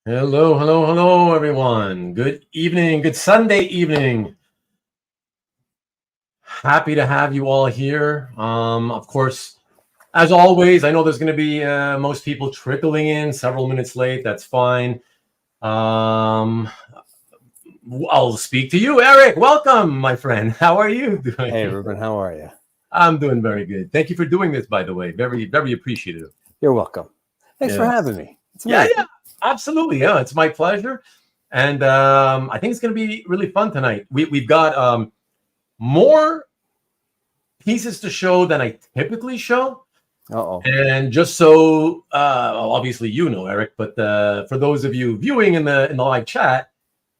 Hello, hello, hello, everyone. Good evening, good Sunday evening. Happy to have you all here. Of course, as always, I know there's going to be most people trickling in several minutes late. That's fine. I'll speak to you, Eric. Welcome, my friend. How are you doing? Hey, Ruben, how are you? I'm doing very good. Thank you for doing this, by the way. Very, very appreciative. You're welcome. Thanks for having me. Yeah, absolutely. Yeah, it's my pleasure. And I think it's going to be really fun tonight. We've got more pieces to show than I typically show. Uh-oh. And just so, obviously you know, Eric, but for those of you viewing in the live chat,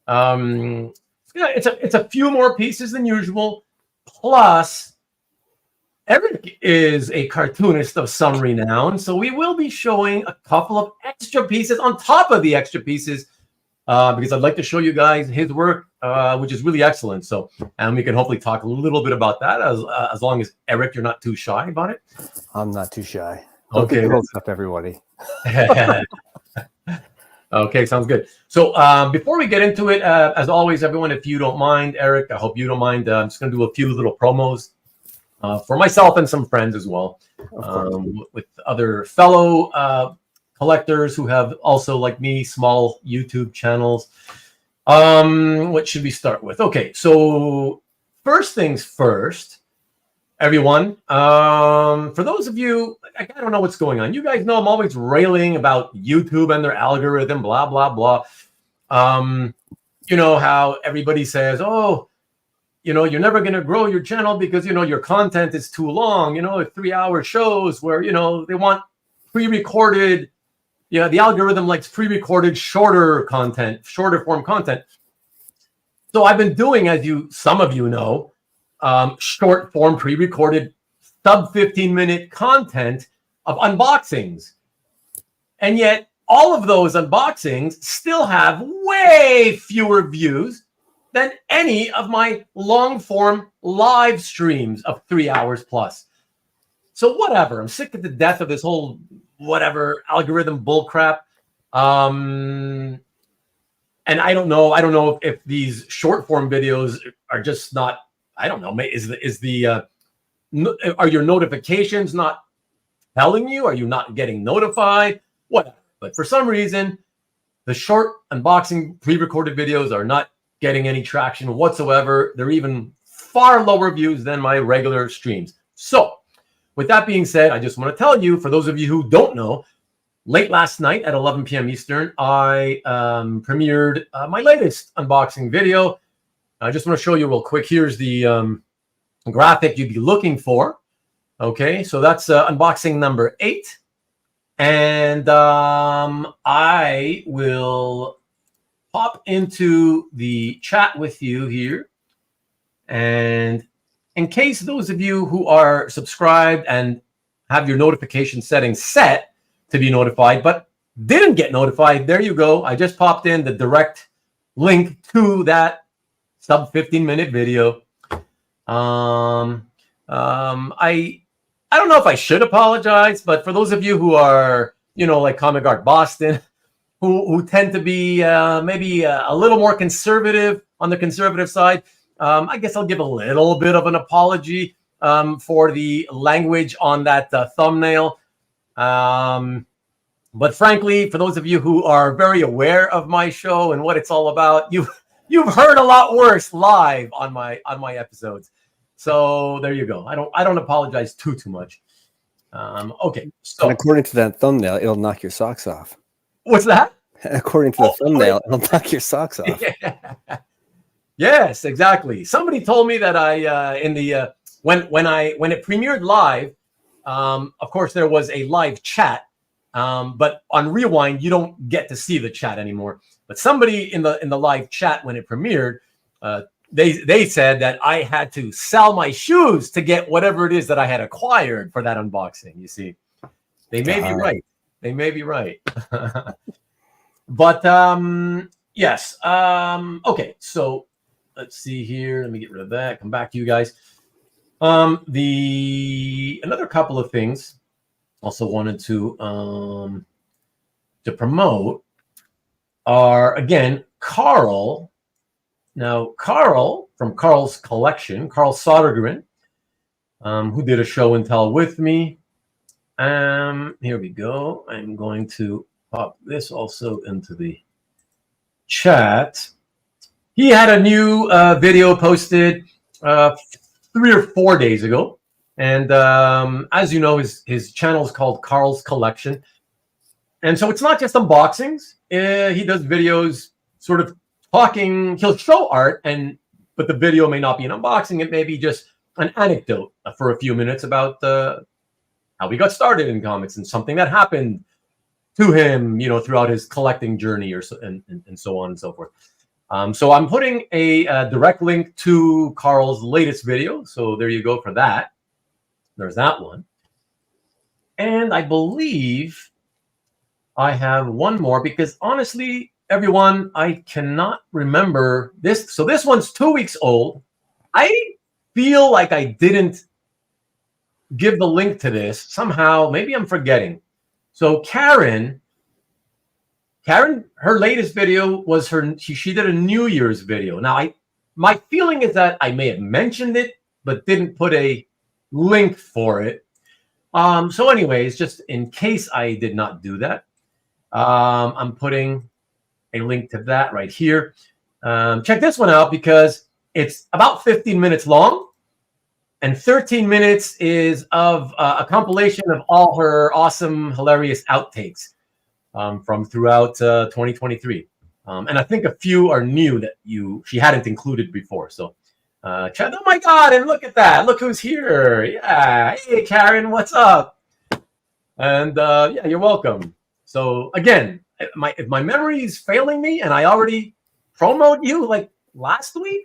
it's a few more pieces than usual. Plus, Eric is a cartoonist of some renown, so we will be showing a couple of extra pieces on top of the extra pieces because I'd like to show you guys his work, which is really excellent. So, and we can hopefully talk a little bit about that as long as, Eric, you're not too shy about it. I'm not too shy. Okay. What's up, everybody? Okay, sounds good. So before we get into it, as always, everyone, if you don't mind, Eric, I hope you don't mind, I'm just going to do a few little promos. For myself and some friends as well, with other fellow collectors who have also, like me, small YouTube channels. What should we start with? Okay, so first things first, everyone. For those of you, I don't know what's going on. You guys know I'm always railing about YouTube and their algorithm, blah, blah, blah. You know how everybody says, oh, you know, you're never going to grow your channel because, you know, your content is too long, you know, 3-hour shows where, you know, they want pre-recorded, the algorithm likes pre-recorded shorter content, shorter form content. So I've been doing, as some of you know, short form pre-recorded sub 15-minute content of unboxings. And yet all of those unboxings still have way fewer views than any of my long form live streams of 3 hours plus. So whatever, I'm sick to the death of this whole whatever algorithm bullcrap. And I don't know if these short form videos are just not, I don't know, are your notifications not telling you? Are you not getting notified? Whatever. But for some reason, the short unboxing pre-recorded videos are not getting any traction whatsoever. They're even far lower views than my regular streams. So with that being said, I just want to tell you, for those of you who don't know, late last night at 11 p.m. Eastern, I premiered my latest unboxing video. I just want to show you real quick. Here's the graphic you'd be looking for. Okay, so that's unboxing number 8. And I will pop into the chat with you here. And in case those of you who are subscribed and have your notification settings set to be notified, but didn't get notified, there you go. I just popped in the direct link to that sub 15-minute video. I don't know if I should apologize, but for those of you who are, like Comic Art Boston, who tend to be maybe a little more conservative on the conservative side, I guess I'll give a little bit of an apology for the language on that thumbnail. But frankly, for those of you who are very aware of my show and what it's all about, you've heard a lot worse live on my episodes. So there you go. I don't apologize too much. Okay. So and according to that thumbnail, it'll knock your socks off. What's that? According to the thumbnail, it'll knock your socks off. Yeah. Yes, exactly. Somebody told me that when it premiered live, of course there was a live chat, but on Rewind you don't get to see the chat anymore. But somebody in the live chat when it premiered, they said that I had to sell my shoes to get whatever it is that I had acquired for that unboxing. You see, they may be right. They may be right. But yes. Okay, so let's see here. Let me get rid of that. Come back to you guys. Another couple of things also wanted to promote. are, again, Carl. Now, Carl, from Carl's collection, Carl Sodergren, who did a show and tell with me. Here we go. I'm going to pop this also into the chat. He had a new video posted 3 or 4 days ago. And as you know, his channel is called Carl's Collection. And so it's not just unboxings. He does videos sort of talking. He'll show art, but the video may not be an unboxing. It may be just an anecdote for a few minutes about how he got started in comics and something that happened to him, throughout his collecting journey and so on and so forth. So I'm putting a direct link to Carl's latest video. So there you go for that. There's that one. And I believe I have one more because honestly, everyone, I cannot remember this. So this one's 2 weeks old. I feel like I didn't give the link to this somehow. Maybe I'm forgetting. So Karen, her latest video was she did a New Year's video. Now my feeling is that I may have mentioned it, but didn't put a link for it. So anyways, just in case I did not do that, I'm putting a link to that right here. Check this one out because it's about 15 minutes long. And 13 minutes is of a compilation of all her awesome, hilarious outtakes from throughout 2023. And I think a few are new that she hadn't included before. So check. Oh my God! And look at that! Look who's here! Yeah, hey Karen, what's up? And yeah, you're welcome. So again, if my memory is failing me, and I already promoted you like last week,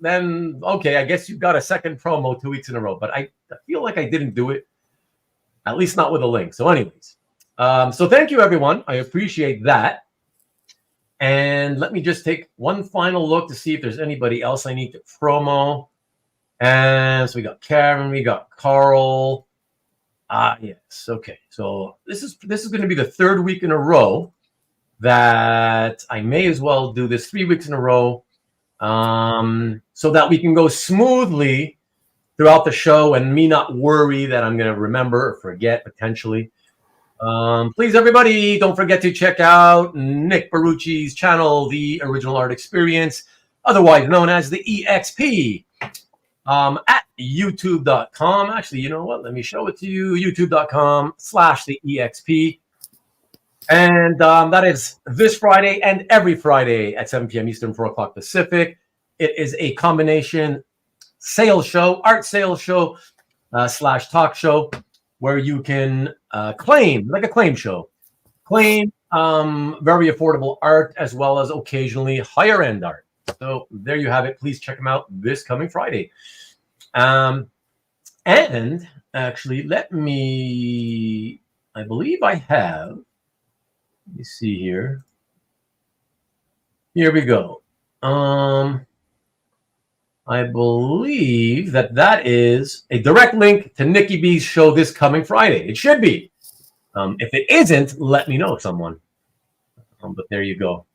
then okay, I guess you got a second promo 2 weeks in a row. But I feel like I didn't do it, at least not with a link. So anyways, so thank you, everyone. I appreciate that. And let me just take one final look to see if there's anybody else I need to promo. And so we got Karen, we got Carl. Yes, okay. So this is going to be the 3rd week in a row that I may as well do this 3 weeks in a row. So that we can go smoothly throughout the show and me not worry that I'm going to remember or forget potentially. Please, everybody, don't forget to check out Nick Barucci's channel, The Original Art Experience, otherwise known as the EXP, at youtube.com. Actually, you know what? Let me show it to you. youtube.com/the EXP. And that is this Friday and every Friday at 7 p.m. Eastern, 4 o'clock Pacific. It is a combination sales show, art sales show / talk show where you can claim, like a claim show, claim very affordable art as well as occasionally higher end art. So there you have it. Please check them out this coming Friday. And actually, I believe I have. Let me see here. Here we go. I believe that is a direct link to Nikki B's show this coming Friday. It should be. If it isn't, let me know, someone. But there you go.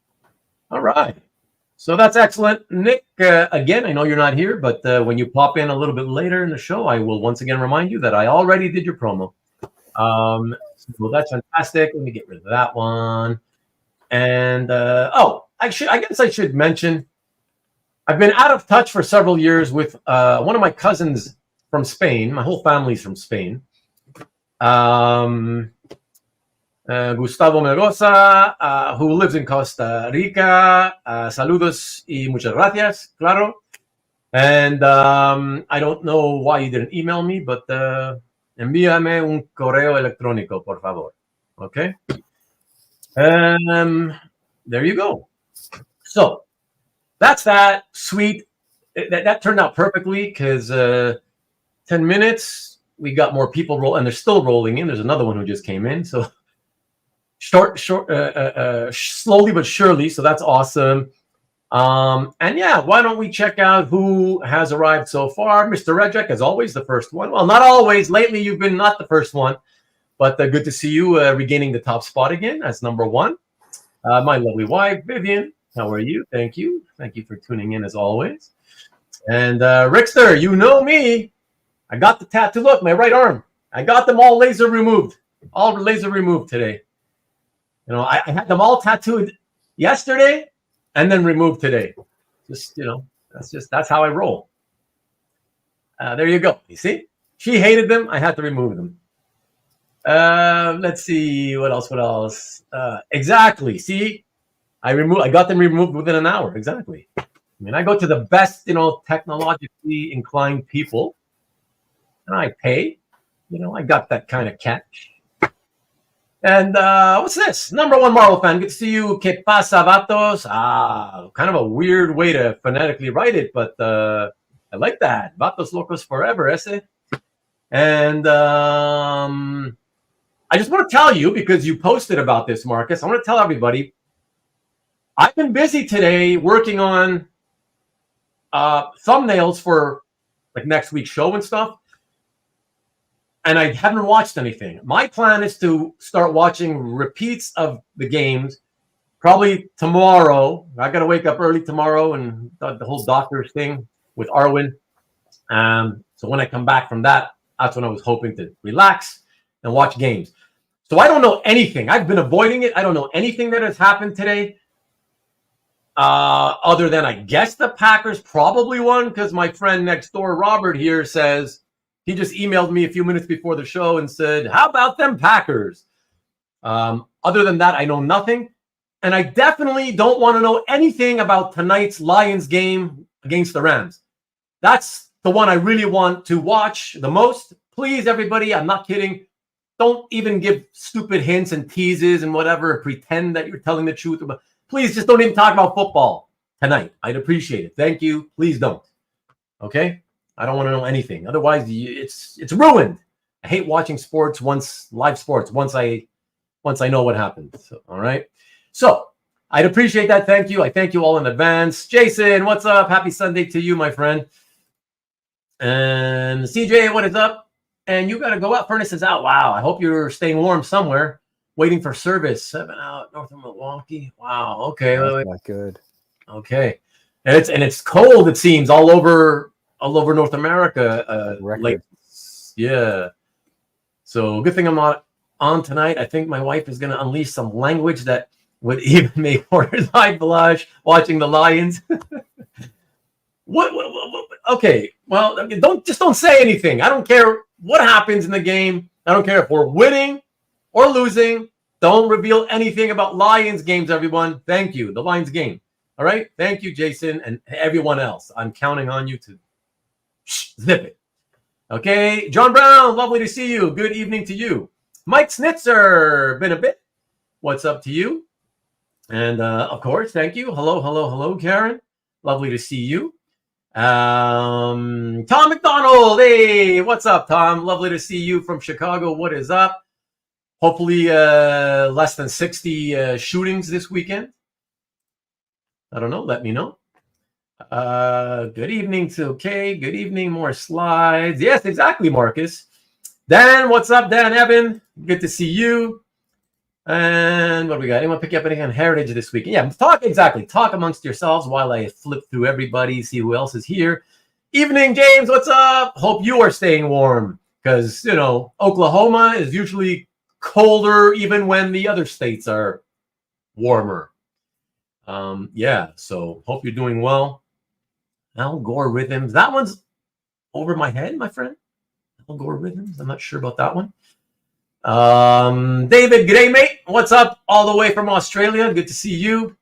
All right. So that's excellent. Nick, again, I know you're not here, but when you pop in a little bit later in the show, I will once again remind you that I already did your promo. So that's fantastic. Let me get rid of that one. And I guess I should mention I've been out of touch for several years with one of my cousins from Spain. My whole family's from Spain. Gustavo Merosa, who lives in Costa Rica. Saludos y muchas gracias, claro. And I don't know why you didn't email me, but envíame un correo electrónico, por favor. Okay? There you go. So that's that. Sweet. That turned out perfectly because 10 minutes, we got more people roll, and they're still rolling in. There's another one who just came in. So slowly but surely. So that's awesome. And yeah, why don't we check out who has arrived so far? Mr. Redjack, as always, the first one. Well, not always. Lately, you've been not the first one, but good to see you regaining the top spot again as number one. My lovely wife, Vivian. How are you? Thank you. Thank you for tuning in as always. And Rickster, you know me. I got the tattoo. Look, my right arm. I got them all laser removed. All laser removed today. You know, I had them all tattooed yesterday and then removed today. Just, you know, that's how I roll. There you go. You see? She hated them. I had to remove them. Let's see. What else? Exactly. See? I got them removed within an hour. Exactly. I mean, I go to the best, you know, technologically inclined people, and I pay. You know, I got that kind of catch. And what's this? Number one Marvel fan. Good to see you. Que pasa, vatos? Kind of a weird way to phonetically write it, but I like that. Vatos locos forever, ese. And I just want to tell you, because you posted about this, Marcus, I want to tell everybody, I've been busy today working on thumbnails for like next week's show and stuff. And I haven't watched anything. My plan is to start watching repeats of the games probably tomorrow. I got to wake up early tomorrow and the whole doctor's thing with Arwen. So when I come back from that, that's when I was hoping to relax and watch games. So I don't know anything. I've been avoiding it. I don't know anything that has happened today. Other than I guess the Packers probably won because my friend next door, Robert here, says he just emailed me a few minutes before the show and said, how about them Packers? Other than that, I know nothing. And I definitely don't want to know anything about tonight's Lions game against the Rams. That's the one I really want to watch the most. Please, everybody, I'm not kidding. Don't even give stupid hints and teases and whatever and pretend that you're telling the truth. Please just don't even talk about football tonight. I'd appreciate it. Thank you. Please don't. Okay? I don't want to know anything. Otherwise, it's ruined. I hate watching sports live sports once I know what happened. So, all right. So I'd appreciate that. Thank you. I thank you all in advance. Jason, what's up? Happy Sunday to you, my friend. And CJ, what is up? And you got to go out. Furnace is out. Wow. I hope you're staying warm somewhere. Waiting for service. 7 out north of Milwaukee. Wow. Okay. That's not good. Okay. And it's cold. It seems all over North America. Yeah. So good thing I'm not on tonight. I think my wife is going to unleash some language that would even make Horner's eye blush watching the Lions. What? Okay. Well, don't say anything. I don't care what happens in the game. I don't care if we're winning or losing. Don't reveal anything about Lions games, everyone. Thank you. The Lions game. All right. Thank you, Jason, and everyone else. I'm counting on you to zip it. Okay. John Brown, lovely to see you. Good evening to you. Mike Snitzer, been a bit. What's up to you? And of course, thank you. Hello, Karen. Lovely to see you. Tom McDonald. Hey, what's up, Tom? Lovely to see you from Chicago. What is up? Hopefully less than 60 shootings this weekend. I don't know. Let me know. Good evening to Good evening. More slides. Yes, exactly, Marcus. Dan, what's up, Dan Evan? Good to see you. And what do we got? Anyone pick up anything on Heritage this weekend? Yeah, talk amongst yourselves while I flip through everybody, see who else is here. Evening, James, what's up? Hope you are staying warm because, you know, Oklahoma is usually colder even when the other states are warmer. Yeah, so hope you're doing well. Algorithms. That one's over my head, my friend. Algorithms. I'm not sure about that one. David Greymate, what's up? All the way from Australia. Good to see you.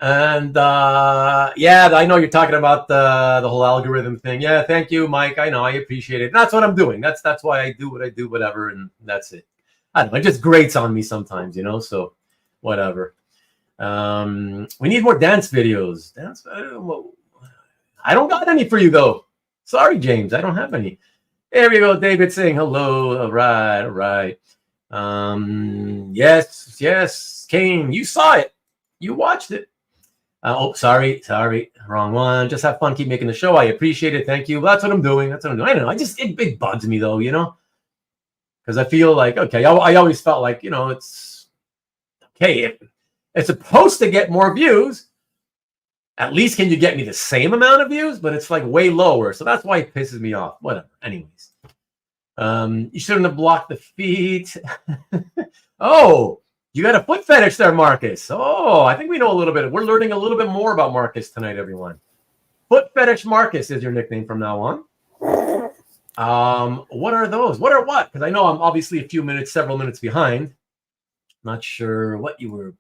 And yeah, I know you're talking about the whole algorithm thing. Yeah, thank you, Mike. I know, I appreciate it. That's what I'm doing. That's why I do what I do, whatever, and that's it. I don't know, it just grates on me sometimes, you know, so whatever. We need more dance videos. I don't got any for you though. Sorry, James, I don't have any. There we go, David saying hello. All right. Yes, Kane, you saw it. You watched it. Sorry, wrong one. Just have fun, keep making the show. I appreciate it. Thank you. Well, that's what I'm doing. I don't know. It bugs me though, you know, because I feel like, okay, I always felt like, you know, it's okay It's supposed to get more views. At least can you get me the same amount of views? But it's like way lower. So that's why it pisses me off. Whatever. Anyways. You shouldn't have blocked the feet. Oh, you got a foot fetish there, Marcus. Oh, I think we know a little bit. We're learning a little bit more about Marcus tonight, everyone. Foot fetish Marcus is your nickname from now on. What are those? What are what? Because I know I'm obviously several minutes behind. Not sure what you were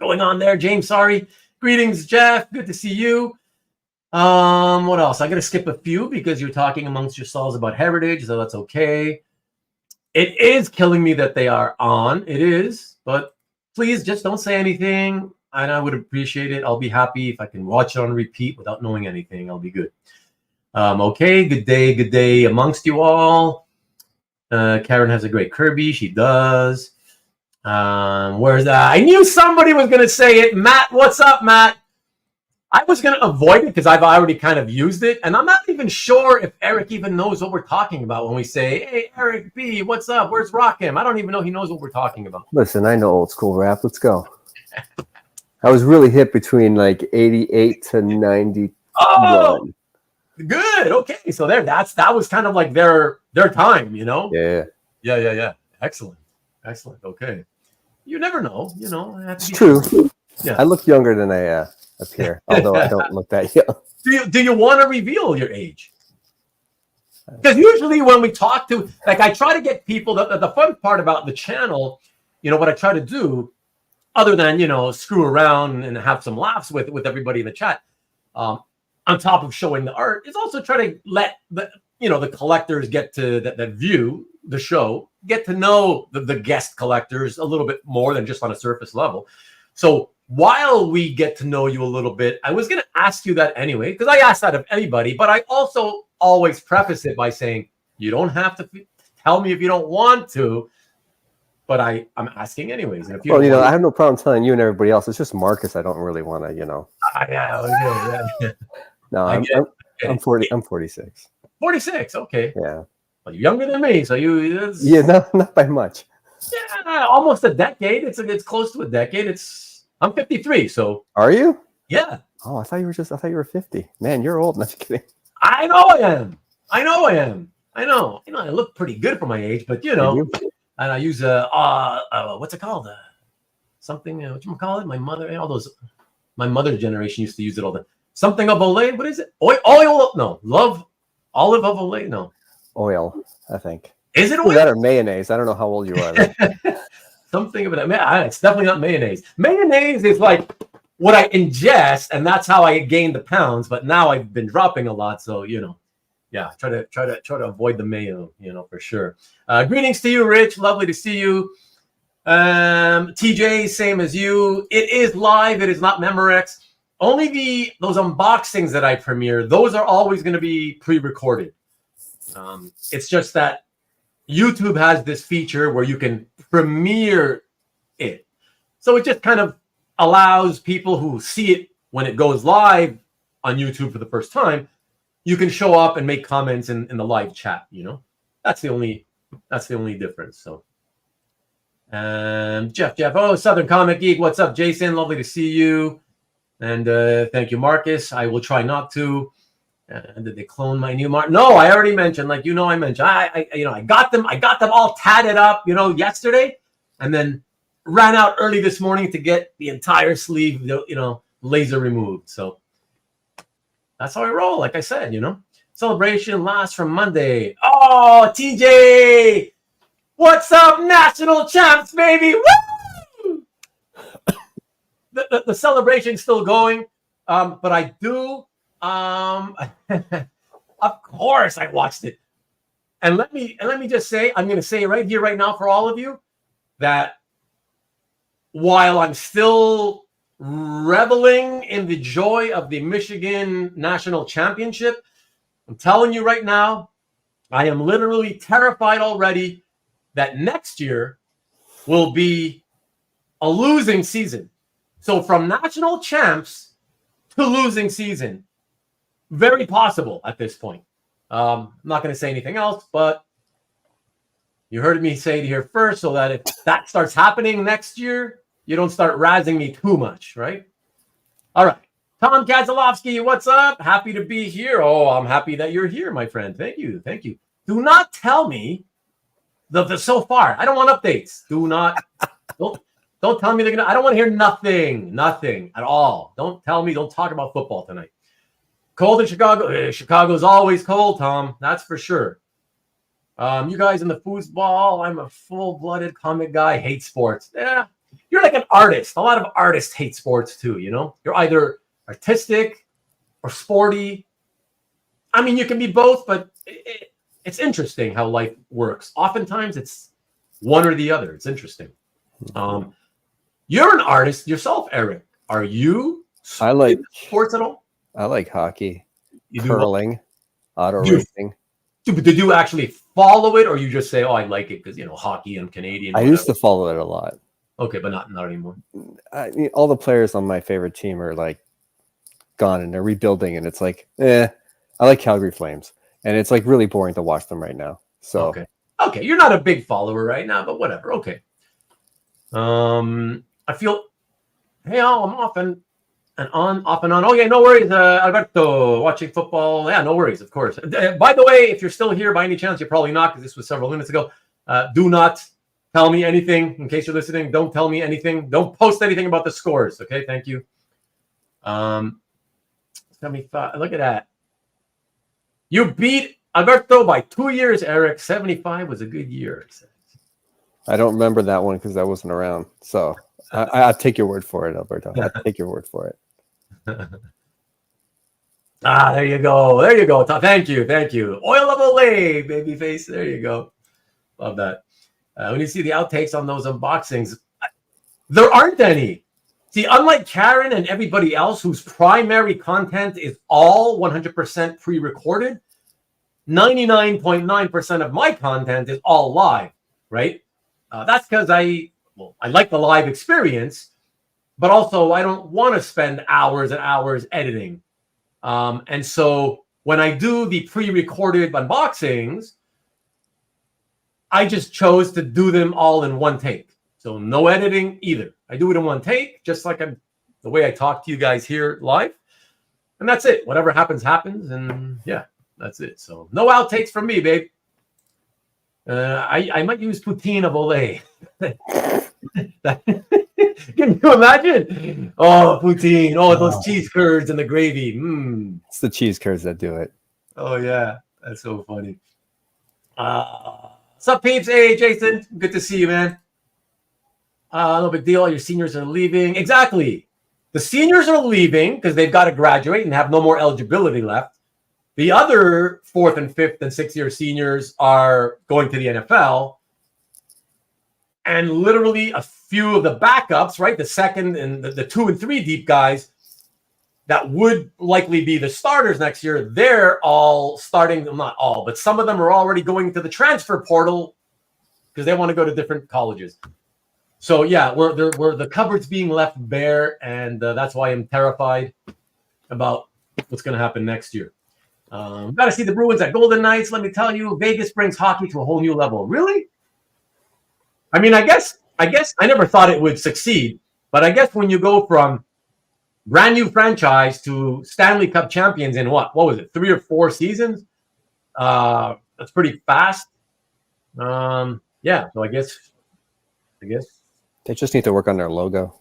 going on there, James. Sorry. Greetings, Jeff. Good to see you. What else? I got to skip a few because you're talking amongst yourselves about heritage, so that's okay. It is killing me that they are on. It is, but please just don't say anything, and I would appreciate it. I'll be happy if I can watch it on repeat without knowing anything. I'll be good. Okay, good day amongst you all. Karen has a great Kirby. She does. Where's that? I knew somebody was going to say it. Matt, what's up, Matt? I was going to avoid it because I've already kind of used it. And I'm not even sure if Eric even knows what we're talking about when we say, hey, Eric B, what's up? Where's Rockham? I don't even know he knows what we're talking about. Listen, I know old school rap. Let's go. I was really hit between like 88 to 91. Oh, good. Okay. So that was kind of like their time, you know? Yeah. Excellent. Okay. You never know, you know. It's true. Yeah. I look younger than I appear, although I don't look that young. Do you want to reveal your age? Because usually when we talk to, like, I try to get people, the fun part about the channel, you know, what I try to do, other than, you know, screw around and have some laughs with everybody in the chat, on top of showing the art, is also try to let the collectors get to that view the show, get to know the guest collectors a little bit more than just on a surface level. So while we get to know you a little bit, I was going to ask you that anyway, because I asked that of anybody, but I also always preface it by saying, you don't have to tell me if you don't want to, but I'm asking anyways. And if you I have no problem telling you and everybody else. It's just Marcus. I don't really want to, Yeah. No, I'm 40. I'm 46. 46. Okay. Yeah. Well, you're younger than me, so you. Yeah, not by much. Yeah, almost a decade. It's close to a decade. I'm 53. So. Are you? Yeah. Oh, I thought you were 50. Man, you're old. Not just kidding. I know I am. I know. I look pretty good for my age, but and I use what's it called? Something. Whatchamacallit? My mother. My mother's generation used to use it all the. Something of Olay. What is it? Oil? No. Love. Olive of Olay? No. Oil, I think. Is it oil? That or mayonnaise? I don't know how old you are. Something of that. It's definitely not mayonnaise. Mayonnaise is like what I ingest, and that's how I gain the pounds. But now I've been dropping a lot, so yeah. Try to avoid the mayo, for sure. Greetings to you, Rich. Lovely to see you. TJ, same as you. It is live. It is not Memorex. Only those unboxings that I premiere, those are always going to be pre-recorded. It's just that YouTube has this feature where you can premiere it. So it just kind of allows people who see it when it goes live on YouTube for the first time, you can show up and make comments in the live chat, That's the only difference. So Jeff, Southern Comic Geek, what's up, Jason? Lovely to see you. And thank you, Marcus. I will try not to. Did they clone my new mark? No, I already mentioned, I mentioned, I got them all tatted up, yesterday, and then ran out early this morning to get the entire sleeve, laser removed. So that's how I roll. Like I said, celebration lasts from Monday. Oh, TJ, what's up, national champs, baby? Woo! The celebration's still going, but I do. Of course I watched it. And let me just say, I'm going to say right here, right now for all of you, that while I'm still reveling in the joy of the Michigan National Championship, I'm telling you right now, I am literally terrified already that next year will be a losing season. So from national champs to losing season, very possible at this point. I'm not going to say anything else, but you heard me say it here first, so that if that starts happening next year, you don't start razzing me too much, right? All right. Tom Kaczalowski, what's up? Happy to be here. Oh, I'm happy that you're here, my friend. Thank you. Thank you. Do not tell me the so far. I don't want updates. Don't tell me they're gonna. I don't want to hear nothing at all. Don't tell me. Don't talk about football tonight. Cold in Chicago. Chicago's always cold, Tom. That's for sure. You guys in the foosball. I'm a full-blooded comic guy. Hate sports. Yeah, you're like an artist. A lot of artists hate sports too. You know, you're either artistic or sporty. I mean, you can be both, but it's interesting how life works. Oftentimes, it's one or the other. It's interesting. You're an artist yourself, Eric. Are you? I like sports at all. I like hockey, You curling, auto racing. Did you actually follow it, or you just say, "Oh, I like it because hockey and Canadian"? I used to follow it a lot. Okay, but not anymore. All the players on my favorite team are like gone and they're rebuilding, and it's like, I like Calgary Flames, and it's like really boring to watch them right now. So okay, you're not a big follower right now, but whatever. Okay. I feel, hey, I'm off and on. Oh yeah, no worries, Alberto. Watching football, yeah, no worries, of course. By the way, if you're still here by any chance, you're probably not because this was several minutes ago. Do not tell me anything in case you're listening. Don't tell me anything. Don't post anything about the scores. Okay, thank you. 75. Look at that. You beat Alberto by 2 years, Eric. 75 was a good year. I don't remember that one because I wasn't around. So I'll take your word for it, Alberto. I'll take your word for it. There you go. There you go. Thank you. Oil of Olay, babyface. There you go. Love that. When you see the outtakes on those unboxings, there aren't any. See, unlike Karen and everybody else whose primary content is all 100% pre-recorded, 99.9% of my content is all live, right? That's because I like the live experience, but also I don't want to spend hours and hours editing. And so when I do the pre-recorded unboxings, I just chose to do them all in one take. So no editing either. I do it in one take, just like the way I talk to you guys here live. And that's it. Whatever happens, happens. And yeah, that's it. So no outtakes from me, babe. I might use poutine of Olay. Can you imagine? Oh, poutine. Oh, those cheese curds and the gravy. It's the cheese curds that do it. Oh, yeah. That's so funny. What's up, peeps? Hey, Jason. Good to see you, man. No big deal. Your seniors are leaving. Exactly. The seniors are leaving because they've got to graduate and have no more eligibility left. The other 4th and 5th and 6th year seniors are going to the NFL. And literally a few of the backups, right? The second and the 2 and 3 deep guys that would likely be the starters next year. They're all starting, not all, but some of them are already going to the transfer portal because they want to go to different colleges. So yeah, we're the cupboard's being left bare, and that's why I'm terrified about what's going to happen next year. Got to see the Bruins at Golden Knights. Let me tell you, Vegas brings hockey to a whole new level. Really? I mean, I guess I never thought it would succeed, but I guess when you go from brand new franchise to Stanley Cup champions in what was it, 3 or 4 seasons? That's pretty fast. Yeah. So I guess they just need to work on their logo.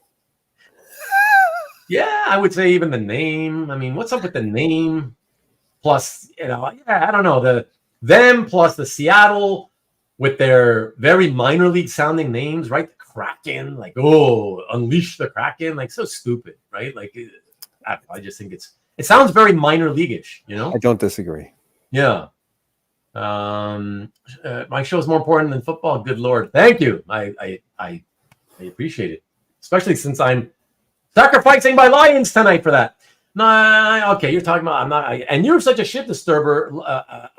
Yeah, I would say even the name. I mean, what's up with the name? Plus, I don't know, them plus the Seattle with their very minor league sounding names, right? The Kraken, like, unleash the Kraken, like so stupid, right? Like, I just think it sounds very minor league-ish, I don't disagree. Yeah. My show's more important than football. Good Lord. Thank you. I appreciate it, especially since I'm sacrificing my Lions tonight for that. No, okay, you're talking about, I'm not, and you're such a shit disturber,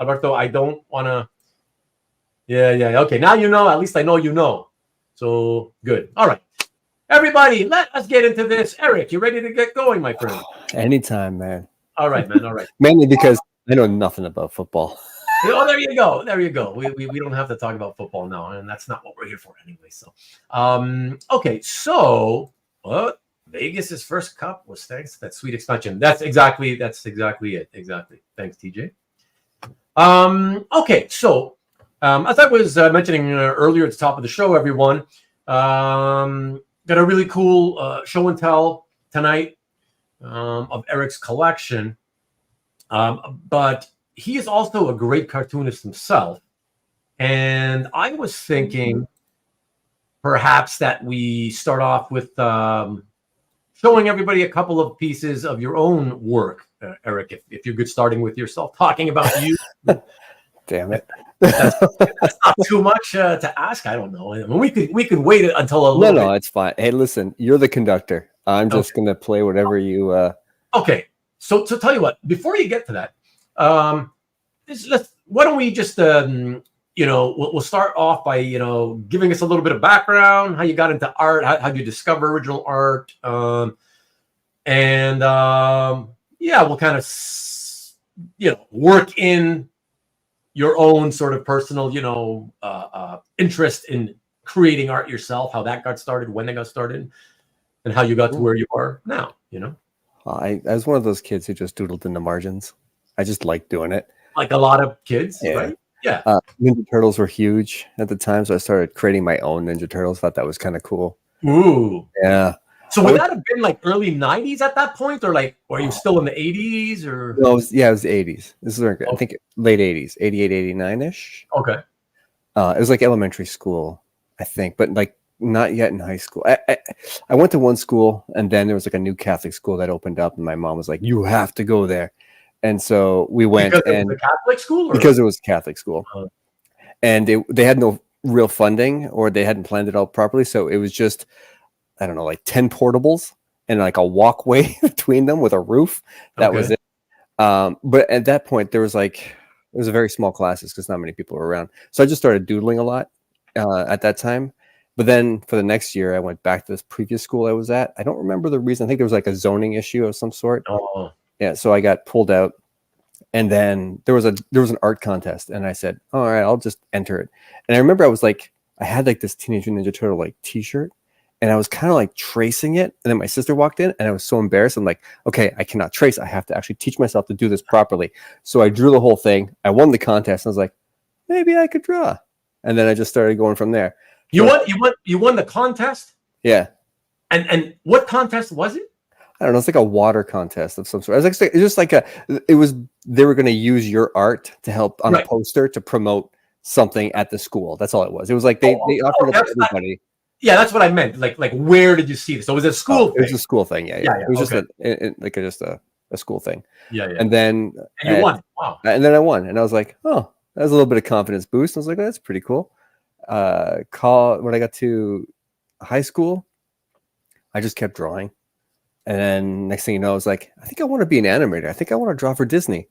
Alberto. I don't want to. Yeah. Okay, now you know. At least I know you know. So good. All right, everybody, let us get into this. Eric, you ready to get going, my friend? Anytime, man. All right, man. All right. Mainly because I know nothing about football. Oh, there you go. There you go. We don't have to talk about football now, and that's not what we're here for anyway. So, okay. So, Vegas's first cup was thanks to that sweet expansion. That's exactly it. Exactly. Thanks, TJ. Okay. So, as I was mentioning earlier at the top of the show, everyone, got a really cool show and tell tonight of Eric's collection. But he is also a great cartoonist himself. And I was thinking perhaps that we start off with showing everybody a couple of pieces of your own work, Eric, if you're good starting with yourself, talking about you. Damn it. That's not too much to ask. I don't know. I mean, we could wait until a little bit. No, it's fine. Hey, listen, you're the conductor. I'm just going to play whatever you... Okay. So tell you what, before you get to that, why don't we just we'll start off by giving us a little bit of background, how you got into art, how you discover original art, and we'll kind of work in your own sort of personal interest in creating art yourself, how that got started, when it got started, and how you got to where you are now. I was one of those kids who just doodled in the margins. I just liked doing it. Like a lot of kids, right? Yeah. Ninja Turtles were huge at the time, so I started creating my own Ninja Turtles. Thought that was kind of cool. Ooh. Yeah. So would that have been like early 90s at that point, or like, were you still in the 80s, or? No, it was the 80s. This is, I think, late 80s, 88, 89-ish. Okay. It was like elementary school, I think, but like not yet in high school. I went to one school, and then there was like a new Catholic school that opened up, and my mom was like, "You have to go there." And so we went, because it was a Catholic school, or? Because it was Catholic school, and they had no real funding, or they hadn't planned it out properly. So it was just, I don't know, like 10 portables and like a walkway between them with a roof. That was it. But at that point, there was a very small classes because not many people were around. So I just started doodling a lot at that time. But then for the next year, I went back to this previous school I was at. I don't remember the reason. I think there was like a zoning issue of some sort. Oh. Yeah, so I got pulled out, and then there was an art contest, and I said, "All right, I'll just enter it." And I remember I had like this Teenage Mutant Ninja Turtle like T-shirt, and I was kind of like tracing it, and then my sister walked in, and I was so embarrassed. I'm like, "Okay, I cannot trace. I have to actually teach myself to do this properly." So I drew the whole thing. I won the contest, and I was like, "Maybe I could draw," and then I just started going from there. You won the contest? Yeah. And what contest was it? I don't know. It's like a water contest of some sort. It was just they were going to use your art to help on a poster to promote something at the school. That's all it was. It was like they offered it to everybody. Yeah, that's what I meant. Like where did you see this? So was it a school thing? It was a school thing. Yeah. It was just a school thing. Yeah. And then you won. Wow. And then I won, and I was like, oh, that was a little bit of confidence boost. I was like, oh, that's pretty cool. When I got to high school, I just kept drawing. And then next thing you know, I was like, I think I want to be an animator. I think I want to draw for Disney.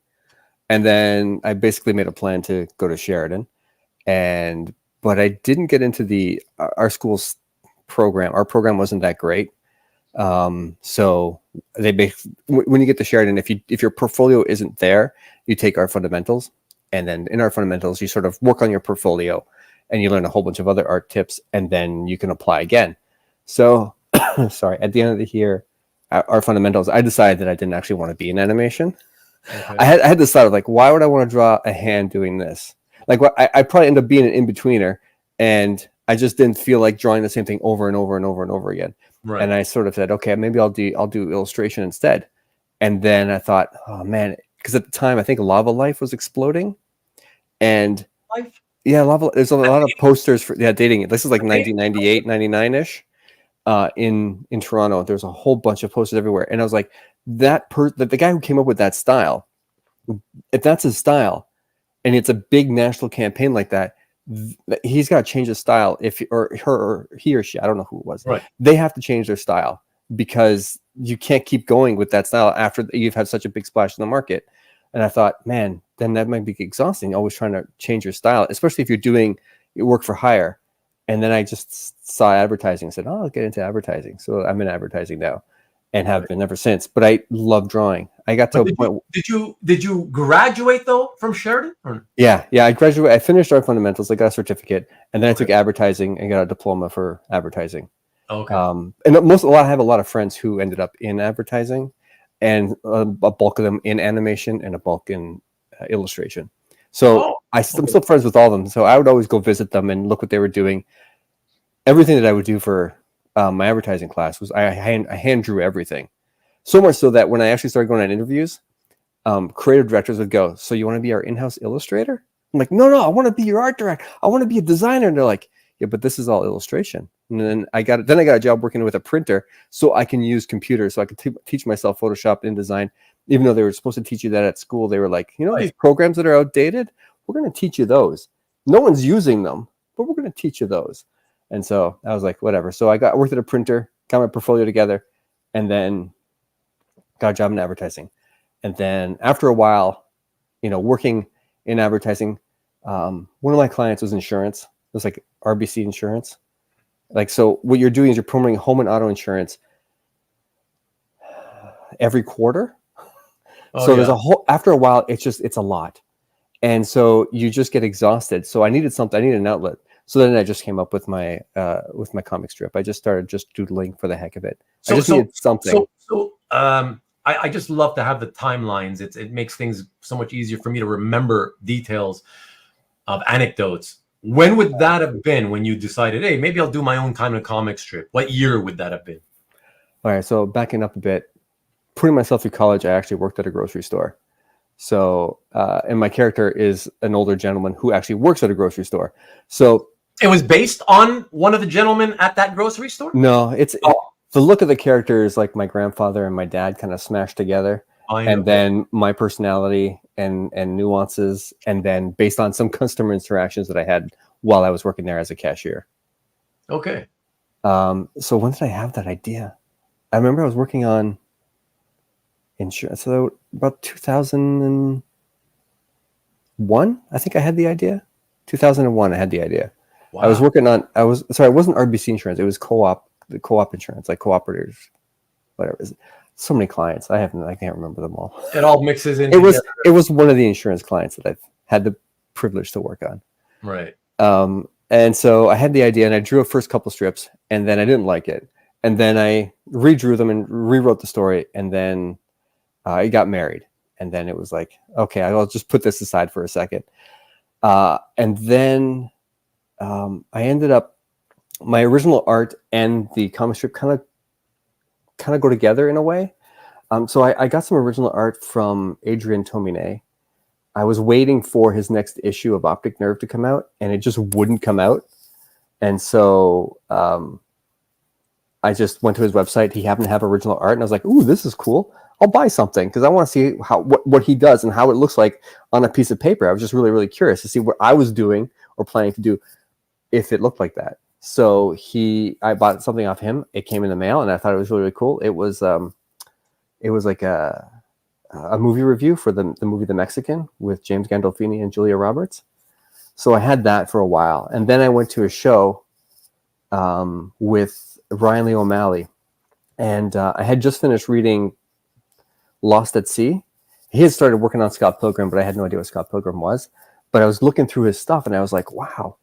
And then I basically made a plan to go to Sheridan. But I didn't get into our school's program. Our program wasn't that great. So when you get to Sheridan, if your portfolio isn't there, you take our fundamentals. And then in our fundamentals, you sort of work on your portfolio and you learn a whole bunch of other art tips, and then you can apply again. So sorry, at the end of the year, our fundamentals, I decided that I didn't actually want to be in animation. Okay. I had this thought of like, why would I want to draw a hand doing this? Like, I probably end up being an in-betweener, and I just didn't feel like drawing the same thing over and over and over and over again. Right. And I sort of said, okay, maybe I'll do illustration instead. And then I thought, oh man, because at the time I think Lava Life was exploding, and there's a lot of posters for dating. This is like 1998, 99-ish. In Toronto, there's a whole bunch of posters everywhere, and I was like, the guy who came up with that style, if that's his style, and it's a big national campaign like that, he's got to change his style. He or she, I don't know who it was, right? They have to change their style, because you can't keep going with that style after you've had such a big splash in the market. And I thought, man, then that might be exhausting, always trying to change your style, especially if you're doing work for hire. And then I just saw advertising and said, oh, I'll get into advertising. So I'm in advertising now. and have been ever since. But I love drawing. I got to a point. Did you graduate though from Sheridan? Or? Yeah. I graduated. I finished art fundamentals. I got a certificate, and then I took advertising and got a diploma for advertising. Okay. And I have a lot of friends who ended up in advertising, and a bulk of them in animation and a bulk in illustration. So I'm still friends with all of them. So I would always go visit them and look what they were doing. Everything that I would do for my advertising class was I hand drew everything. So much so that when I actually started going on interviews, creative directors would go, "So you want to be our in-house illustrator?" I'm like, "No, I want to be your art director. I want to be a designer." And they're like, "Yeah, but this is all illustration." And then I got a job working with a printer, so I can use computers, so I could teach myself Photoshop and InDesign. Even though they were supposed to teach you that at school, they were like, these programs that are outdated, we're going to teach you those. No one's using them, but we're going to teach you those. And so I was like, whatever. So I worked at a printer, got my portfolio together, and then got a job in advertising. And then after a while, working in advertising, one of my clients was insurance. It was like RBC Insurance. Like, so what you're doing is you're promoting home and auto insurance every quarter. There's after a while, it's a lot. And so you just get exhausted. So I needed an outlet. So then I just came up with my comic strip. I just started just doodling for the heck of it. I just needed something. I just love to have the timelines. It makes things so much easier for me to remember details of anecdotes. When would that have been when you decided, hey, maybe I'll do my own kind of comic strip? What year would that have been? All right. So backing up a bit, putting myself through college, I actually worked at a grocery store. So, and my character is an older gentleman who actually works at a grocery store. So it was based on one of the gentlemen at that grocery store? No, the look of the character is like my grandfather and my dad kind of smashed together. And then my personality and nuances, and then based on some customer interactions that I had while I was working there as a cashier. Okay. So when did I have that idea? I remember I was working on insurance. So about 2001, I think I had the idea. 2001, I had the idea. Wow. It wasn't RBC Insurance. It was the co-op insurance, like cooperatives, whatever. So many clients. I can't remember them all. It all mixes in. It was one of the insurance clients that I've had the privilege to work on. Right. And so I had the idea, and I drew a first couple strips, and then I didn't like it, and then I redrew them and rewrote the story, and then I got married, and then it was like, okay, I'll just put this aside for a second, and then I ended up, my original art and the comic strip kind of go together in a way. So I got some original art from Adrian Tomine. I was waiting for his next issue of Optic Nerve to come out, and it just wouldn't come out. And so I just went to his website. He happened to have original art, and I was like, ooh, this is cool. I'll buy something because I want to see what he does and how it looks like on a piece of paper. I was just really, really curious to see what I was doing or planning to do if it looked like that. So I bought something off him. It came in the mail, and I thought it was really, really cool. It was like a movie review for the movie The Mexican with James Gandolfini and Julia Roberts. So I had that for a while, and then I went to a show with Ryan Lee O'Malley, and I had just finished reading Lost at Sea. He had started working on Scott Pilgrim, but I had no idea what Scott Pilgrim was. But I was looking through his stuff, and I was like, wow.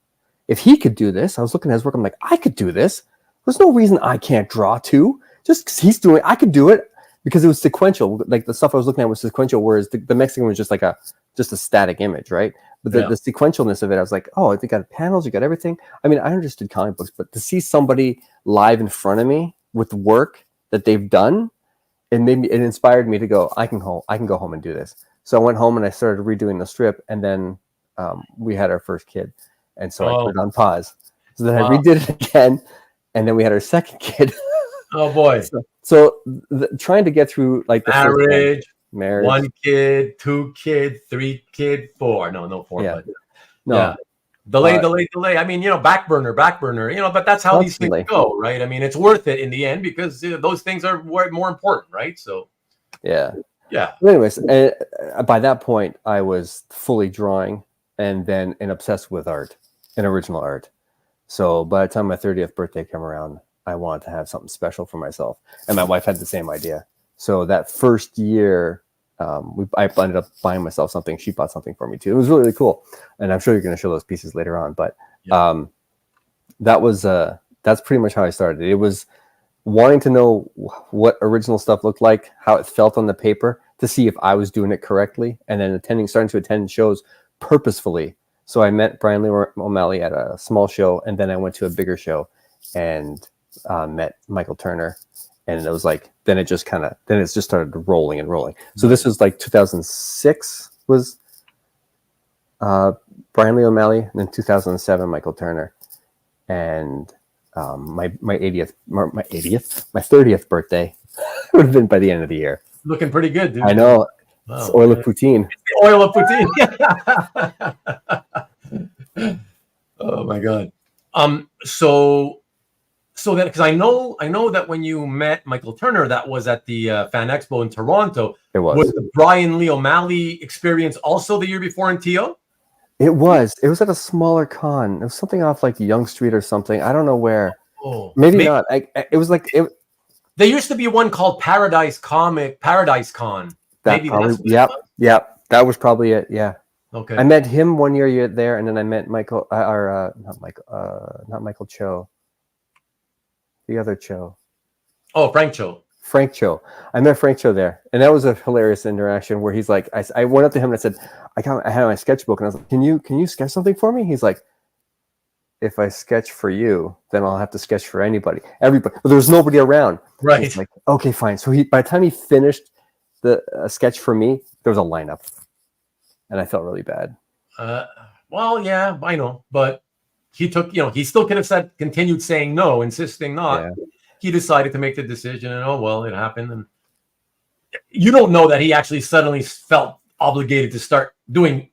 If he could do this, I was looking at his work. I'm like, I could do this. There's no reason I can't draw too. Just because he's doing it, I could do it because it was sequential. Like the stuff I was looking at was sequential, whereas the Mexican was just like a static image, right? But the sequentialness of it, I was like, oh, they got panels, you got everything. I mean, I understood comic books, but to see somebody live in front of me with work that they've done, it inspired me to go, I can go home and do this. So I went home and I started redoing the strip, and then we had our first kid. And so I put it on pause. So then I redid it again, and then we had our second kid. Oh boy! So trying to get through like the marriage, 1 kid, 2 kid, 3 kid, 4. No 4. Yeah. But yeah. Delay. I mean, back burner. But that's how these things go, right? I mean, it's worth it in the end because those things are more important, right? So yeah. But anyways, by that point, I was fully drawing and obsessed with art and original art. So by the time my 30th birthday came around, I wanted to have something special for myself, and my wife had the same idea. So that first year, I ended up buying myself something. She bought something for me too. It was really, really cool, and I'm sure you're going to show those pieces later on. But that's pretty much how I started. It was wanting to know what original stuff looked like, how it felt on the paper, to see if I was doing it correctly, and then starting to attend shows purposefully. So I met Brian Lee O'Malley at a small show, and then I went to a bigger show and met Michael Turner, and it was like then it just started rolling and rolling. So this was like 2006 was Brian Lee O'Malley, and then 2007 Michael Turner, and my 30th birthday would have been by the end of the year. Looking pretty good, dude. I know. Wow. It's oil of poutine. It's the oil of poutine. Oh my god. So then, because I know that when you met Michael Turner, that was at the Fan Expo in Toronto. It was. Was the Brian Lee O'Malley experience also the year before in TO? It was. It was at a smaller con. It was something off like Yonge Street or something. I don't know where. Oh, maybe not. It was like it. There used to be one called Paradise Con. Maybe that's that was probably it. Yeah. Okay. I met him one year there, and then I met Michael, not Michael Cho, the other Cho. Oh, Frank Cho. Frank Cho. I met Frank Cho there, and that was a hilarious interaction where he's like, I went up to him and I said, I had my sketchbook, and I was like, can you sketch something for me? He's like, if I sketch for you, then I'll have to sketch for everybody. But there was nobody around. Right. He's like, okay, fine. So by the time he finished the sketch for me, there was a lineup, and I felt really bad. Well, yeah, I know, but he took, he still could have continued saying no, insisting not. Yeah. He decided to make the decision, and oh well, it happened. And you don't know that he actually suddenly felt obligated to start doing,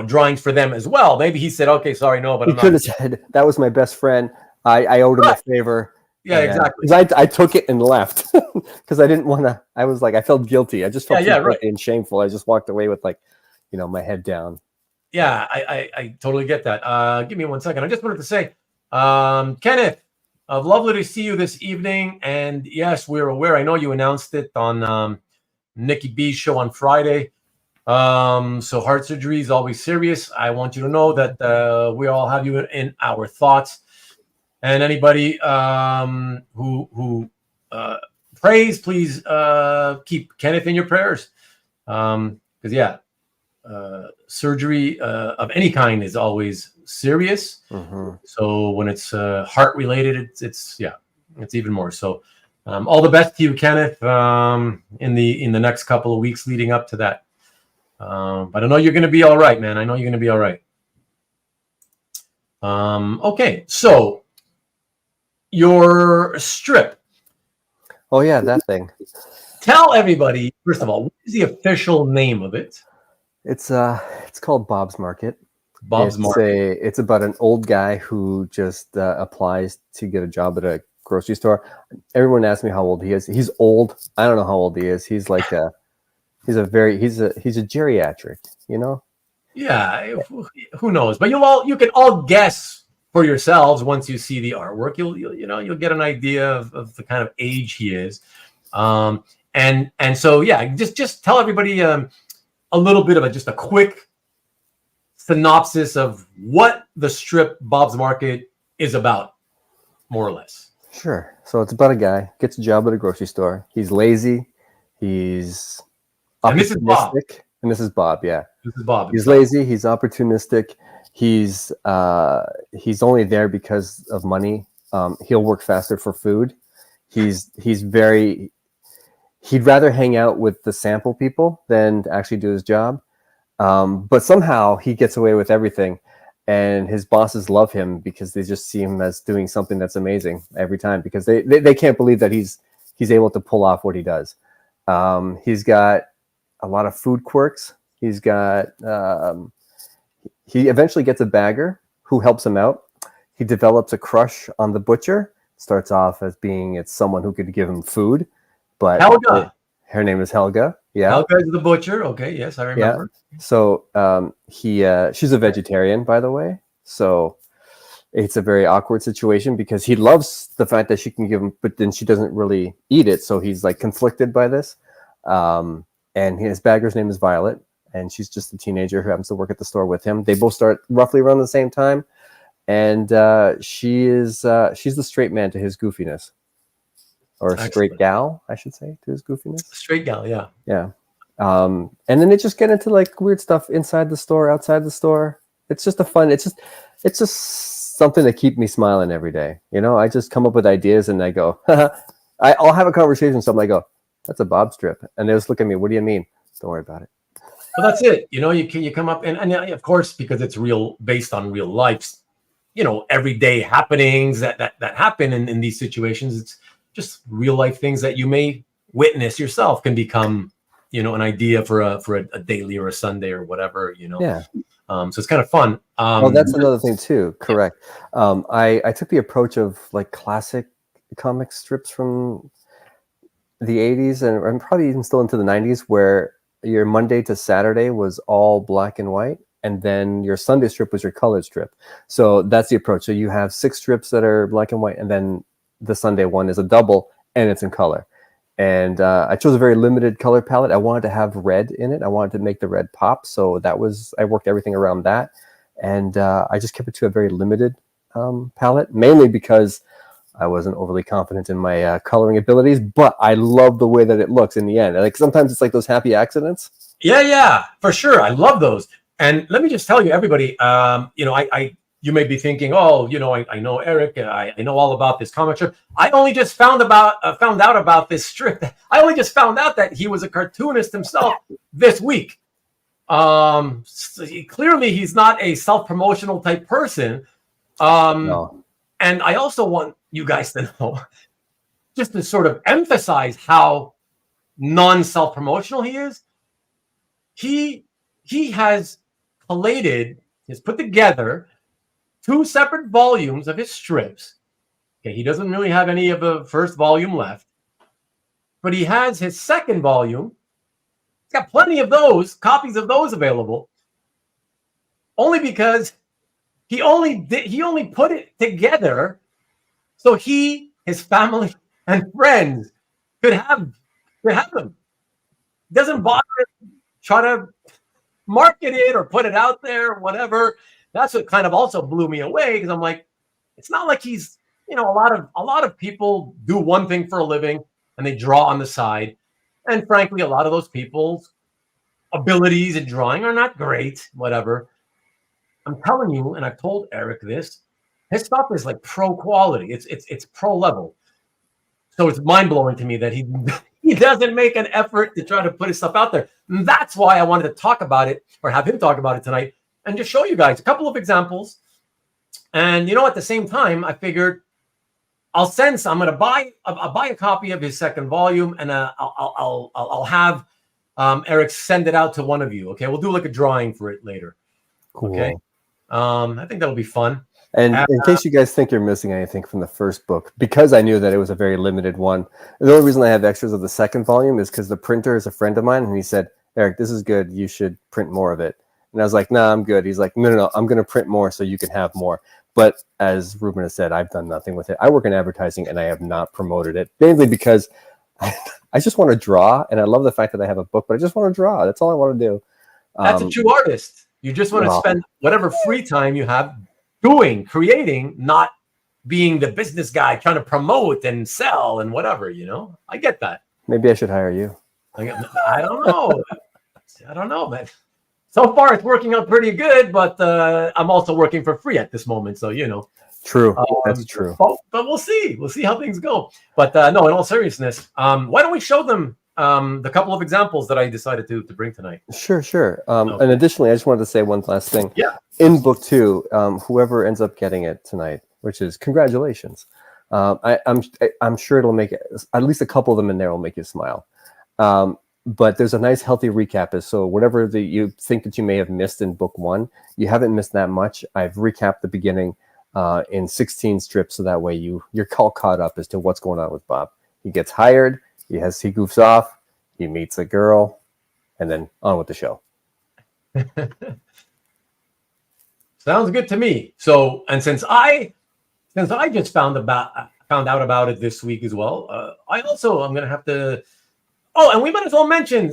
drawings for them as well. Maybe he said, okay, sorry, no, but he could have said that was my best friend. I owed him a favor. Yeah, exactly. I took it and left because I didn't want to. I was like, I felt guilty. I just felt guilty and shameful. I just walked away with my head down. Yeah, I totally get that. Give me 1 second. I just wanted to say, Kenneth, lovely to see you this evening. And yes, we're aware. I know you announced it on Nikki B's show on Friday. So heart surgery is always serious. I want you to know that we all have you in our thoughts. And anybody who prays, please keep Kenneth in your prayers. Because surgery of any kind is always serious. Mm-hmm. So when it's heart related, it's even more. So all the best to you, Kenneth, in the next couple of weeks leading up to that. But I know you're going to be all right, man. I know you're going to be all right. Okay, so your strip. Oh yeah, that thing. Tell everybody, first of all, what is the official name of it? It's called Bob's Market. Bob's Market. It's about an old guy who just applies to get a job at a grocery store. Everyone asks me how old he is. He's old. I don't know how old he is. He's like he's a geriatric, Yeah, who knows? But you can all guess for yourselves once you see the artwork. You'll get an idea of the kind of age he is. And so just tell everybody a little bit of just a quick synopsis of what the strip Bob's Market is about, more or less. Sure. So it's about a guy gets a job at a grocery store. He's lazy. He's opportunistic. And this is Bob. Yeah. This is Bob. He's lazy. He's opportunistic. He's only there because of money. He'll work faster for food. He'd rather hang out with the sample people than to actually do his job. But somehow he gets away with everything, and his bosses love him because they just see him as doing something that's amazing every time, because they can't believe that he's able to pull off what he does. He's got a lot of food quirks. He's got he eventually gets a bagger who helps him out. He develops a crush on the butcher. Starts off as it's someone who could give him food, but Helga. Her name is Helga. Yeah, Helga is the butcher. Okay, yes, I remember. Yeah. So she's a vegetarian, by the way. So it's a very awkward situation because he loves the fact that she can give him, but then she doesn't really eat it. So he's like conflicted by this. And his bagger's name is Violet, and she's just a teenager who happens to work at the store with him. They both start roughly around the same time. And she's the straight man to his goofiness. Or straight gal, I should say, to his goofiness. Straight gal, yeah. Yeah. And then they just get into like weird stuff inside the store, outside the store. It's just it's just something to keep me smiling every day. I just come up with ideas and I go, I'll have a conversation with someone. I go, that's a Bob strip. And they just look at me, what do you mean? Don't worry about it. Well, that's it. You come up and of course, because it's based on real life, everyday happenings that happen in these situations. It's just real life things that you may witness yourself can become, an idea for a daily or a Sunday or whatever, Yeah. So it's kind of fun. That's another thing too. Correct. I took the approach of like classic comic strips from the 80s and probably even still into the 90s, where your Monday to Saturday was all black and white, and then your Sunday strip was your colored strip. So that's the approach. So you have 6 strips that are black and white, and then the Sunday one is a double and it's in color. And I chose a very limited color palette. I wanted to have red in it. I wanted to make the red pop. So I worked everything around that. And I just kept it to a very limited palette, mainly because I wasn't overly confident in my coloring abilities, but I love the way that it looks in the end. Like sometimes it's like those happy accidents. Yeah, for sure. I love those. And let me just tell you, everybody, you may be thinking, oh, I know Eric. I know all about this comic strip. I only just found out about this strip. I only just found out that he was a cartoonist himself this week. So clearly, he's not a self-promotional type person. No. And I also want you guys to know, just to sort of emphasize how non-self-promotional he is. He has put together 2 separate volumes of his strips. Okay, he doesn't really have any of the first volume left, but he has his second volume. He's got plenty of copies of those available. Only because he only put it together so his family and friends could have them. Doesn't bother to try to market it or put it out there or whatever. That's what kind of also blew me away, because I'm like, it's not like he's, a lot of people do one thing for a living and they draw on the side. And frankly, a lot of those people's abilities in drawing are not great, whatever. I'm telling you, and I've told Eric this, his stuff is like pro quality. It's pro level. So it's mind blowing to me that he doesn't make an effort to try to put his stuff out there. And that's why I wanted to talk about it, or have him talk about it tonight, and just show you guys a couple of examples. And at the same time, I figured I'm going to buy a copy of his second volume, and I'll have Eric send it out to one of you. Okay, we'll do like a drawing for it later. Cool. Okay, I think that'll be fun. And in case you guys think you're missing anything from the first book, because I knew that it was a very limited one, the only reason I have extras of the second volume is because the printer is a friend of mine, and he said, Eric, this is good. You should print more of it. And I was like, nah, I'm good. He's like, no, I'm going to print more so you can have more. But as Ruben has said, I've done nothing with it. I work in advertising, and I have not promoted it, mainly because I just want to draw, and I love the fact that I have a book, but I just want to draw. That's all I want to do. That's a true artist. You just want to spend whatever free time you have creating, not being the business guy trying to promote and sell and whatever, I get that. Maybe I should hire you. I don't know. I don't know, man. So far it's working out pretty good, but I'm also working for free at this moment. So, True. That's true. But we'll see. We'll see how things go. But no, in all seriousness, why don't we show them the couple of examples that I decided to bring tonight? Sure. And additionally, I just wanted to say one last thing. Yeah. In book 2, whoever ends up getting it tonight, which is congratulations. I'm sure it'll make it, at least a couple of them in there will make you smile. But there's a nice healthy recap. So whatever you think that you may have missed in book 1, you haven't missed that much. I've recapped the beginning in 16 strips, so that way you're all caught up as to what's going on with Bob. He gets hired, he goofs off, he meets a girl, and then on with the show. Sounds good to me. So, and since I just found out about it this week as well, I'm gonna have to. Oh, and we might as well mention.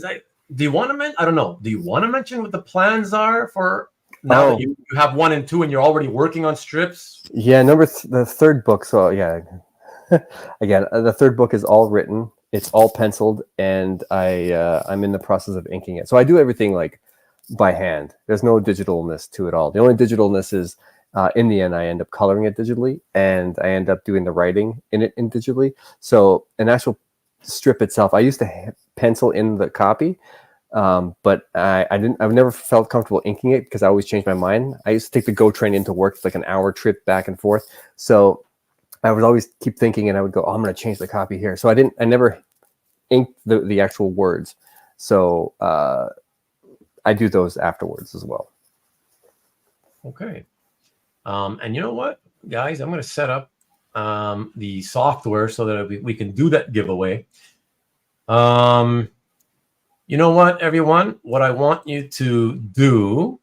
Do you want to mention? I don't know. Do you want to mention what the plans are for now that you have 1 and 2 and you're already working on strips? Yeah, the third book. So yeah, again, the third book is all written. It's all penciled, and I'm in the process of inking it. So I do everything like by hand. There's no digitalness to it all. The only digitalness is in the end I end up coloring it digitally, and I end up doing the writing in it digitally. So an actual strip itself, I used to pencil in the copy, but I've never felt comfortable inking it because I always change my mind. I used to take the GO train into work. It's like an hour trip back and forth. So I would always keep thinking, and I would go, oh, I'm going to change the copy here. So I never inked the actual words. So I do those afterwards as well. Okay. And you know what, guys, I'm going to set up the software so that we can do that giveaway. You know what, everyone? What I want you to do,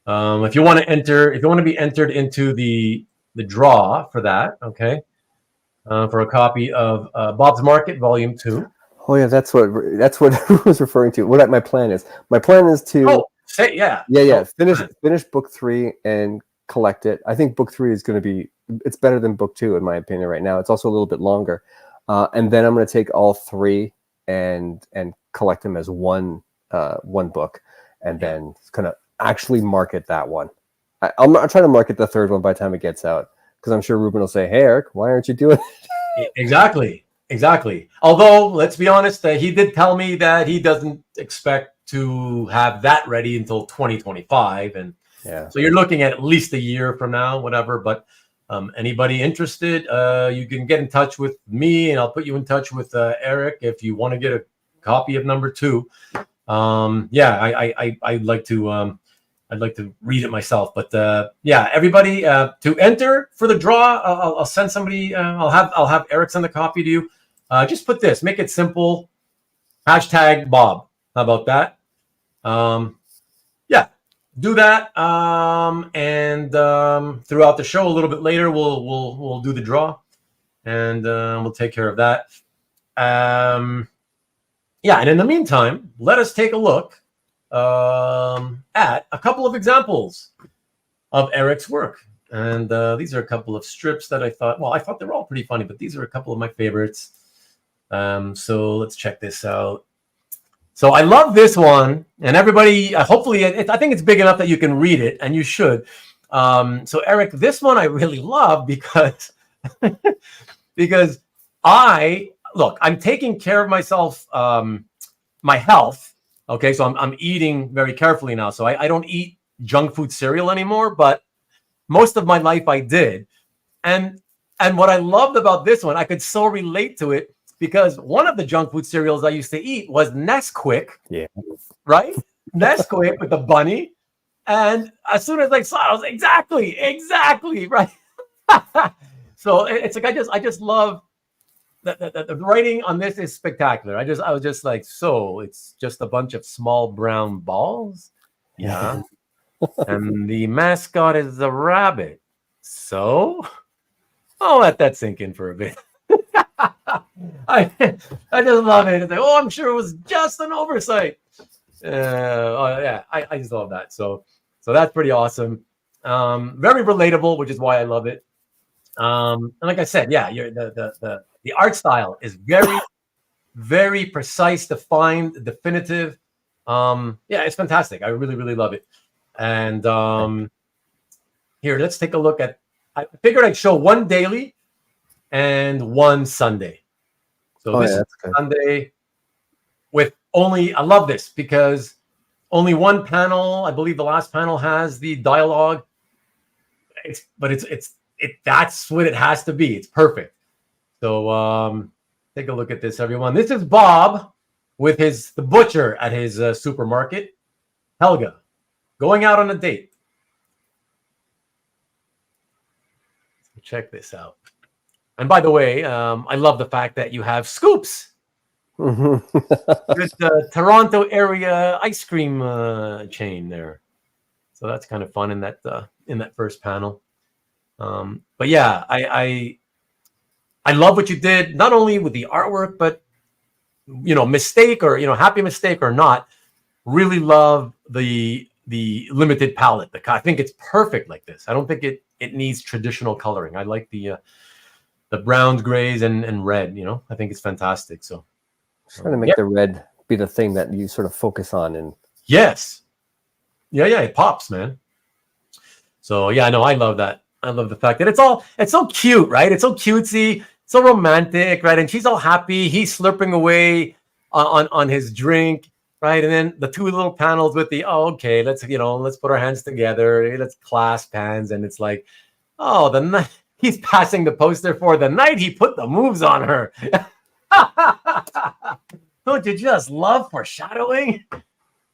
if you want to be entered into the draw for that, okay, for a copy of Bob's Market Volume 2. Oh yeah, that's what I was referring to. What my plan is. My plan is to finish book 3 and collect it. I think book 3 is going to be, it's better than book 2 in my opinion right now. It's also a little bit longer, and then I'm going to take all 3 and collect them as one book, and then kind of actually market that one. I'm not trying to market the third one by the time it gets out, because I'm sure Ruben will say, "Hey Eric, why aren't you doing it?" Exactly. Although, let's be honest, he did tell me that he doesn't expect to have that ready until 2025, and so you're looking at least a year from now, whatever. But anybody interested, you can get in touch with me, and I'll put you in touch with Eric if you want to get a copy of number 2. I'd like to read it myself, but everybody to enter for the draw, I'll send somebody. I'll have Eric send the copy to you. Just put this, make it simple. # Bob. How about that? Do that. And throughout the show, a little bit later, we'll do the draw, and we'll take care of that. And in the meantime, let us take a look at a couple of examples of Eric's work. And these are a couple of strips that I thought they were all pretty funny, but these are a couple of my favorites. So let's check this out. So I love this one, and everybody, hopefully, I think it's big enough that you can read it, and you should. So Eric, this one I really love because I'm taking care of myself, my health. Okay, so I'm eating very carefully now. So I don't eat junk food cereal anymore, but most of my life I did. And what I loved about this one, I could so relate to it, because one of the junk food cereals I used to eat was Nesquik. Yeah. Right? Nesquik with the bunny. And as soon as I saw it, I was exactly right. So it's like I just love the writing on this is spectacular. I was just like, so it's just a bunch of small brown balls. Yeah. And the mascot is a rabbit. So I'll let that sink in for a bit. I just love it. It's like, I'm sure it was just an oversight. I just love that. So that's pretty awesome. Very relatable, which is why I love it. And like I said, the art style is very, very precise, defined, definitive. It's fantastic. I really, really love it. And here, let's take a look at. I figured I'd show one daily and one Sunday. So this is Sunday with only. I love this because only one panel. I believe the last panel has the dialogue. That's what it has to be. It's perfect. So take a look at this, everyone. This is Bob with the butcher at his supermarket. Helga going out on a date. Check this out. And by the way, I love the fact that you have scoops. With the Toronto area ice cream chain there. So that's kind of fun in that first panel. But yeah, I love what you did, not only with the artwork, but mistake or happy mistake or not, really love the limited palette. I think it's perfect like this. I don't think it needs traditional coloring. I like the browns, grays, and red. I think it's fantastic. So trying to make the red be the thing that you sort of focus on. And yes, yeah, it pops, man. So yeah, no, I love that. I love the fact that it's so cute, right? It's so cutesy, so romantic, right? And she's all happy. He's slurping away on his drink, right? And then the two little panels with okay, let's put our hands together, let's clasp hands, and it's like, he's passing the poster for the night he put the moves on her. Don't you just love foreshadowing?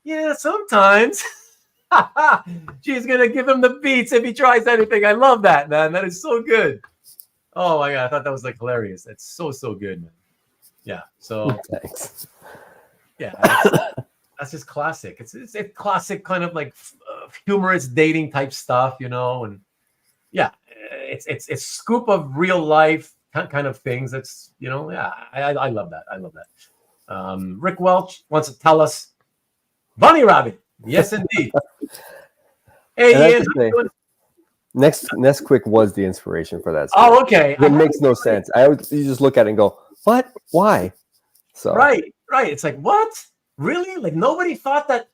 Yeah, sometimes. She's gonna give him the beats if he tries anything. I love that, man. That is so good. Oh my god, I thought that was hilarious. That's so good, man. Yeah. So thanks. Yeah, that's just classic. It's classic kind of humorous dating type stuff, and yeah, it's scoop of real life kind of things. That's yeah, I love that. I love that. Rick Welch wants to tell us, Bunny Rabbit. Yes, indeed. Hey, Ian. Nesquik was the inspiration for that story. Oh, okay. It makes no sense. You just look at it and go, what? Why? So right. It's like, what? Really? Nobody thought that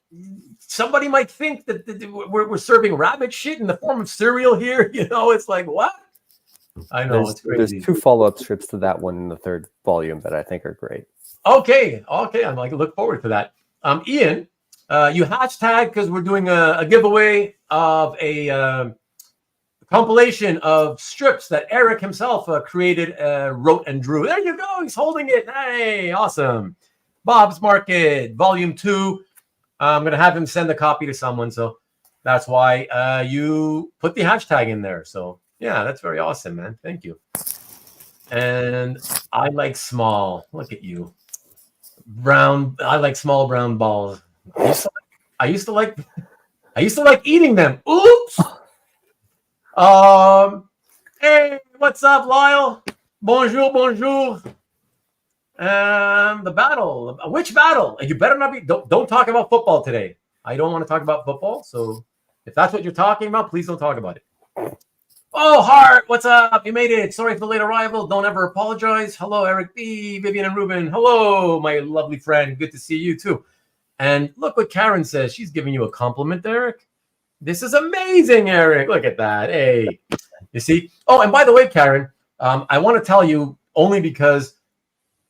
somebody might think that we're serving rabbit shit in the form of cereal here. It's like, what? I know, it's crazy. There's 2 follow-up strips to that one in the 3rd volume that I think are great. Okay. I'm look forward to that. Ian, you hashtag because we're doing a giveaway of a compilation of strips that Eric himself created, wrote, and drew. There you go. He's holding it. Hey, awesome. Bob's Market, Volume 2. I'm going to have him send a copy to someone. So that's why you put the hashtag in there. So yeah, that's very awesome, man. Thank you. And I like small. Look at you. Brown. I like small brown balls. I used to like eating them. Oops. Hey, what's up, Lyle? Bonjour. The battle. Which battle? You better not be. Don't talk about football today. I don't want to talk about football. So if that's what you're talking about, please don't talk about it. Oh, Hart, what's up? You made it. Sorry for the late arrival. Don't ever apologize. Hello, Eric B, Vivian, and Ruben. Hello, my lovely friend. Good to see you too. And look what Karen says. She's giving you a compliment, Eric. This is amazing, Eric. Look at that. Hey, you see? Oh, and by the way, Karen, I want to tell you only because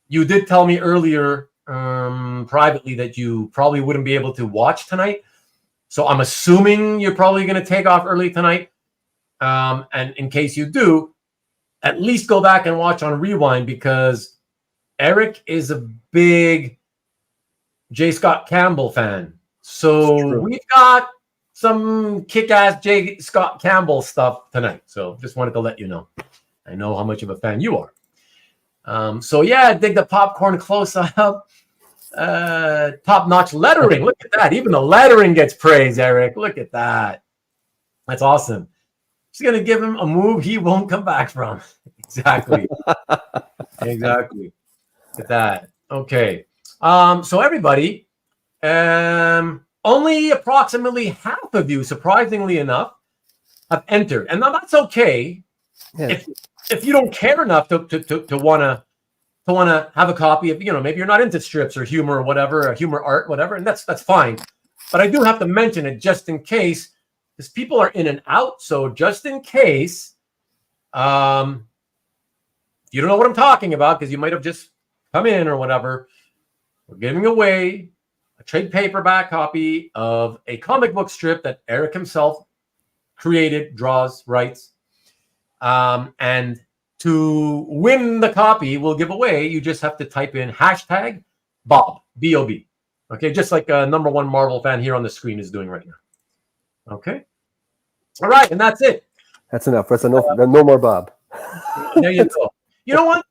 you did tell me earlier privately that you probably wouldn't be able to watch tonight. So I'm assuming you're probably going to take off early tonight. And in case you do, at least go back and watch on Rewind because Eric is a big J. Scott Campbell fan. So we've got some kick-ass J. Scott Campbell stuff tonight. So just wanted to let you know. I know how much of a fan you are. So yeah, dig the popcorn close-up. Top-notch lettering. Look at that. Even the lettering gets praise, Eric. Look at that. That's awesome. She's going to give him a move he won't come back from. Exactly. Exactly. Look at that. Okay. So everybody, only approximately half of you, surprisingly enough, have entered. And now that's okay. Yeah. If you don't care enough to want to have a copy of, maybe you're not into strips or humor or whatever, or humor art, whatever, and that's fine. But I do have to mention it just in case, because people are in and out. So just in case, you don't know what I'm talking about, because you might have just come in or whatever. We're giving away a trade paperback copy of a comic book strip that Eric himself created, draws, writes. And to win the copy we'll give away, you just have to type in hashtag Bob, B-O-B. Okay, just like a #1 Marvel fan here on the screen is doing right now. Okay. All right, and that's it. That's enough. That's enough. No more Bob. There you go. You know what?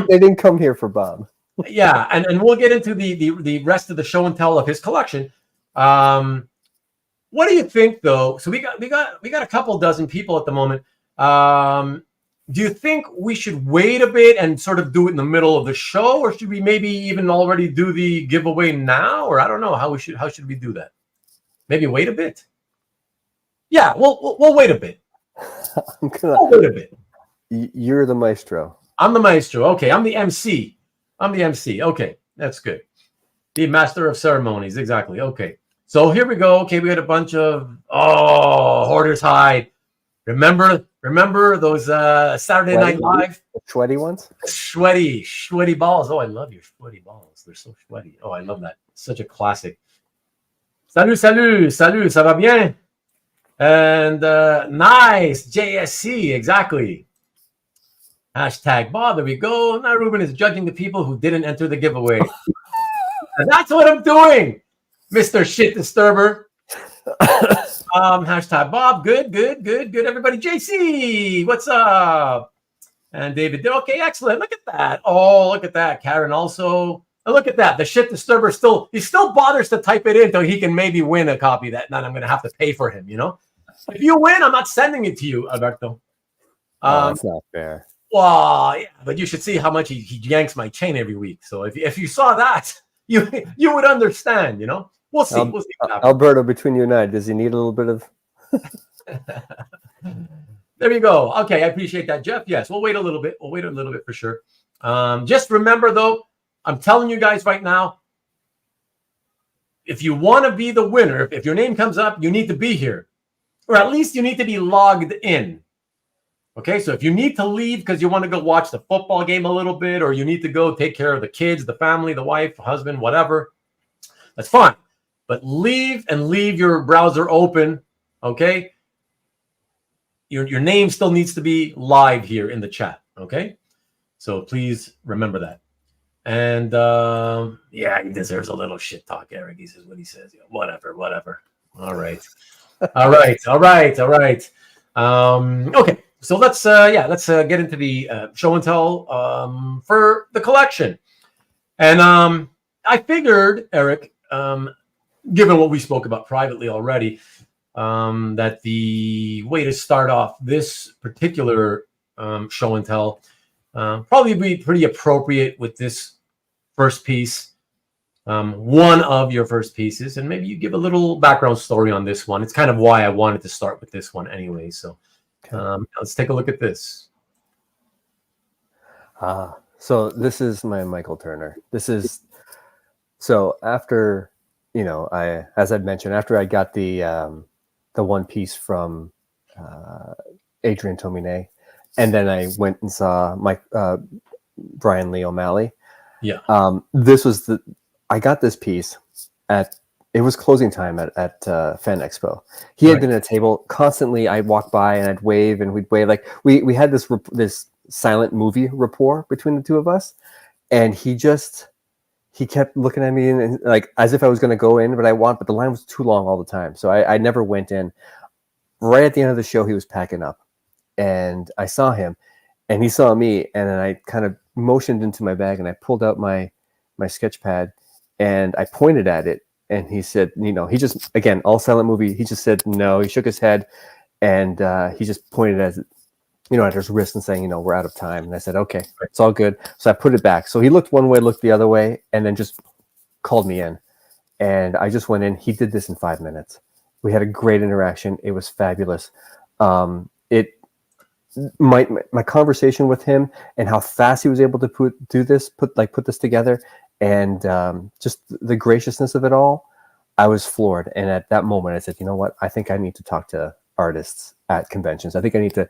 They didn't come here for Bob. Yeah, and we'll get into the rest of the show and tell of his collection. One What do you think, though? So we got a couple dozen people at the moment. Do you think we should wait a bit and sort of do it in the middle of the show, or should we maybe even already do the giveaway now? Or I don't know how should we do that? Maybe wait a bit. Yeah, we'll wait a bit. We'll wait a bit. You're the maestro. I'm the maestro. Okay, I'm the MC. Okay, that's good. The master of ceremonies. Exactly. Okay. So here we go. Okay, we got a bunch of Hoarder's Hide. Remember those Saturday Night Live? The sweaty ones? Sweaty balls. Oh, I love your sweaty balls. They're so sweaty. Oh, I love that. Such a classic. Salut, ça va bien? And nice, JSC, exactly. Hashtag Bob, there we go. Now Ruben is judging the people who didn't enter the giveaway. And that's what I'm doing, Mr. Shit Disturber. Hashtag Bob, good. Everybody, JC, what's up? And David, okay, excellent. Look at that. Oh, look at that. Karen also. And look at that. The Shit Disturber still bothers to type it in so he can maybe win a copy that I'm going to have to pay for him, you know? If you win, I'm not sending it to you, Alberto. That's not fair. Well, yeah, but you should see how much he yanks my chain every week. So if you saw that, you would understand, you know? We'll see. We'll see what happens. Alberto, between you and I, does he need a little bit of... There you go. Okay, I appreciate that, Jeff. Yes, we'll wait a little bit. We'll wait a little bit for sure. Just remember, though, I'm telling you guys right now, if you want to be the winner, if your name comes up, you need to be here. Or at least you need to be logged in. Okay, so if you need to leave because you want to go watch the football game a little bit, or you need to go take care of the kids, the family, the wife, husband, whatever, that's fine. But leave your browser open, okay? Your name still needs to be live here in the chat, okay? So please remember that. And yeah, he deserves a little shit talk, Eric. He says what he says. Yeah, whatever. All right. Okay. So let's get into the show and tell for the collection. And I figured, Eric, given what we spoke about privately already, that the way to start off this particular show and tell probably be pretty appropriate with this first piece, one of your first pieces, and maybe you give a little background story on this one. It's kind of why I wanted to start with this one anyway. So let's take a look at this. So this is my Michael Turner. So after, as I'd mentioned, after I got the one piece from Adrian Tomine, and then I went and saw Brian Lee O'Malley. Yeah. I got this piece it was closing time at Fan Expo. He had been at a table constantly. I'd walk by and I'd wave and we'd wave. Like we had this silent movie rapport between the two of us. And he kept looking at me and like, as if I was going to go in, but the line was too long all the time. So I never went in. Right at the end of the show, he was packing up and I saw him and he saw me. And then I kind of motioned into my bag and I pulled out my sketch pad and I pointed at it. And he said, he just, again, all silent movie. He just said no. He shook his head and he just pointed at his wrist and saying, we're out of time. And I said, okay, it's all good. So I put it back. So he looked one way, looked the other way, and then just called me in. And I just went in. He did this in 5 minutes. We had a great interaction. It was fabulous. My conversation with him and how fast he was able to put this together, and just the graciousness of it all, I was floored. And at that moment, I said, you know what? I think I need to talk to artists at conventions. I think I need to,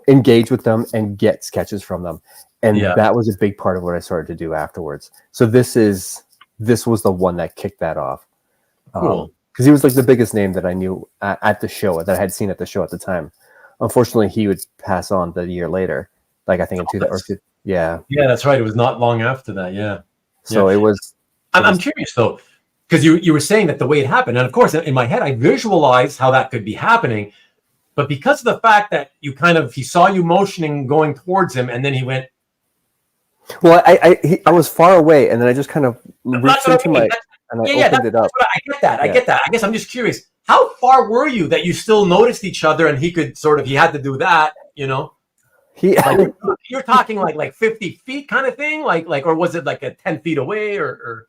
engage with them and get sketches from them. And that was a big part of what I started to do afterwards. So this was the one that kicked that off. Cool. Because he was like the biggest name that I knew at the show, that I had seen at the show at the time. Unfortunately, he would pass on the year later. Like I think in 2000. Yeah, that's right. It was not long after that. Yeah. So it was. I'm curious though, because you were saying that the way it happened, and of course in my head I visualized how that could be happening, but because of the fact that he saw you motioning going towards him, and then he went. Well, I was far away, and then I just kind of reached into my and I opened it up. I get that. I get that. I guess I'm just curious. how far were you that you still noticed each other and he had to do that, you know? Like, you're talking like 50 feet kind of thing, like, or was it like a 10 feet away or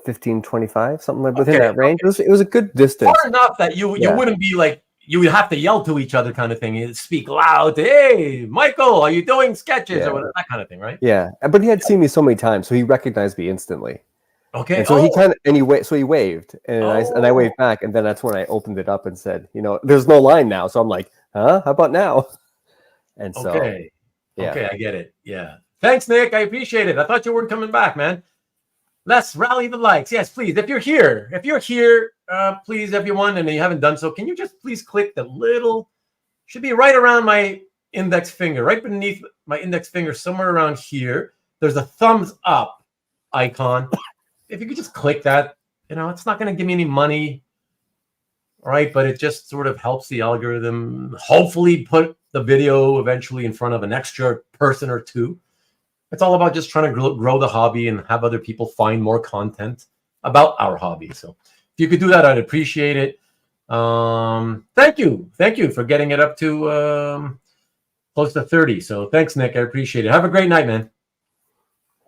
15, 25, something like within that range. It was a good distance. Far enough that you wouldn't be like, you would have to yell to each other kind of thing. You'd speak loud. Hey, Michael, are you doing sketches or whatever, that kind of thing, right? Yeah, but he had seen me so many times, so he recognized me instantly. Okay. And so he waved, and I waved back, and then that's when I opened it up and said, there's no line now. So I'm like, huh? How about now? And so, okay, I get it. Yeah. Thanks, Nick. I appreciate it. I thought you weren't coming back, man. Let's rally the likes. Yes, please. If you're here, please, everyone, and you haven't done so, can you just please click the little, should be right around my index finger, right beneath my index finger, somewhere around here. There's a thumbs up icon. If you could just click that, it's not going to give me any money, right? But it just sort of helps the algorithm hopefully put the video eventually in front of an extra person or two. It's all about just trying to grow the hobby and have other people find more content about our hobby. So if you could do that, I'd appreciate it. Thank you for getting it up to close to 30. So thanks, Nick. I appreciate it. Have a great night, man.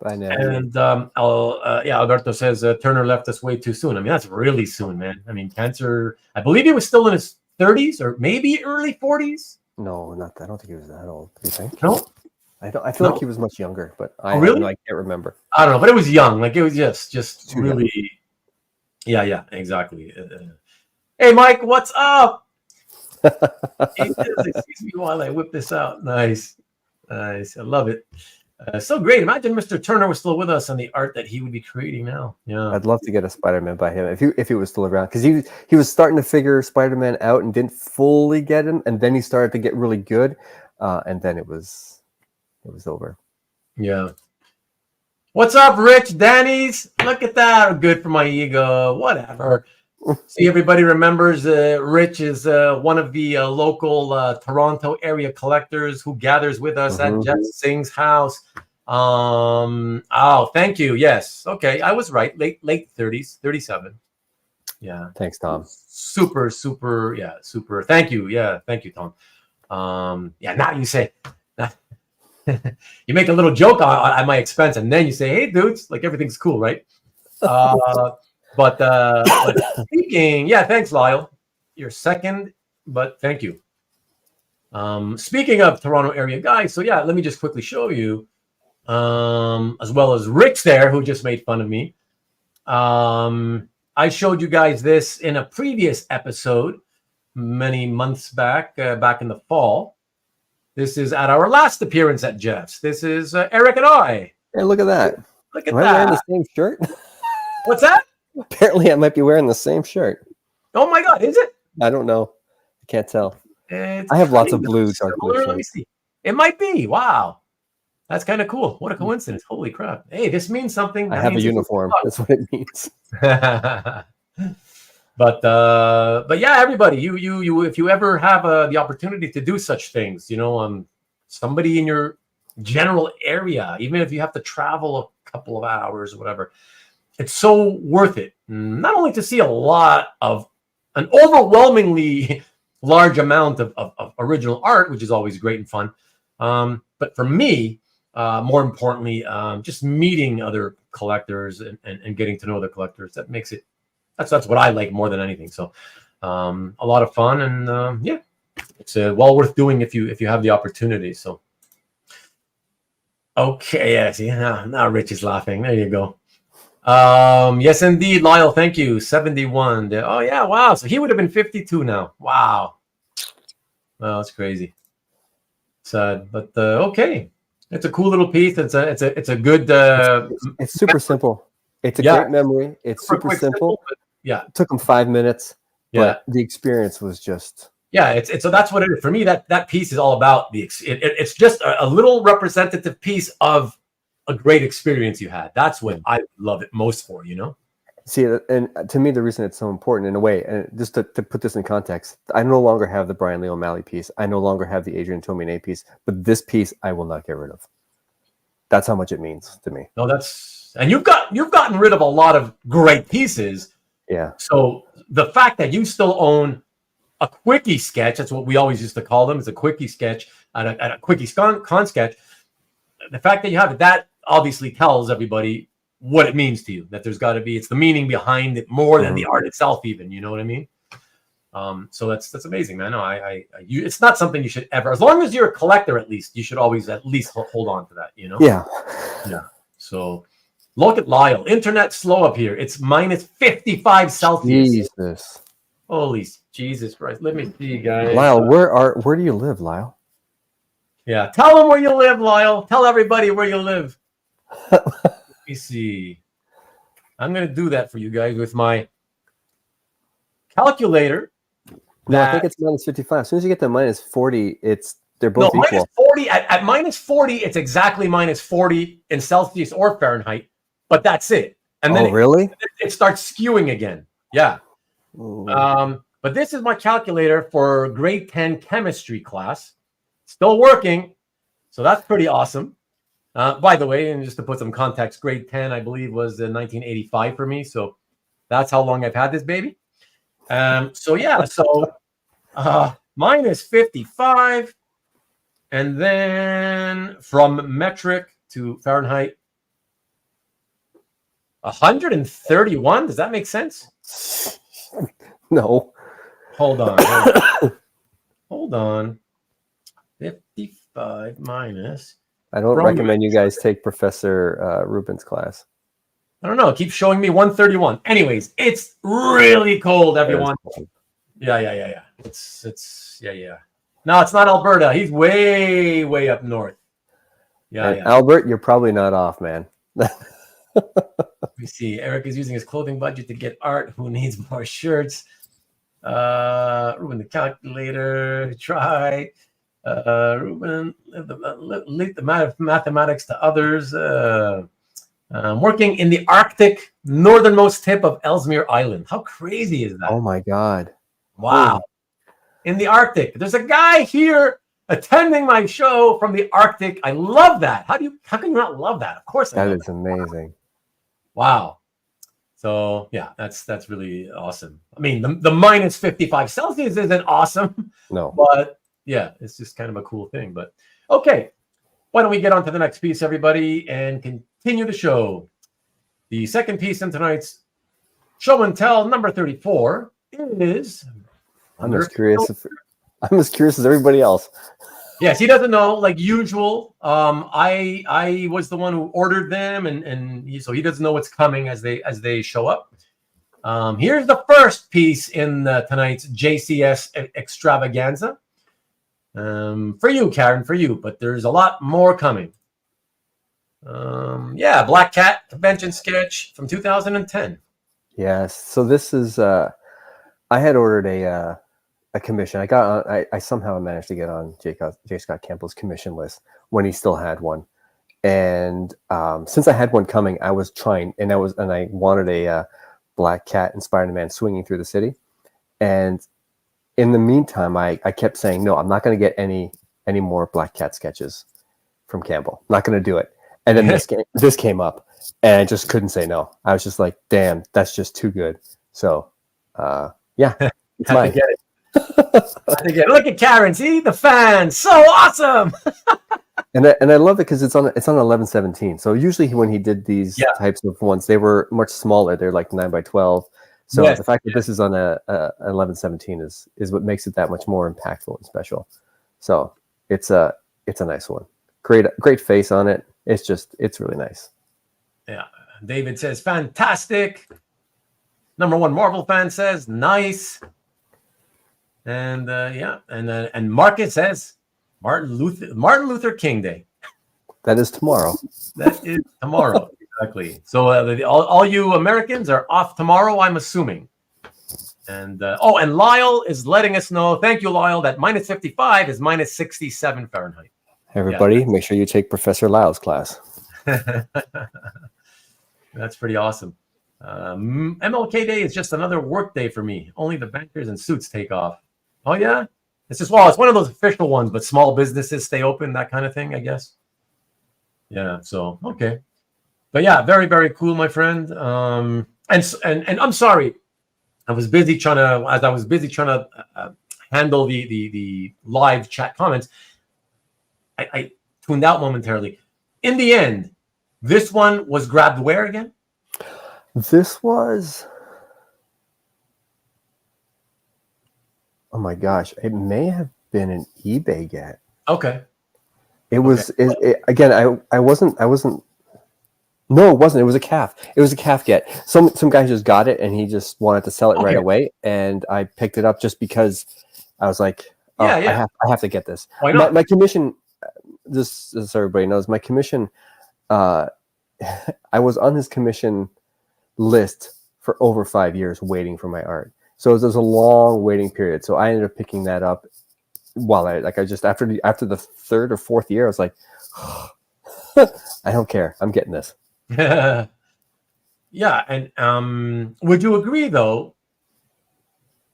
Bye now. And Alberto says Turner left us way too soon. I mean, that's really soon, man. I mean, cancer. I believe he was still in his 30s or maybe early 40s. No, not that. I don't think he was that old. Do you think? No. I feel like he was much younger, but I can't remember. I don't know, but it was young. Like it was just too really young. Yeah, exactly. Hey, Mike, what's up? Excuse me while I whip this out. Nice. I love it. So great. Imagine Mr. Turner was still with us and the art that he would be creating now. Yeah, I'd love to get a Spider-Man by him if he was still around, because he was starting to figure Spider-Man out and didn't fully get him, and then he started to get really good, and then it was over. Yeah. What's up, Rich Danny's? Look at that. Good for my ego. Whatever. See, everybody remembers Rich is one of the local Toronto area collectors who gathers with us at Jeff Singh's house. Thank you. Yes. Okay. I was right. Late 30s, 37. Yeah. Thanks, Tom. Super. Yeah. Super. Thank you. Yeah. Thank you, Tom. Now you say, you make a little joke at my expense, and then you say, "Hey, dudes, like everything's cool, right?" But speaking, thanks, Lyle. You're second, but thank you. Speaking of Toronto area guys, so let me just quickly show you, as well as Rich there, who just made fun of me. I showed you guys this in a previous episode many months back in the fall. This is at our last appearance at Jeff's. This is Eric and I. Hey, look at that. Look at Am I wearing the same shirt? What's that? Apparently, I might be wearing the same shirt. Oh my God, is it? I don't know. I can't tell. I have lots of blue, dark blue shirts. Let me see. It might be. Wow. That's kind of cool. What a coincidence. Holy crap. Hey, this means something. I have a uniform. That's what it means. But everybody, you if you ever have the opportunity to do such things, somebody in your general area, even if you have to travel a couple of hours or whatever, it's so worth it. Not only to see an overwhelmingly large amount of original art, which is always great and fun, but for me, more importantly, just meeting other collectors and getting to know the collectors, that makes it. That's what I like more than anything. So, a lot of fun, and it's well worth doing if you have the opportunity. So, okay, see now Rich is laughing. There you go. Yes, indeed, Lyle. Thank you. 71. Oh yeah, wow. So he would have been 52 now. Wow. Well, that's crazy. Sad, but okay. It's a cool little piece. It's a good. It's super simple. It's a great memory. It's super simple. It took him 5 minutes. But the experience was just. It's so that's what it is for me. That piece is all about it's just a little representative piece of a great experience you had. That's what I love it most for. See, and to me, the reason it's so important in a way, and just to put this in context, I no longer have the Brian Lee O'Malley piece. I no longer have the Adrian Tomine piece, but this piece I will not get rid of. That's how much it means to me. No, and you've gotten rid of a lot of great pieces, Yeah. So the fact that you still own a Quickie sketch, that's what we always used to call them, is a Quickie sketch and a Quickie con sketch. The fact that you have it, that obviously tells everybody what it means to you, that there's got to be, it's the meaning behind it more than the art itself even, you know what I mean? So that's amazing, man. No, it's not something you should ever, as long as you're a collector, at least you should always at least hold on to that, you know? Yeah. So look at Lyle. Internet slow up here. It's minus 55 Celsius. Jesus. Holy Jesus Christ. Let me see, guys. Lyle, where do you live, Lyle? Yeah, tell them where you live, Lyle. Tell everybody where you live. Let me see. I'm going to do that for you guys with my calculator. No, I think it's minus 55. As soon as you get to minus 40, they're both equal. Minus 40. At minus 40, it's exactly minus 40 in Celsius or Fahrenheit, but that's it. And then really? It starts skewing again. Yeah. But this is my calculator for grade 10 chemistry class. Still working. So that's pretty awesome. By the way, and just to put some context, grade 10, I believe, was 1985 for me. So that's how long I've had this baby. So minus 55. And then from metric to Fahrenheit, 131. Does that make sense? No. Hold on. Hold on. 55 minus. I don't recommend you guys take Professor Rubin's class. I don't know. It keeps showing me 131. Anyways, it's really cold, everyone. Yeah. It's No, it's not Alberta. He's way up north. Yeah. Albert, you're probably not off, man. Let me see. Eric is using his clothing budget to get art. Who needs more shirts? Ruben, the calculator. Try. Ruben, leave the mathematics to others. Working in the Arctic northernmost tip of Ellesmere Island. How crazy is that? Oh my God! Wow. In the Arctic. There's a guy here attending my show from the Arctic. I love that. How can you not love that? Of course that is amazing. Wow. So yeah, that's really awesome. I mean, the minus 55 Celsius isn't awesome. No. But yeah, it's just kind of a cool thing. But okay. Why don't we get on to the next piece, everybody, and continue the show. The second piece in tonight's show and tell number 34 is I'm as curious as everybody else. Yes, he doesn't know, like usual. I was the one who ordered them, and so he doesn't know what's coming as they show up. Here's the first piece in tonight's JCS extravaganza. For you, Karen, for you, but there's a lot more coming. Black Cat convention sketch from 2010. Yes. So this is I had ordered a commission. I somehow managed to get on J. Scott Campbell's commission list when he still had one. And since I had one coming, I was trying, and I wanted a Black Cat and Spider-Man swinging through the city. And in the meantime, I kept saying, no, I'm not going to get any more Black Cat sketches from Campbell. I'm not going to do it. And then this came up, and I just couldn't say no. I was just like, damn, that's just too good. So, it's mine. Get it. Look at Karen, see the fans, so awesome. and I love it because it's on 11/17. So usually when he did these types of ones, they were much smaller. They're like 9x12. So the fact that this is on a 11/17 is what makes it that much more impactful and special. So it's a nice one. Great face on it. It's really nice. Yeah. David says fantastic. Number one Marvel fan says nice. And and Marcus says Martin Luther King Day. That is tomorrow. That is tomorrow. Exactly. So all you Americans are off tomorrow, I'm assuming. And and Lyle is letting us know. Thank you, Lyle. That minus 55 is minus 67 Fahrenheit. Everybody, make sure you take Professor Lyle's class. That's pretty awesome. MLK Day is just another work day for me. Only the bankers and suits take off. Oh yeah, it's just it's one of those official ones, but small businesses stay open, that kind of thing, I guess. Yeah. So okay. But yeah, very, very cool, my friend. And I'm sorry. I was busy trying to handle the live chat comments. I tuned out momentarily. In the end, this one was grabbed where again? This was, oh my gosh, it may have been an eBay get. Okay. It was again. I wasn't. No, it wasn't. It was a calf. It was a calf get. Some guy just got it and he just wanted to sell it right away, and I picked it up just because I was like, oh, I have to get this. Why not? My commission. This so everybody knows my commission. I was on his commission list for over 5 years waiting for my art. So there's a long waiting period. So I ended up picking that up while after the third or fourth year, I was like, oh, I don't care. I'm getting this. Yeah. And would you agree though?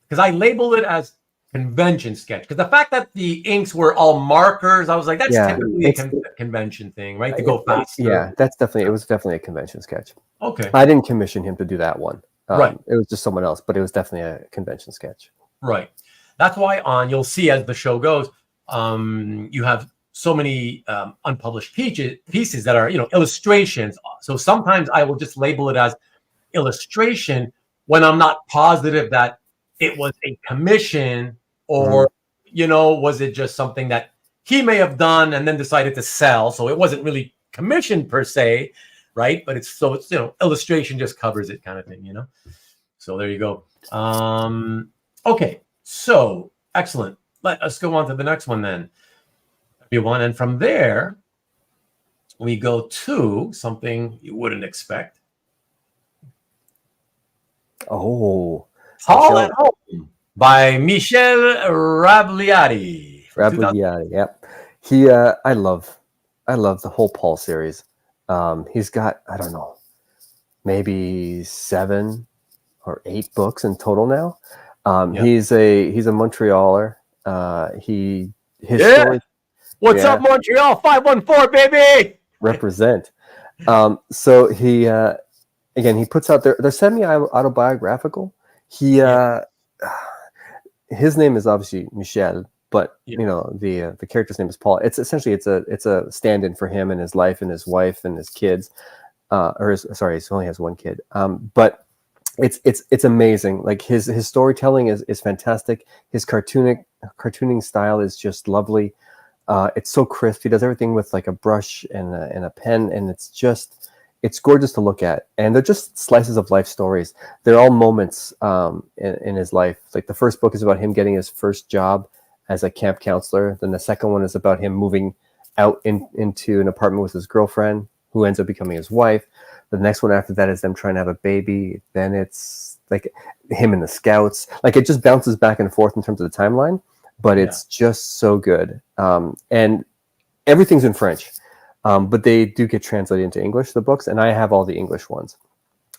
Because I labeled it as convention sketch. Because the fact that the inks were all markers, I was like, that's typically a convention thing, right? To go faster. Yeah, it was definitely a convention sketch. Okay. I didn't commission him to do that one. Right. It was just someone else, but it was definitely a convention sketch. Right. That's why you'll see as the show goes, you have so many unpublished pieces that are, illustrations. So sometimes I will just label it as illustration when I'm not positive that it was a commission or, was it just something that he may have done and then decided to sell. So it wasn't really commissioned per se, right? But it's illustration just covers it kind of thing, So there you go. Okay. So excellent. Let us go on to the next one then. Everyone, and from there we go to something you wouldn't expect. Oh, Hall at Home by Michel Rabagliati. Rabagliati, yep. He, I love the whole Paul series. He's got, I don't know, maybe 7 or 8 books in total now. He's a Montrealer. His story. What's up, Montreal? 514, baby. Represent. So he again, he puts out they're semi-autobiographical. His name is obviously Michel, but the character's name is Paul. It's essentially it's a stand-in for him and his life and his wife and his kids. He only has one kid. But it's amazing. Like his storytelling is fantastic. His cartooning style is just lovely. It's so crisp. He does everything with like a brush and a pen, and it's gorgeous to look at. And they're just slices of life stories. They're all moments in his life. Like the first book is about him getting his first job as a camp counselor. Then the second one is about him moving out into an apartment with his girlfriend, who ends up becoming his wife. The next one after that is them trying to have a baby. Then it's like him and the scouts. Like it just bounces back and forth in terms of the timeline, but it's just so good. And everything's in French, but they do get translated into English, the books, and I have all the English ones.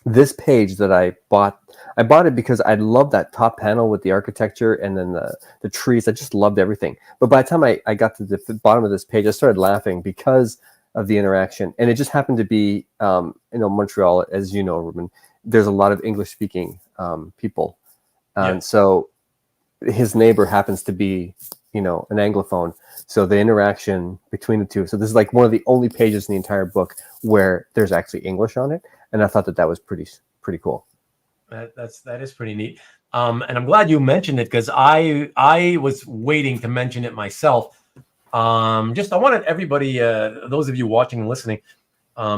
This page that I bought it because I love that top panel with the architecture and then the trees. I just loved everything. But by the time I got to the bottom of this page, I started laughing because of the interaction. And it just happened to be, Montreal, as you know, Ruben, there's a lot of English-speaking people. And so his neighbor happens to be, an Anglophone. So the interaction between the two. So this is like one of the only pages in the entire book where there's actually English on it. And I thought that was pretty cool. That is pretty neat. And I'm glad you mentioned it because I was waiting to mention it myself. I wanted everybody, those of you watching and listening,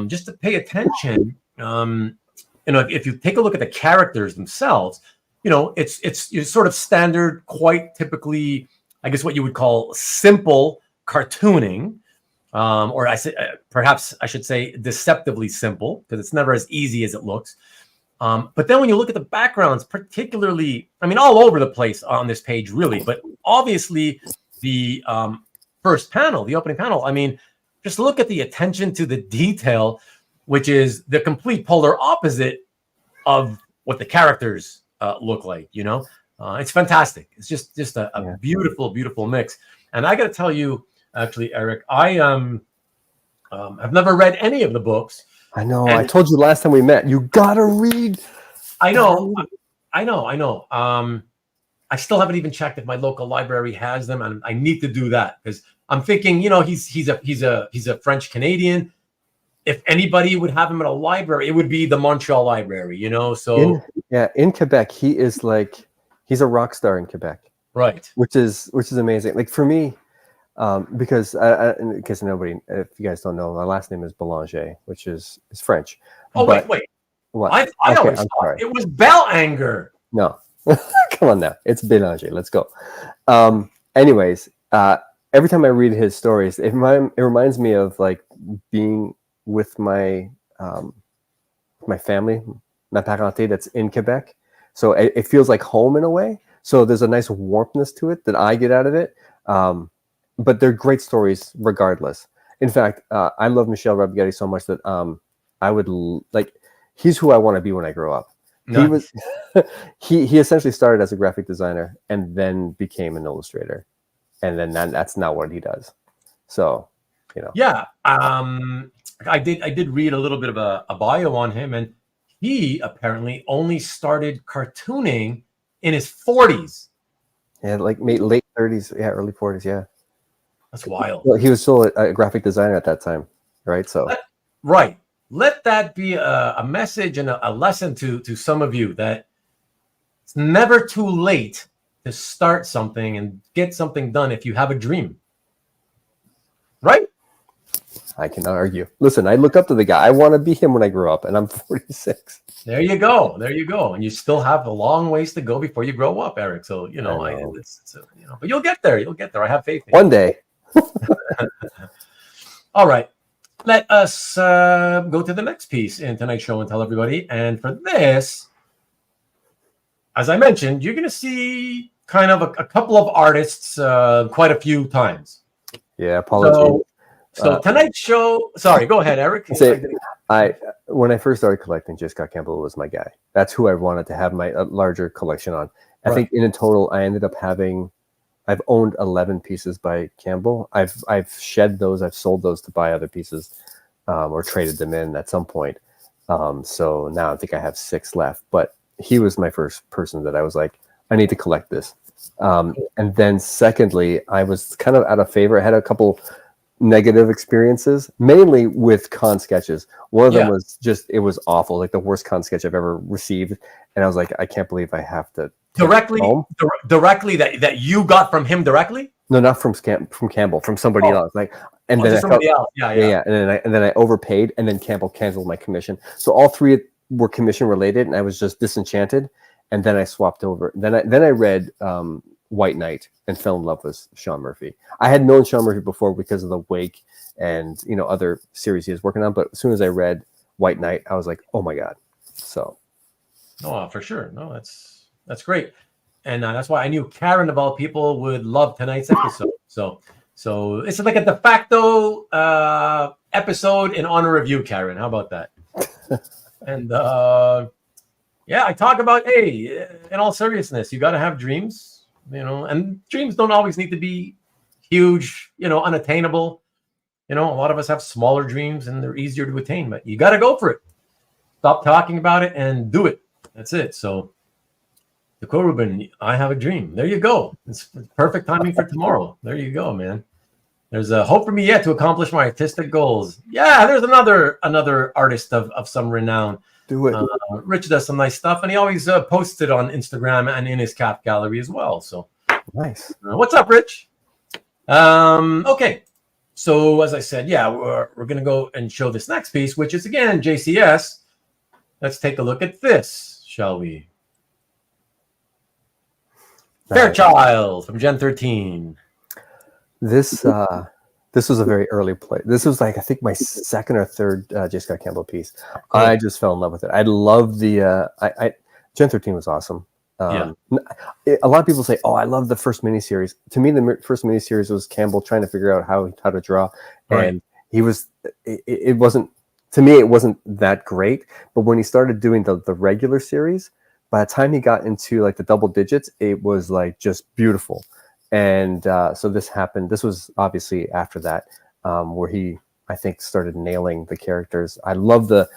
just to pay attention. If you take a look at the characters themselves, it's sort of standard, quite typically, I guess what you would call simple cartooning, or perhaps I should say deceptively simple, because it's never as easy as it looks. But then when you look at the backgrounds, particularly, all over the place on this page, really, but obviously the first panel, the opening panel, just look at the attention to the detail, which is the complete polar opposite of what the characters look like. It's fantastic. It's just a beautiful, beautiful mix. And I got to tell you, actually, Eric, I have never read any of the books. I know. I told you last time we met, you gotta read. I know. I know. I still haven't even checked if my local library has them, and I need to do that because I'm thinking, he's a French Canadian. If anybody would have him at a library, it would be the Montreal Library, So in Quebec, he's a rock star in Quebec, right, which is amazing. Like for me, because in case nobody, if you guys don't know, my last name is Belanger, which is French. Oh, but, wait. What? I Okay, always I'm thought sorry. it was Belanger. No, come on now, it's Belanger. Let's go. Anyways, every time I read his stories, it reminds me of like being with my family, my parenté that's in Quebec. So it feels like home in a way. So there's a nice warmthness to it that I get out of it. But they're great stories regardless. In fact, I love Michel Rabagliati so much that I would he's who I want to be when I grow up. Nice. He was he essentially started as a graphic designer and then became an illustrator, and then that's now what he does. So, Yeah, I did read a little bit of a bio on him, and he apparently only started cartooning in his 40s. Yeah, like late 30s, yeah, early 40s, yeah. That's wild. Well, he was still a graphic designer at that time, right? So right. Let that be a message and a lesson to some of you that it's never too late to start something and get something done if you have a dream. Right? I cannot argue. Listen, I look up to the guy. I want to be him when I grow up, and I'm 46. There you go. And you still have a long ways to go before you grow up, Eric. So, but you'll get there. I have faith in you. One day. All right. Let us go to the next piece in tonight's show and tell everybody. And for this, as I mentioned, you're going to see kind of a couple of artists quite a few times. Yeah, apologies. So tonight's show. Sorry, go ahead, Eric. When I first started collecting, just Scott Campbell was my guy. That's who I wanted to have my larger collection on. I think in total, I ended up having. I've owned 11 pieces by Campbell. I've shed those. I've sold those to buy other pieces, or traded them in at some point. So now I think I have 6 left. But he was my first person that I was like, I need to collect this. And then secondly, I was kind of out of favor. I had a couple negative experiences, mainly with con sketches. One of them was it was awful, like the worst con sketch I've ever received. And I was like, I can't believe I have to directly that you got from him directly. No, not from Campbell, from somebody else. Then somebody else. Yeah. And then I overpaid, and then Campbell canceled my commission. So all 3 were commission related, and I was just disenchanted. And then I swapped over. Then I read White Knight and fell in love with Sean Murphy. I had known Sean Murphy before because of the Wake and other series he was working on. But as soon as I read White Knight, I was like, oh my god. So, for sure. No, that's great, and that's why I knew Karen of all people would love tonight's episode. So it's like a de facto episode in honor of you, Karen. How about that? And I talk about, hey, in all seriousness, you got to have dreams, and dreams don't always need to be huge, unattainable. A lot of us have smaller dreams and they're easier to attain, but you got to go for it. Stop talking about it and do it. That's it. So, Nicole Rubin, I have a dream. There you go. It's perfect timing for tomorrow. There you go, man. There's a hope for me yet to accomplish my artistic goals. Yeah, there's another artist of some renown. Do it. Rich does some nice stuff, and he always posts it on Instagram and in his cap gallery as well. So nice. What's up, Rich? Okay. So as I said, we're gonna go and show this next piece, which is again JCS. Let's take a look at this, shall we? Fairchild from Gen 13. This was a very early play. This was like I think my second or third J. Scott Campbell piece. Cool. I just fell in love with it. I love the Gen 13 was awesome. A lot of people say, "Oh, I love the first miniseries." To me, the first miniseries was Campbell trying to figure out how to draw, and he was. It wasn't to me. It wasn't that great. But when he started doing the regular series, by the time he got into like the double digits, it was like just beautiful. And so this happened. This was obviously after that, where he I think, started nailing the characters. I love the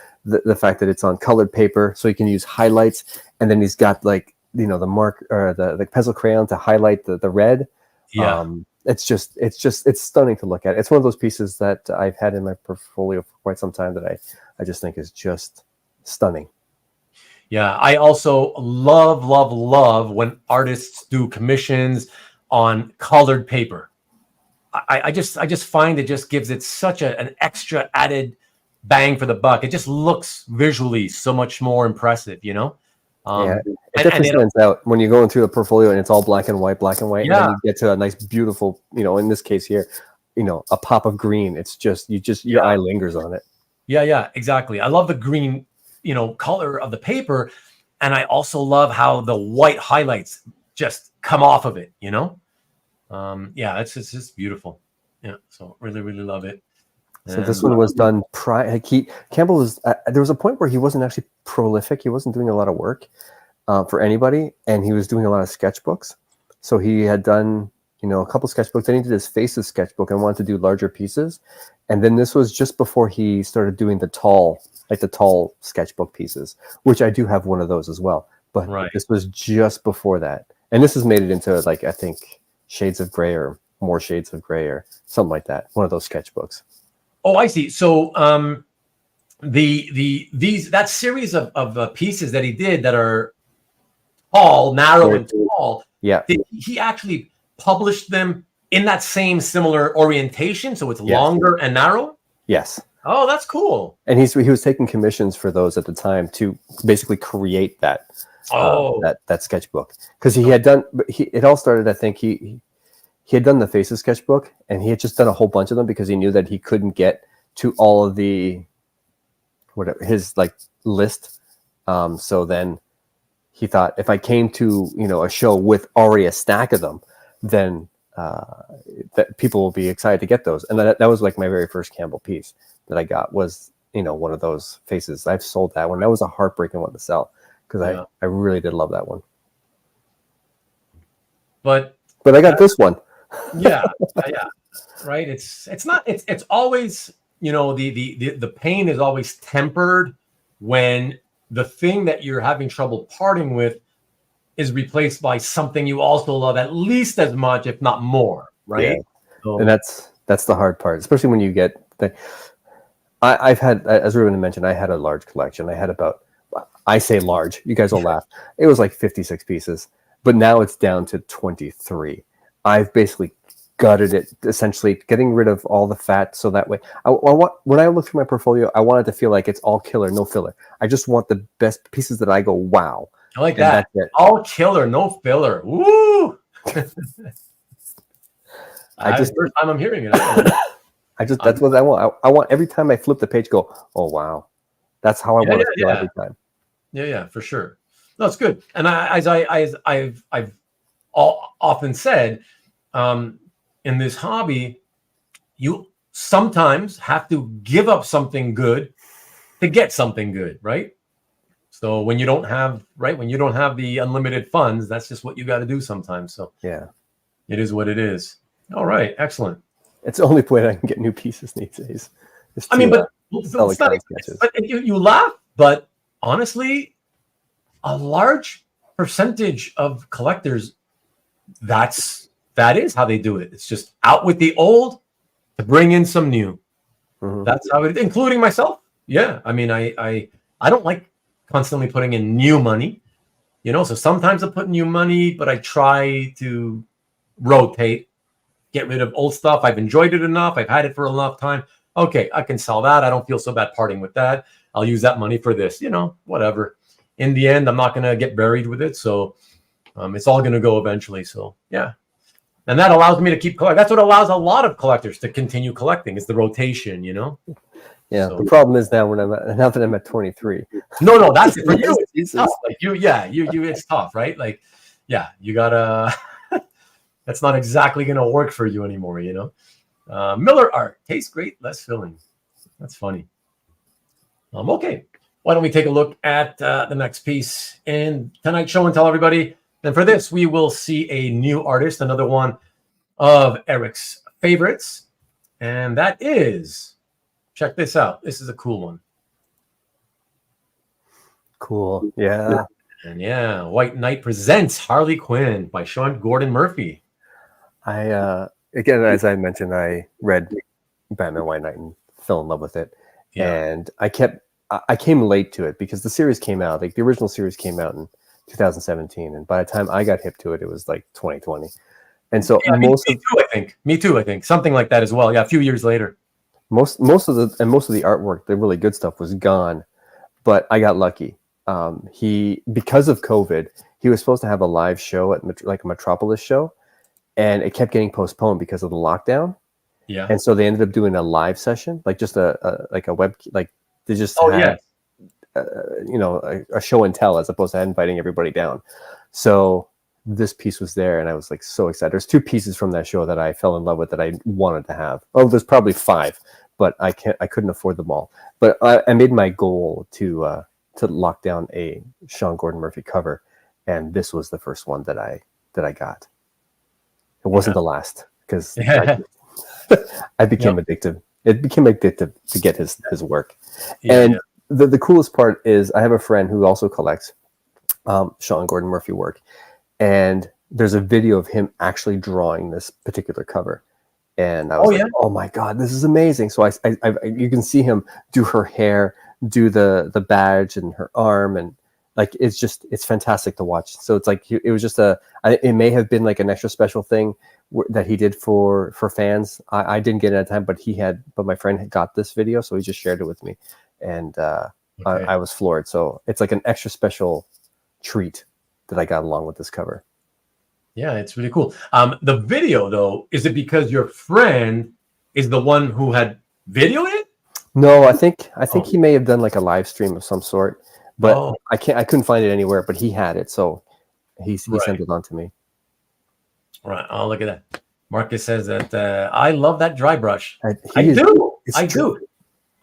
fact that it's on colored paper, so you can use highlights, and then he's got like, you know, the mark or the pencil crayon to highlight the red. Yeah. It's stunning to look at. It's one of those pieces that I've had in my portfolio for quite some time that I just think is just stunning. Yeah, I also love when artists do commissions on colored paper. I just find it just gives it such an extra added bang for the buck. It just looks visually so much more impressive, you know? Yeah, it definitely stands out when you're going through the portfolio and it's all black and white, Yeah. and then you get to a nice, beautiful, you know, in this case here, you know, a pop of green. It's just, your eye lingers on it. Yeah, exactly. I love the green, you know, color of the paper. And I also love how the white highlights just come off of it, you know? Yeah, it's just beautiful. Yeah, so really love it. So this one was done Campbell was there was a point where he wasn't actually prolific. He wasn't doing a lot of work for anybody, and he was doing a lot of sketchbooks. So he had done, you know, a couple sketchbooks. Then he did his faces sketchbook and wanted to do larger pieces. And then this was just before he started doing the tall sketchbook pieces, which I do have one of those as well. But this was just before that. And this has made it into, like, I think Shades of Gray or More Shades of Gray or something like that. One of those sketchbooks. Oh, I see. So that series of pieces that he did that are tall, narrow, and tall. Yeah. Did he actually publish them in that same similar orientation? So it's longer and narrow? Yes. Oh, that's cool. And he was taking commissions for those at the time to basically create that that sketchbook, because he had done. It all started, I think he had done the faces sketchbook, and he had just done a whole bunch of them because he knew that he couldn't get to all of the his like list. So then he thought, if I came to, you know, a show with already a stack of them, then that people will be excited to get those. And that was like my very first Campbell piece that I got was, you know, one of those faces. I've sold that one. That was a heartbreaking one to sell because I really did love that one. But I got this one. Yeah. Right. It's always, you know, the pain is always tempered when the thing that you're having trouble parting with is replaced by something you also love at least as much, if not more. Right. Yeah. So, and that's the hard part, especially when you get I've had, as Ruben mentioned, I had a large collection. I had about, I say large, you guys will laugh. It was like 56 pieces, but now it's down to 23. I've basically gutted it, essentially getting rid of all the fat. So that way, when I look through my portfolio, I want it to feel like it's all killer, no filler. I just want the best pieces that I go, wow. I like that. All killer, no filler. Woo! First time I'm hearing it. That's what I want. I want every time I flip the page, go, oh wow, that's how I want to feel every time. Yeah, for sure. No, it's good. And I've often said, in this hobby, you sometimes have to give up something good to get something good, right? So when you don't have the unlimited funds, that's just what you got to do sometimes. So yeah, it is what it is. All right, excellent. It's the only way I can get new pieces these days. I mean, but you laugh, but honestly, a large percentage of collectors, that is how they do it. It's just out with the old to bring in some new. Mm-hmm. That's how it is, including myself. Yeah, I mean, I don't like constantly putting in new money, you know. So sometimes I put new money, but I try to rotate. Get rid of old stuff. I've enjoyed it enough. I've had it for enough time. Okay, I can sell that. I don't feel so bad parting with that. I'll use that money for this, you know, whatever. In the end, I'm not going to get buried with it. So it's all going to go eventually. So, yeah. And that allows me to keep collecting. That's what allows a lot of collectors to continue collecting is the rotation, you know? Yeah. So, the problem is now now that I'm at 23. No, that's it for you. It's tough. Like you, it's tough, right? Like, yeah, you got to... That's not exactly going to work for you anymore, you know. Miller art tastes great, less filling. That's funny. Okay, why don't we take a look at the next piece in tonight's show and tell everybody. And for this, we will see a new artist, another one of Eric's favorites, and that is check this out. This is a cool one. Cool. Yeah. And yeah, White Knight presents Harley Quinn by Sean Gordon Murphy. I again, as I mentioned, I read Batman White Knight and fell in love with it. Yeah. And I came late to it because the series came out, like the original series came out in 2017, and by the time I got hip to it, it was like 2020. And so me too, I think something like that as well. Yeah, a few years later. Most of the artwork, the really good stuff, was gone, but I got lucky. Because of COVID, he was supposed to have a live show at like a Metropolis show, and it kept getting postponed because of the lockdown. Yeah. And so they ended up doing a live session, like just a web, like they just had, a show and tell as opposed to inviting everybody down. So this piece was there, and I was like so excited. There's 2 pieces from that show that I fell in love with that I wanted to have. Oh, there's probably 5, but I couldn't afford them all. But I made my goal to lock down a Sean Gordon Murphy cover, and this was the first one that I got. It wasn't the last, because I became addicted. It became addictive to get his work. The coolest part is I have a friend who also collects Sean Gordon Murphy work, and there's a video of him actually drawing this particular cover. And I was like, oh my God, this is amazing. So you can see him do her hair, do the badge and her arm, and like it's fantastic to watch. So it's like it was just it may have been like an extra special thing that he did for fans. I didn't get it at the time, but my friend had got this video, so he just shared it with me, and I was floored. So it's like an extra special treat that I got along with this cover. Yeah, it's really cool. The video, though, is it because your friend is the one who had videoed it? No, I think he may have done like a live stream of some sort, but I couldn't find it anywhere. But he had it, so he sent it on to me. Right. Oh, look at that. Marcus says that I love that dry brush. I do.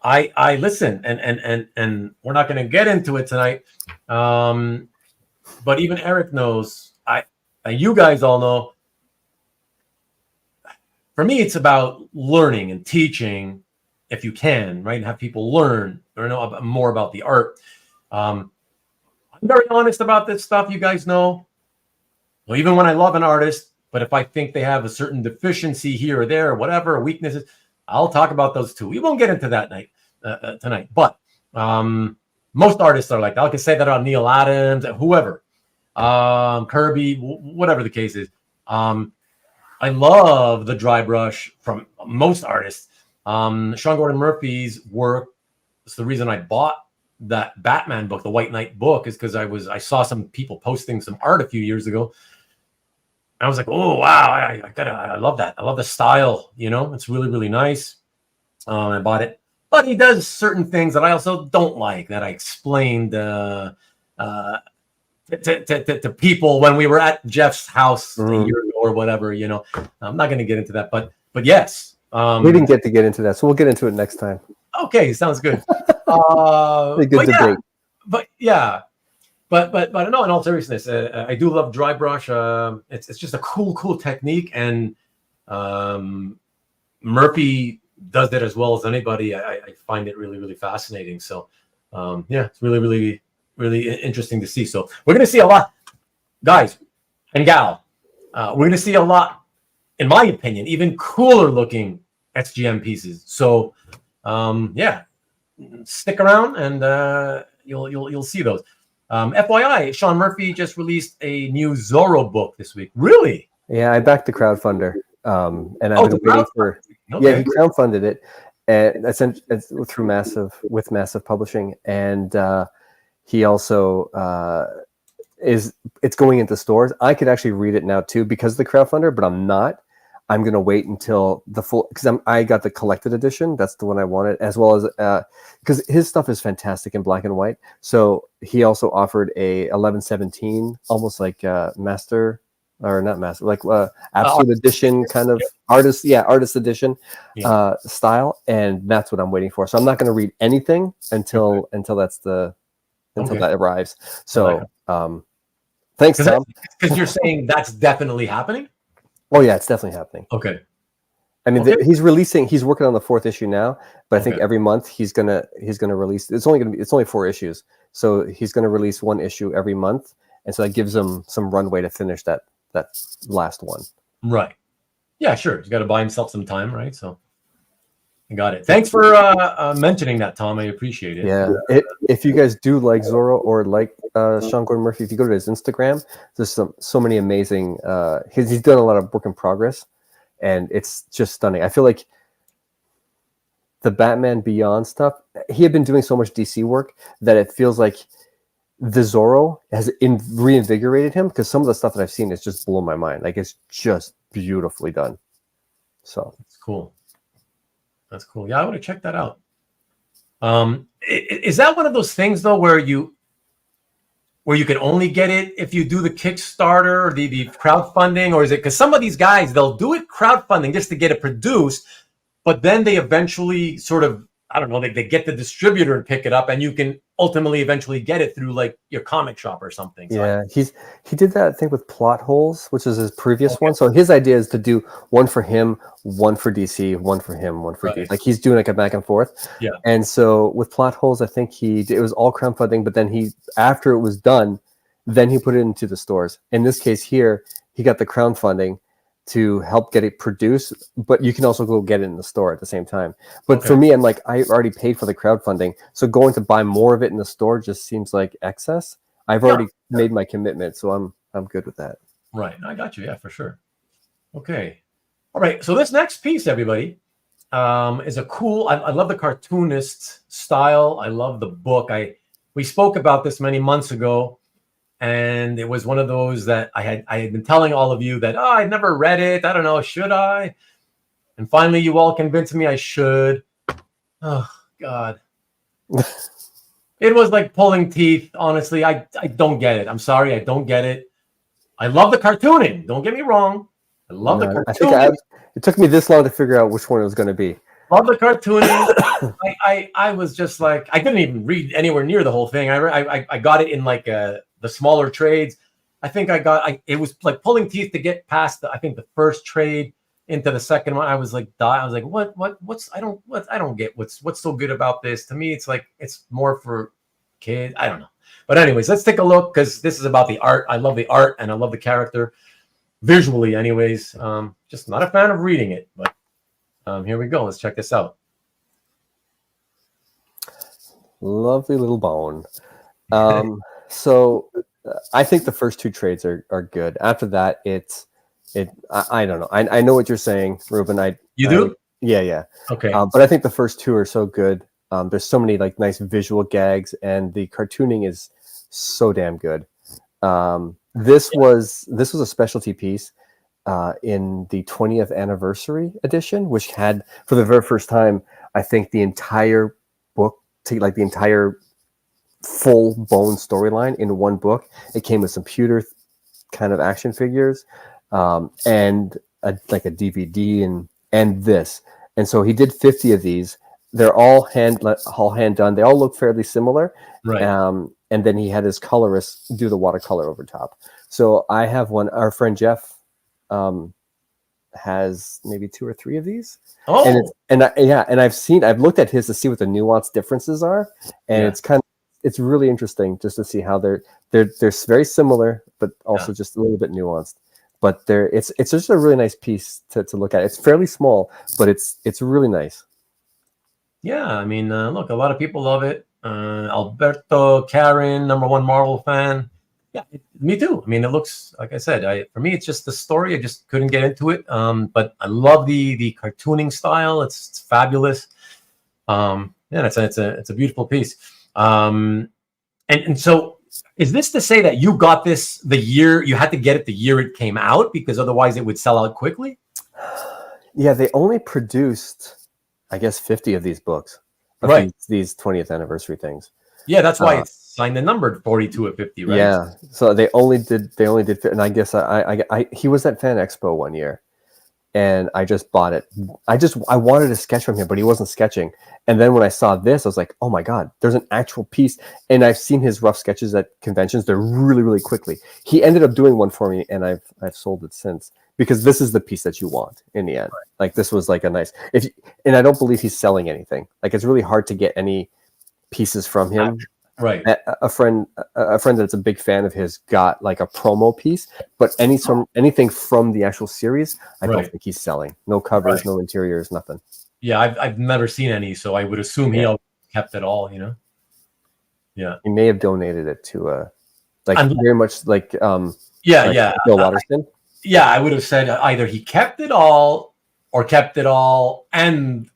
I listen, and we're not going to get into it tonight. But even Eric knows. You guys all know. For me, it's about learning and teaching, if you can, right? And have people learn or know more about the art. I'm very honest about this stuff. You guys know. Well, even when I love an artist, but if I think they have a certain deficiency here or there, or whatever, weaknesses, I'll talk about those too. We won't get into that tonight. But most artists are like that. I can say that about Neil Adams, whoever. Kirby, whatever the case is. I love the dry brush from most artists. Sean Gordon Murphy's work is the reason I bought that Batman book, the White Knight book, is because I saw some people posting some art a few years ago. I was like, oh wow, I love that. I love the style. It's really, really nice. I bought it, but he does certain things that I also don't like, that I explained to people when we were at Jeff's house a year ago or whatever. I'm not going to get into that, but yes, we didn't get into that, so we'll get into it next time. Okay, sounds good. A good debate. But no, in all seriousness, I do love dry brush. It's just a cool technique, and Murphy does it as well as anybody. I find it really, really fascinating. So it's really, really, really interesting to see. So we're going to see a lot, guys and gal. We're going to see a lot, in my opinion, even cooler looking XGM pieces. So stick around and you'll see those. FYI, Sean Murphy just released a new Zorro book this week. Really? Yeah, I backed the crowdfunder, and I've been waiting for. Okay. Yeah, he crowdfunded it, and it's through Massive Publishing, and he also it's going into stores. I could actually read it now too because of the crowdfunder, but I'm not. I'm going to wait until the full, because I got the collected edition. That's the one I wanted, as well as because his stuff is fantastic in black and white. So he also offered a 1117, almost like master, or not master, like absolute edition kind of artist edition style, and that's what I'm waiting for. So I'm not going to read anything until that arrives. So thanks, Tom. Because you're saying that's definitely happening. Oh yeah, it's definitely happening. Okay. I mean, Okay. he's working on the 4th issue now, but I think Okay. every month he's gonna release. It's only 4 issues, so he's gonna release 1 issue every month, and so that gives him some runway to finish that last one. Right. Yeah, sure. He's got to buy himself some time, right? So I got it. Thanks for mentioning that, Tom. I appreciate it. Yeah. If you guys do like Zorro or like Sean Gordon Murphy, if you go to his Instagram, there's so many amazing. He's done a lot of work in progress, and it's just stunning. I feel like the Batman Beyond stuff. He had been doing so much DC work that it feels like the Zorro has reinvigorated him, because some of the stuff that I've seen is just blown my mind. Like, it's just beautifully done. So That's cool. That's cool. Yeah, I want to check that out. Is that one of those things though where you can only get it if you do the Kickstarter or the crowdfunding, or is it because some of these guys, they'll do it crowdfunding just to get it produced, but then they eventually sort of, I don't know, they get the distributor and pick it up, and you can ultimately eventually get it through like your comic shop or something. So yeah, he did that, I think, with Plot Holes, which is his previous one. So his idea is to do one for him, one for DC, one for him, one for DC. Like, he's doing like a back and forth. Yeah. And so with Plot Holes, I think it was all crowdfunding, but then after it was done, then he put it into the stores. In this case here, he got the crowdfunding to help get it produced, but you can also go get it in the store at the same time. But for me, I'm like, I already paid for the crowdfunding, so going to buy more of it in the store just seems like excess. I've already made my commitment, so I'm good with that. Right, I got you. Yeah, for sure. Okay, all right. So this next piece, everybody, is a cool. I love the cartoonist style. I love the book. We spoke about this many months ago. And it was one of those that I had been telling all of you that, I'd never read it. I don't know, should I? And finally, you all convinced me I should. Oh, God. It was like pulling teeth. Honestly, I don't get it. I'm sorry, I don't get it. I love the cartooning. Don't get me wrong. I love the cartooning. It took me this long to figure out which one it was going to be. Love the cartooning. I was just like, I couldn't even read anywhere near the whole thing. I got it in like the smaller trades. I think it was like pulling teeth to get past the first trade into the second one. I was like, I don't get what's so good about this. To me, it's like, it's more for kids. I don't know. But anyways, let's take a look, because this is about the art. I love the art and I love the character visually anyways. Just not a fan of reading it, but here we go. Let's check this out. Lovely little bone. So I think the first 2 trades are good. After that, I don't know. I know what you're saying, Ruben. You do? Yeah. Okay. But I think the first 2 are so good. There's so many like nice visual gags, and the cartooning is so damn good. This was a specialty piece in the 20th anniversary edition, which had, for the very first time, I think, the entire book, like the entire full bone storyline in one book. It came with some pewter kind of action figures, and like a DVD and this. And so he did 50 of these. They're all hand done. They all look fairly similar. Right. And then he had his colorist do the watercolor over top. So I have one. Our friend Jeff has maybe 2 or 3 of these. Oh, and I've looked at his to see what the nuance differences are, and it's really interesting just to see how they're very similar, but also just a little bit nuanced. But it's just a really nice piece to look at. It's fairly small, but it's really nice. Yeah, I mean, look, a lot of people love it. Alberto Karen, #1 Marvel fan. Yeah, me too. I mean, it looks, like I said, for me, it's just the story. I just couldn't get into it. But I love the cartooning style. It's fabulous. It's a beautiful piece. And so, is this to say that you got this you had to get it the year it came out, because otherwise it would sell out quickly? Yeah, they only produced, I guess, 50 of these books, right? These 20th anniversary things. Yeah, that's why it's signed and numbered 42 of 50, right? Yeah, so they only did, and I guess he was at Fan Expo one year, and I just bought it. I wanted to sketch from him, but he wasn't sketching. And then when I saw this, I was like, oh my God, there's an actual piece. And I've seen his rough sketches at conventions. They're really, really quickly. He ended up doing one for me, and I've sold it since, because this is the piece that you want in the end. Like this was like a nice, and I don't believe he's selling anything. Like it's really hard to get any pieces from him. Right. A friend that's a big fan of his got like a promo piece, but anything from the actual series, I don't think he's selling. No covers, no interiors, nothing. Yeah, I've never seen any, so I would assume he kept it all. You know. Yeah. He may have donated it to very much like Bill Watterson. I would have said either he kept it all or kept it all and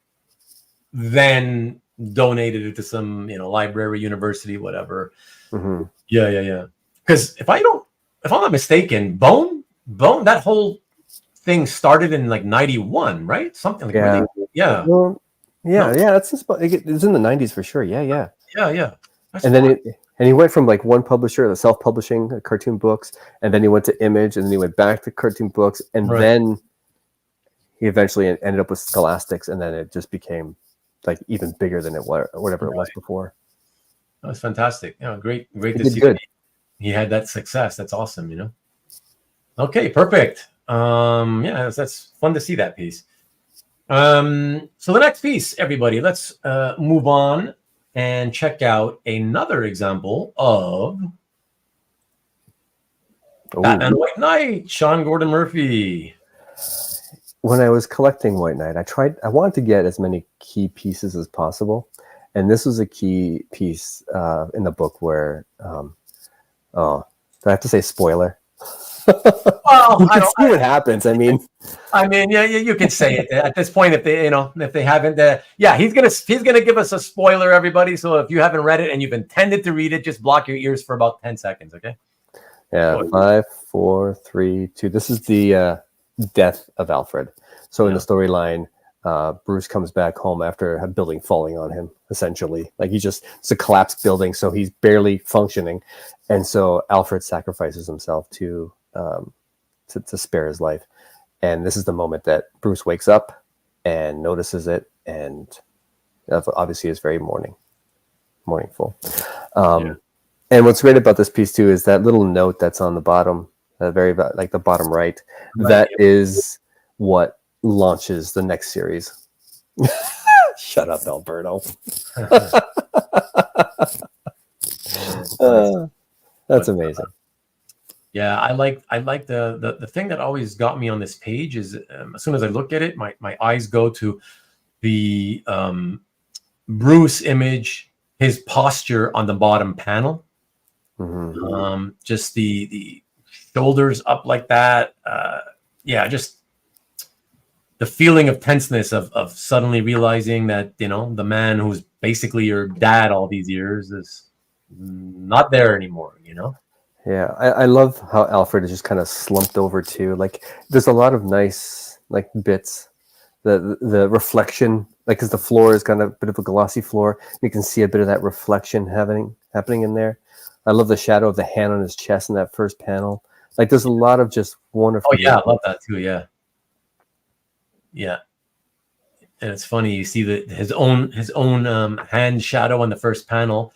then donated it to some, library, university, whatever. Mm-hmm. Yeah. Because if I'm not mistaken, Bone, that whole thing started in like 91, right? Something like that. Yeah. Well, that's just, it's in the 90s for sure. Yeah. That's and then he went from like one publisher, the self-publishing cartoon books, and then he went to Image, and then he went back to cartoon books, and then he eventually ended up with Scholastics, and then it just became like even bigger than it was, whatever it was before. That was fantastic. Great he to see good. He had that success. That's awesome. Okay, perfect. That's fun to see that piece. So the next piece, everybody, let's move on and check out another example of Batman White Knight, Sean Gordon Murphy. When I was collecting White Knight, I wanted to get as many key pieces as possible. And this was a key piece in the book where, do I have to say spoiler? Well, you can see what happens. I mean, yeah, you can say it at this point if they haven't. He's gonna give us a spoiler, everybody. So if you haven't read it and you've intended to read it, just block your ears for about 10 seconds, okay? Yeah, 5, 4, 3, 2. This is the death of Alfred. So in the storyline, Bruce comes back home after a building falling on him, essentially. Like it's a collapsed building, so he's barely functioning. And so Alfred sacrifices himself to spare his life. And this is the moment that Bruce wakes up and notices it, and obviously is very mournful. And what's great about this piece too is that little note that's on the bottom, like the bottom right. That is what launches the next series. Shut up, Alberto. That's amazing. Yeah, I like the thing that always got me on this page is as soon as I look at it, my eyes go to the Bruce image, his posture on the bottom panel. Mm-hmm. Just the shoulders up like that. Just the feeling of tenseness of suddenly realizing that the man who's basically your dad all these years is not there anymore. Yeah, I love how Alfred is just kind of slumped over too. Like there's a lot of nice like bits. The reflection, like because the floor is kind of a bit of a glossy floor, you can see a bit of that reflection happening in there. I love the shadow of the hand on his chest in that first panel. Like there's a lot of just wonderful. Oh yeah, I love that too. Yeah. And it's funny, you see his own hand shadow on the first panel,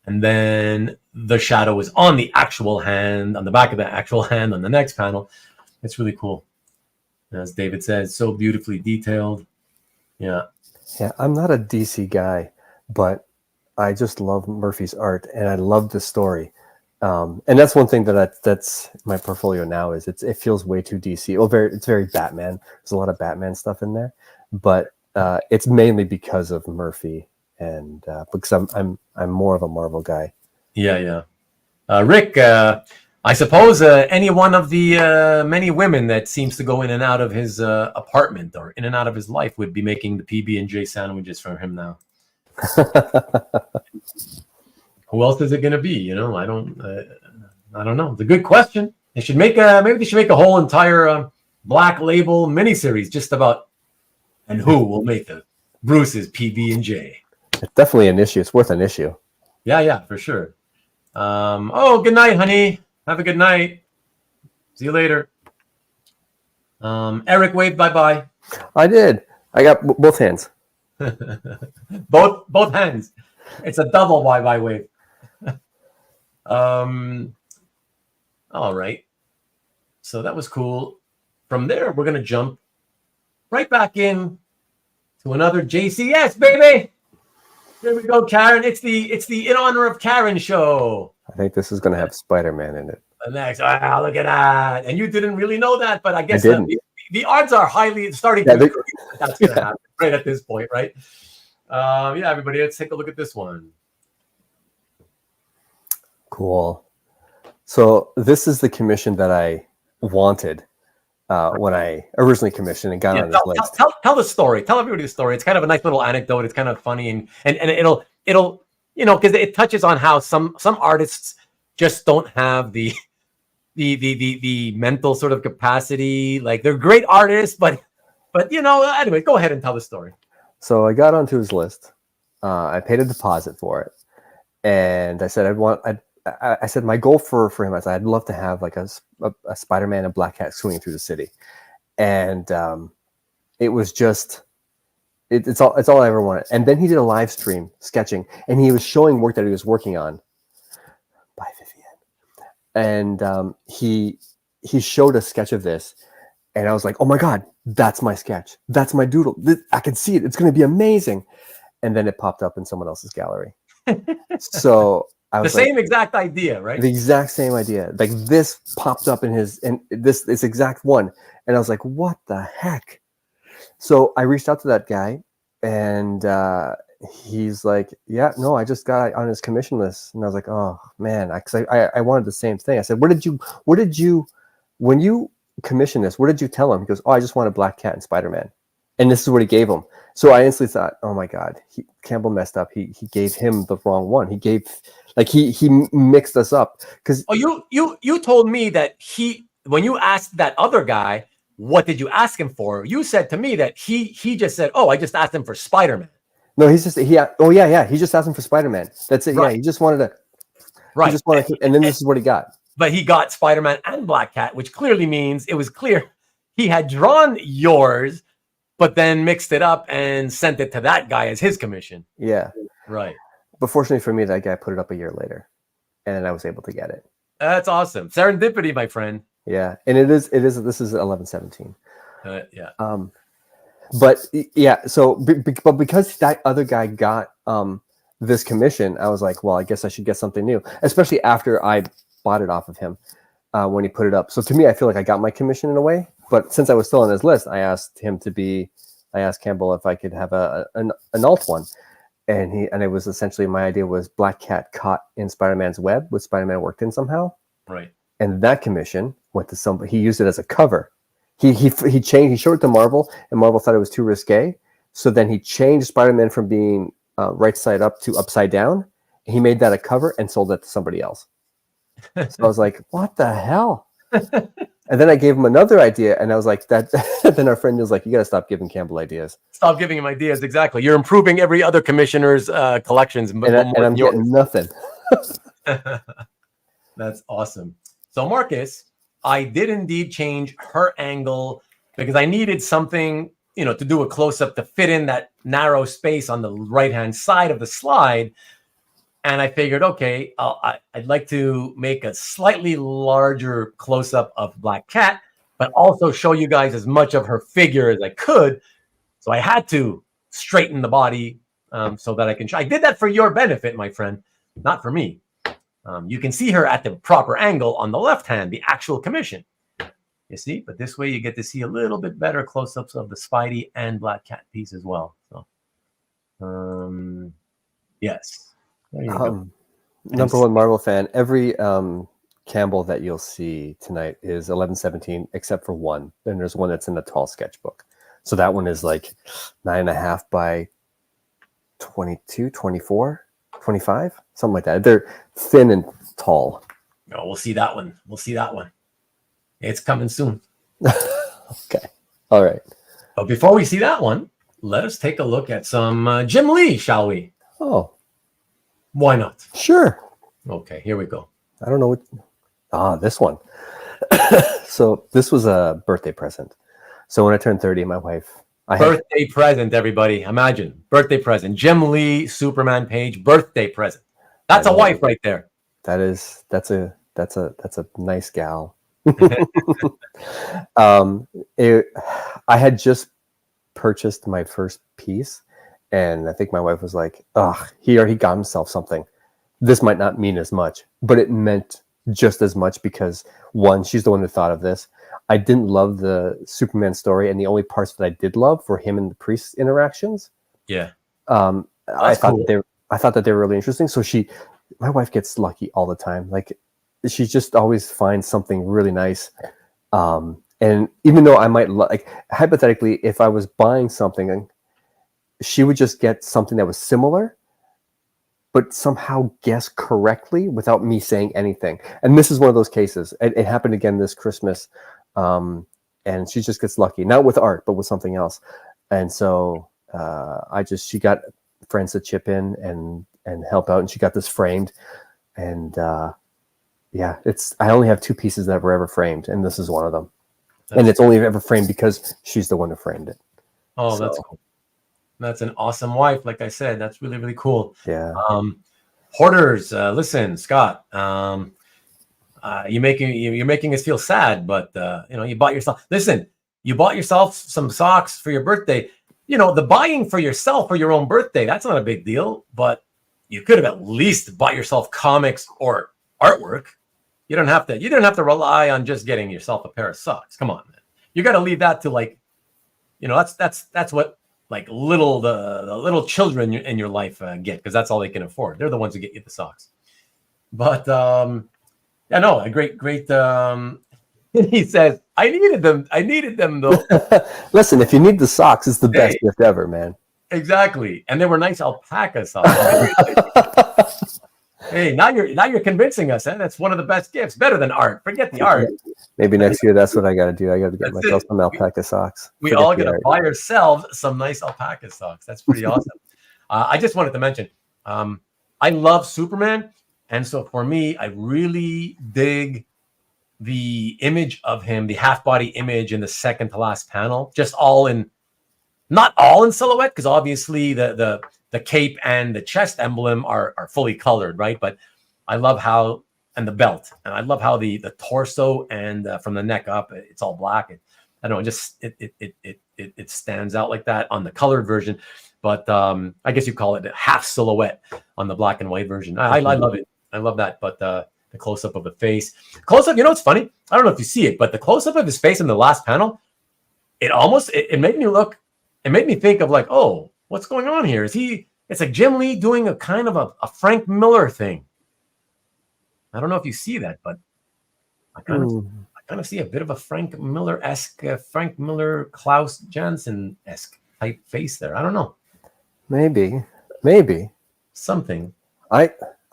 and then the shadow is on the actual hand, on the back of the actual hand on the next panel. It's really cool. As David says, so beautifully detailed. Yeah, I'm not a DC guy, but I just love Murphy's art, and I love the story. And that's one thing that's my portfolio now is it feels way too DC. It's very Batman. There's a lot of Batman stuff in there, but it's mainly because of Murphy and because I'm more of a Marvel guy. Yeah. Rick, I suppose any one of the many women that seems to go in and out of his apartment or in and out of his life would be making the PB&J sandwiches for him now. Who else is it going to be? I don't know. It's a good question. They should make maybe they should make a whole entire Black Label miniseries just about and who will make the Bruce's PB&J. It's definitely an issue. It's worth an issue. Yeah, for sure. Good night, honey. Have a good night. See you later. Eric waved bye-bye. I did. I got both hands. both hands. It's a double bye-bye wave. All right. So that was cool. from there, we're going to jump right back in to another JCS, baby. Here we go, Karen. It's the In Honor of Karen show. I think this is going to have Spider-Man in it. And next, look at that. And you didn't really know that, but I guess the odds are highly starting to agree that that's going to happen right at this point, right? Yeah, everybody, let's take a look at this one. Cool. So this is the commission that I wanted when I originally commissioned and got on this list. Tell the story. Tell everybody the story. It's kind of a nice little anecdote. It's kind of funny and it'll because it touches on how some artists just don't have the mental sort of capacity. Like they're great artists, but anyway, go ahead and tell the story. So I got onto his list. I paid a deposit for it, and I said I said my goal for him is I'd love to have like a Spider-Man and Black Cat swinging through the city, and it was just it's all I ever wanted. And then he did a live stream sketching, and he was showing work that he was working on. By Vivian, and he showed a sketch of this, and I was like, oh my god, that's my sketch, that's my doodle. I can see it. It's going to be amazing. And then it popped up in someone else's gallery. So. The same exact idea, right? The exact same idea. Like this popped up in this exact one. And I was like, what the heck? So I reached out to that guy and he's like, yeah, no, I just got on his commission list. And I was like, oh man, I wanted the same thing. I said, when you commissioned this, what did you tell him? He goes, oh, I just wanted Black Cat and Spider-Man. And this is what he gave him. So I instantly thought, oh my God, Campbell messed up. He gave him the wrong one. He gave, like he mixed us up. Because you told me that when you asked that other guy, what did you ask him for? You said to me that he just said, oh, I just asked him for Spider-Man. No, he just asked him for Spider-Man. That's it. Right. Yeah, he just wanted to. Right. He just wanted to, and then this is what he got. But he got Spider-Man and Black Cat, which clearly means it was clear he had drawn yours, but then mixed it up and sent it to that guy as his commission. Yeah. Right. But fortunately for me, that guy put it up a year later, and I was able to get it. That's awesome. Serendipity, my friend. Yeah, and it is. This is 11/17. Yeah. But yeah. So, but because that other guy got this commission, I was like, well, I guess I should get something new, especially after I bought it off of him when he put it up. So to me, I feel like I got my commission in a way. But since I was still on his list, I asked Campbell if I could have an alt one. And it was essentially, my idea was Black Cat caught in Spider-Man's web with Spider-Man worked in somehow. Right. And that commission went to somebody. He used it as a cover. He showed it to Marvel, and Marvel thought it was too risque. So then he changed Spider-Man from being right side up to upside down. He made that a cover and sold it to somebody else. So I was like, what the hell? And then I gave him another idea, and I was like, that. Then our friend was like, you got to stop giving Campbell ideas. Stop giving him ideas. Exactly. You're improving every other commissioner's collections. And I'm getting nothing. That's awesome. So Marcus, I did indeed change her angle because I needed something, to do a close-up to fit in that narrow space on the right-hand side of the slide. And I figured, okay, I'd like to make a slightly larger close-up of Black Cat, but also show you guys as much of her figure as I could. So I had to straighten the body so that I can show. I did that for your benefit, my friend, not for me. You can see her at the proper angle on the left hand, the actual commission. You see? But this way you get to see a little bit better close-ups of the Spidey and Black Cat piece as well. So, yes. Number one Marvel fan. Every Campbell that you'll see tonight is 11/17, except for one. Then there's one that's in the tall sketchbook. So that one is like 9.5 by 22, 24, 25, something like that. They're thin and tall. No, we'll see that one. It's coming soon. Okay. All right. But before we see that one, let us take a look at some Jim Lee, shall we? Oh. Why not? Sure. Okay, here we go. I don't know what. This one. So this was a birthday present. So when I turned 30, my wife. Birthday present, everybody. Imagine. Birthday present. Jim Lee, Superman page, birthday present. That's a wife right there. That's a nice gal. um, it, I had just purchased my first piece, and I think my wife was like, "Ugh, he got himself something. This might not mean as much, but it meant just as much because one, she's the one who thought of this. I didn't love the Superman story, and the only parts that I did love were him and the priest interactions. Yeah, I thought cool. I thought that they were really interesting. So my wife gets lucky all the time. Like she just always finds something really nice. And even though I might like hypothetically, if I was buying something, she would just get something that was similar, but somehow guess correctly without me saying anything. And this is one of those cases. It happened again this Christmas. And she just gets lucky, not with art, but with something else. And so she got friends to chip in and help out, and she got this framed. And yeah, I only have 2 pieces that were ever framed, and this is one of them. And it's only ever framed because she's the one who framed it. Oh, that's cool. That's an awesome wife. Like I said, that's really, really cool. Yeah. Hoarders, listen, Scott, you're making us feel sad, but you bought yourself some socks for your birthday. The buying for yourself for your own birthday, that's not a big deal, but you could have at least bought yourself comics or artwork. You don't have to rely on just getting yourself a pair of socks. Come on, man. You got to leave that to that's what like the little children in your life get, because that's all they can afford. They're the ones who get you the socks. But yeah, no, a great. He says, I needed them though. Listen, if you need the socks, it's the best gift ever, man. Exactly, and they were nice alpaca socks. Hey, now you're convincing us. That's one of the best gifts, better than art. Forget the art. Maybe next year that's what I got to do. I got to get myself some alpaca socks. We all got to buy ourselves some nice alpaca socks. That's pretty awesome. I just wanted to mention, I love Superman, and so for me, I really dig the image of him, the half body image in the second to last panel, just not all in silhouette, because obviously the cape and the chest emblem are fully colored, right? But I love how, and the belt, and I love how the torso and from the neck up, it's all black. I don't know, it stands out like that on the colored version. But I guess you call it a half silhouette on the black and white version. I love it. I love that. But the close-up of the face. Close-up, it's funny. I don't know if you see it, but the close-up of his face in the last panel, it made me look, it made me think of like, oh, what's going on here? It's like Jim Lee doing a kind of a Frank Miller thing. I don't know if you see that, but I kind of see a bit of a Frank Miller-esque, Frank Miller, Klaus Janson-esque type face there. I don't know. Maybe something.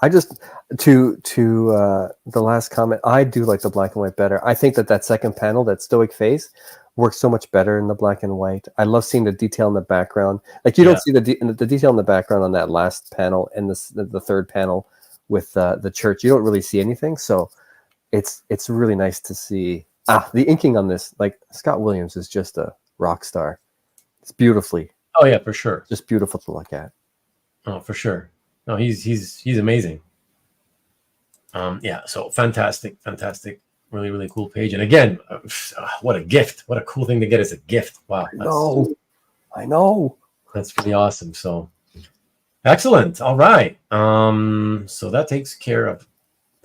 I just to the last comment, I do like the black and white better. I think that second panel, that stoic face, works so much better in the black and white. I love seeing the detail in the background. Like you don't see the detail in the background on that last panel and the third panel with the church. You don't really see anything, so it's really nice to see. The inking on this, like Scott Williams is just a rock star. It's beautifully. Oh yeah, for sure. Just beautiful to look at. Oh, for sure. No, he's amazing. Yeah, so fantastic, really, really cool page. And again, what a gift! What a cool thing to get as a gift. Wow, I know. That's pretty awesome. So excellent. All right. So that takes care of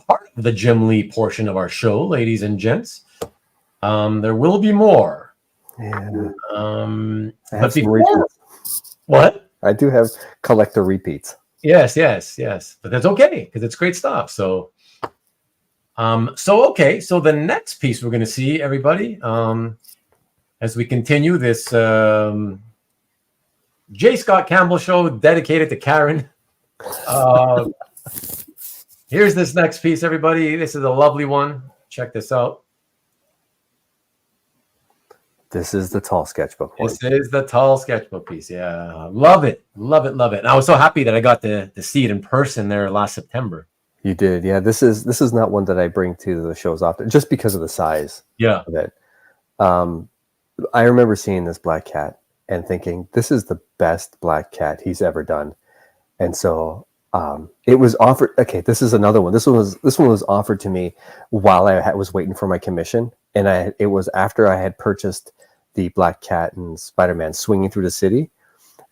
part of the Jim Lee portion of our show, ladies and gents. There will be more. Yeah. But before, what? I do have collector repeats. Yes, but that's okay because it's great stuff. So, okay. So the next piece we're going to see, everybody, as we continue this J. Scott Campbell show dedicated to Karen. Here's this next piece, everybody. This is a lovely one. Check this out. This is the tall sketchbook one. This is the tall sketchbook piece. Yeah. Love it. And I was so happy that I got to see it in person there last September. You did. Yeah. This is not one that I bring to the shows often just because of the size of it. I remember seeing this black cat and thinking, this is the best black cat he's ever done. And so It was offered. Okay, this is another one. This one was offered to me while I was waiting for my commission, and it was after I had purchased the Black Cat and Spider-Man swinging through the city,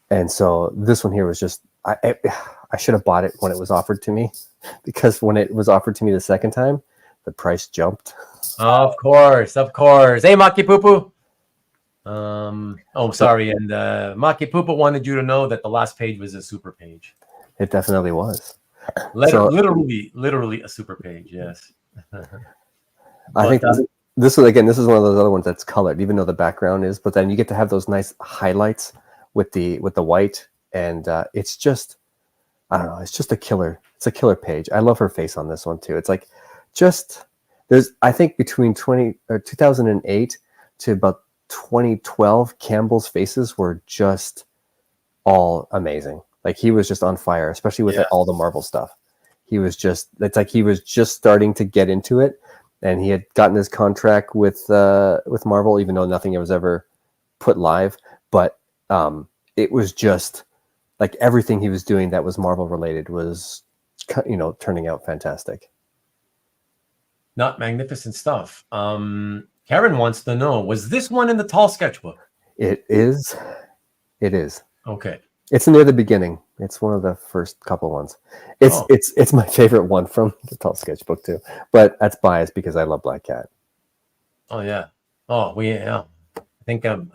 and so this one here was just I should have bought it when it was offered to me, because when it was offered to me the second time, the price jumped. Of course. Hey, Maki Poo Poo. Sorry, and Maki Poo Poo wanted you to know that the last page was a super page. It definitely was. Literally a super page. Yes. I think this is one of those other ones that's colored, even though the background is. But then you get to have those nice highlights with the white, and it's just, I don't know. It's just a killer. It's a killer page. I love her face on this one too. It's like there's I think between 2008 to about 2012, Campbell's faces were just all amazing. Like, he was just on fire, especially with all the Marvel stuff. It's like he was just starting to get into it, and he had gotten his contract with Marvel, even though nothing was ever put live. But it was just like everything he was doing that was Marvel related was, turning out fantastic. Not magnificent stuff. Karen wants to know, was this one in the tall sketchbook? It is. Okay. It's near the beginning. It's one of the first couple ones. It's my favorite one from the tall sketchbook too. But that's biased because I love Black Cat. Oh yeah. I think I'm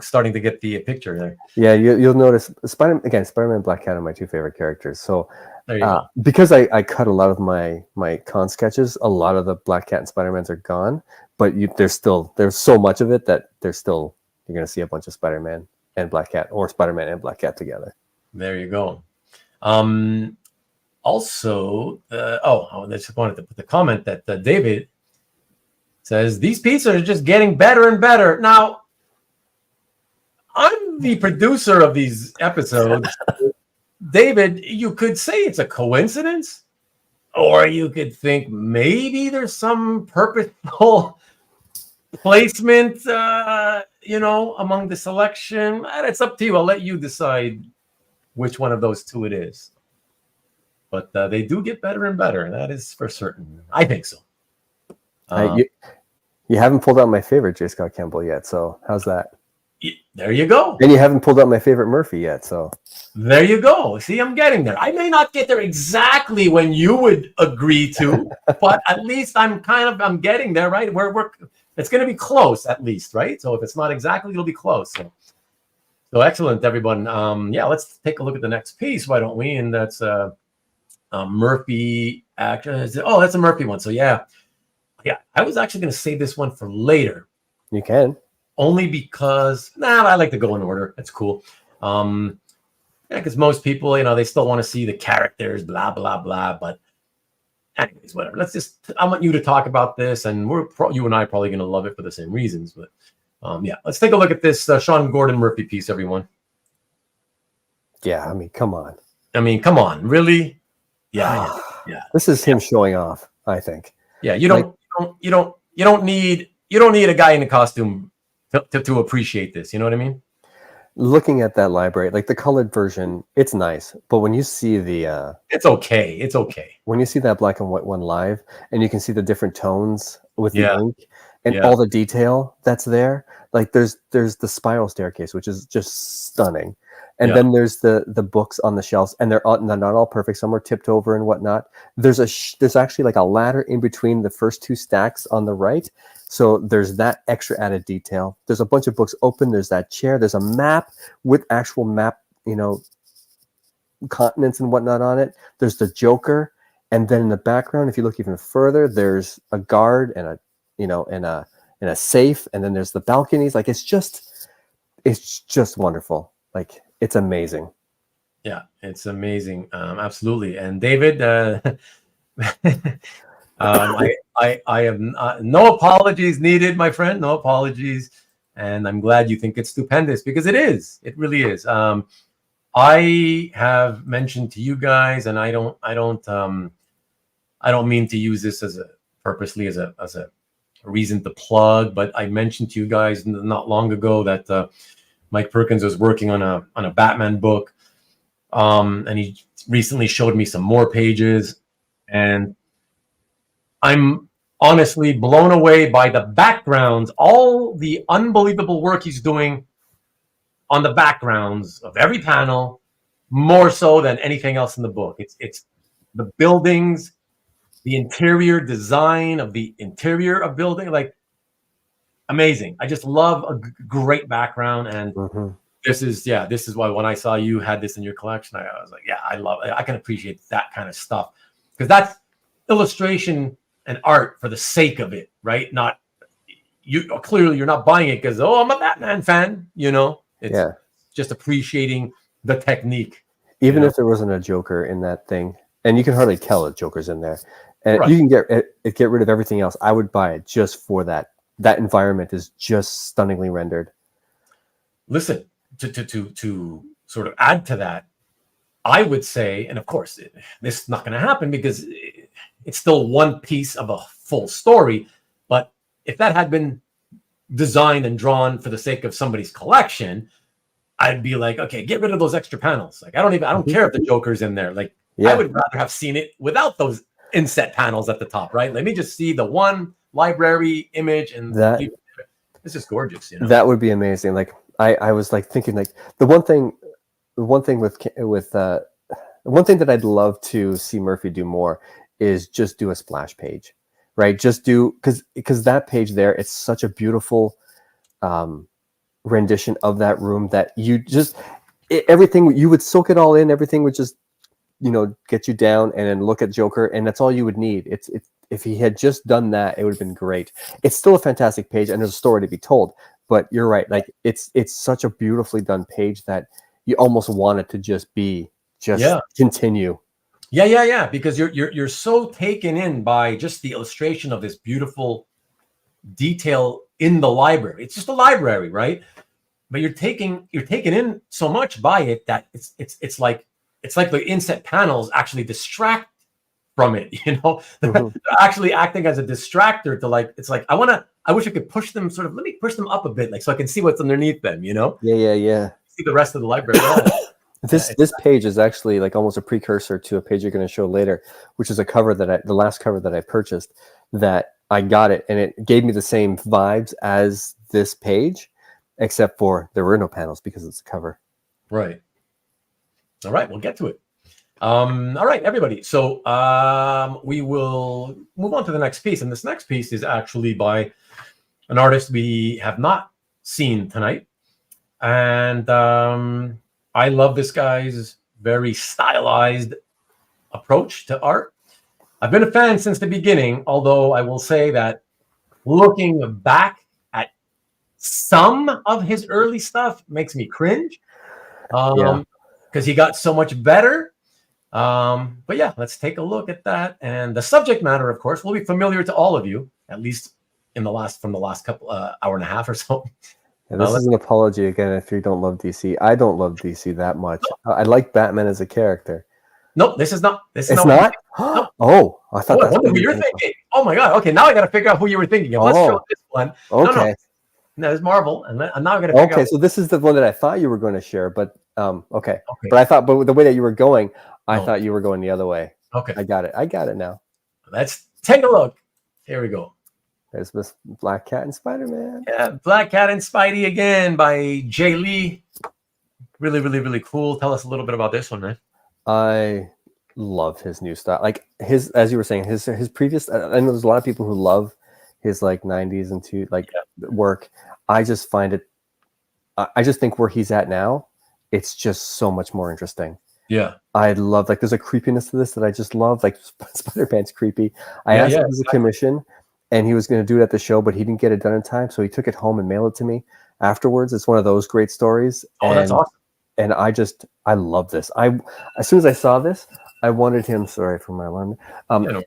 starting to get the picture there. Yeah, you'll notice Spider-Man and Black Cat are my two favorite characters. So there you go. Because I cut a lot of my con sketches, a lot of the Black Cat and Spider-Mans are gone. But there's so much of it that you're going to see a bunch of Spider-Man and Black Cat, or Spider-Man and Black Cat together. There you go. Also, I just wanted to put the comment that David says, these pizzas are just getting better and better. Now, I'm the producer of these episodes. David, you could say it's a coincidence, or you could think maybe there's some purposeful placement, among the selection. It's up to you. I'll let you decide which one of those two it is. But they do get better and better. That is for certain. I think so. You haven't pulled out my favorite J. Scott Campbell yet, so how's that? There you go. And you haven't pulled out my favorite Murphy yet, so there you go. See, I'm getting there. I may not get there exactly when you would agree to, but at least I'm getting there, right? It's going to be close, at least, right? So if it's not exactly, it'll be close. So excellent, everyone. Let's take a look at the next piece, why don't we? And that's Murphy action. Oh, that's a Murphy one. So yeah, I was actually going to save this one for later. You can. Only because I like to go in order. That's cool. Because most people, they still want to see the characters, blah blah blah. But anyways, whatever. I want you to talk about this, and you and I are probably going to love it for the same reasons. But let's take a look at this Sean Gordon Murphy piece, everyone. Yeah, I mean, come on. Really? Yeah. This is him showing off, I think. Yeah, you don't need a guy in a costume to appreciate this. You know what I mean? Looking at that library, like the colored version, it's nice. But when you see it's okay. It's okay. When you see that black and white one live, and you can see the different tones with the ink and all the detail that's there. Like there's the spiral staircase, which is just stunning. And then there's the books on the shelves, and they're not all perfect. Some are tipped over and whatnot. There's actually like a ladder in between the first two stacks on the right. So there's that extra added detail. There's a bunch of books open. There's that chair. There's a map with actual map, continents and whatnot on it. There's the Joker. And then in the background, if you look even further, there's a guard and a safe. And then there's the balconies. Like it's just wonderful. Like it's amazing. Yeah, it's amazing. Absolutely. And David, I have no apologies needed, my friend. No apologies, and I'm glad you think it's stupendous because it is. It really is. I have mentioned to you guys, and I don't mean to use this purposely as a reason to plug, but I mentioned to you guys not long ago that Mike Perkins was working on a Batman book. And he recently showed me some more pages, and I'm honestly blown away by the backgrounds, all the unbelievable work he's doing on the backgrounds of every panel, more so than anything else in the book. It's the buildings, the interior design of the interior of building, like amazing. I just love a great background, and this is why when I saw you had this in your collection, I was like, yeah, I love it. I can appreciate that kind of stuff, because that's illustration and art for the sake of it, right? Not you clearly you're not buying it because, oh, I'm a Batman fan, It's just appreciating the technique. Even if there wasn't a Joker in that thing, and you can hardly tell a Joker's in there, and Right. you can get rid of everything else, I would buy it just for that. That environment is just stunningly rendered. Listen, to sort of add to that, I would say, and of course, this is not going to happen because it's still one piece of a full story. But if that had been designed and drawn for the sake of somebody's collection, I'd be like, okay, get rid of those extra panels. Like, I don't care if the Joker's in there. Like, I would rather have seen it without those inset panels at the top, right? Let me just see the one library image, and it's just gorgeous. That would be amazing. Like, I was like thinking, like the one thing that I'd love to see Murphy do more is just do a splash page, right? Just do, because that page there, it's such a beautiful rendition of that room that you just everything, you would soak it all in. Everything would just get you down, and then look at Joker, and that's all you would need. It's if he had just done that, it would have been great. It's still a fantastic page, and there's a story to be told. But you're right, like it's such a beautifully done page that you almost want it to just continue. Yeah. Because you're so taken in by just the illustration of this beautiful detail in the library. It's just a library, right? But you're taken in so much by it that it's like the inset panels actually distract from it. They're actually acting as a distractor to, like, it's like I wish I could push them let me push them up a bit, like, so I can see what's underneath them. Yeah. See the rest of the library. This page is actually like almost a precursor to a page you're going to show later, which is a cover the last cover that I purchased, that I got it, and it gave me the same vibes as this page, except for there were no panels because it's a cover. Right. All right, we'll get to it. All right, everybody. So we will move on to the next piece, and this next piece is actually by an artist we have not seen tonight, and I love this guy's very stylized approach to art. I've been a fan since the beginning, although I will say that looking back at some of his early stuff makes me cringe, because he got so much better. But yeah, let's take a look at that. And the subject matter, of course, will be familiar to all of you, at least from the last couple hour and a half or so. Yeah, this is an apology again if you don't love DC. I don't love DC that much. I like Batman as a character. No, this is not. This is it's not. No. Oh, I thought that's what you were thinking. Oh my god. Okay, now I got to figure out who you were thinking of. Let's show this one. Okay. No, it's Marvel, and now I got to figure out. Okay, so this is the one that I thought you were going to share, but okay. But I thought, but the way that you were going, I thought you were going the other way. Okay, I got it now. Let's take a look. Here we go. There's Miss Black Cat and Spider-Man. Yeah, Black Cat and Spidey again by Jay Lee. Really, really, really cool. Tell us a little bit about this one, man. I love his new style. Like his, as you were saying, his previous. I know there's a lot of people who love his like 90s and work. I just find it. I just think where he's at now, it's just so much more interesting. Yeah, I love, like, there's a creepiness to this that I just love. Like, Spider-Man's creepy. I asked him as a commission, and he was going to do it at the show, but he didn't get it done in time, so he took it home and mailed it to me afterwards. It's one of those great stories. Oh, that's awesome. And I love this. As soon as I saw this, I wanted him. Sorry for my alarm.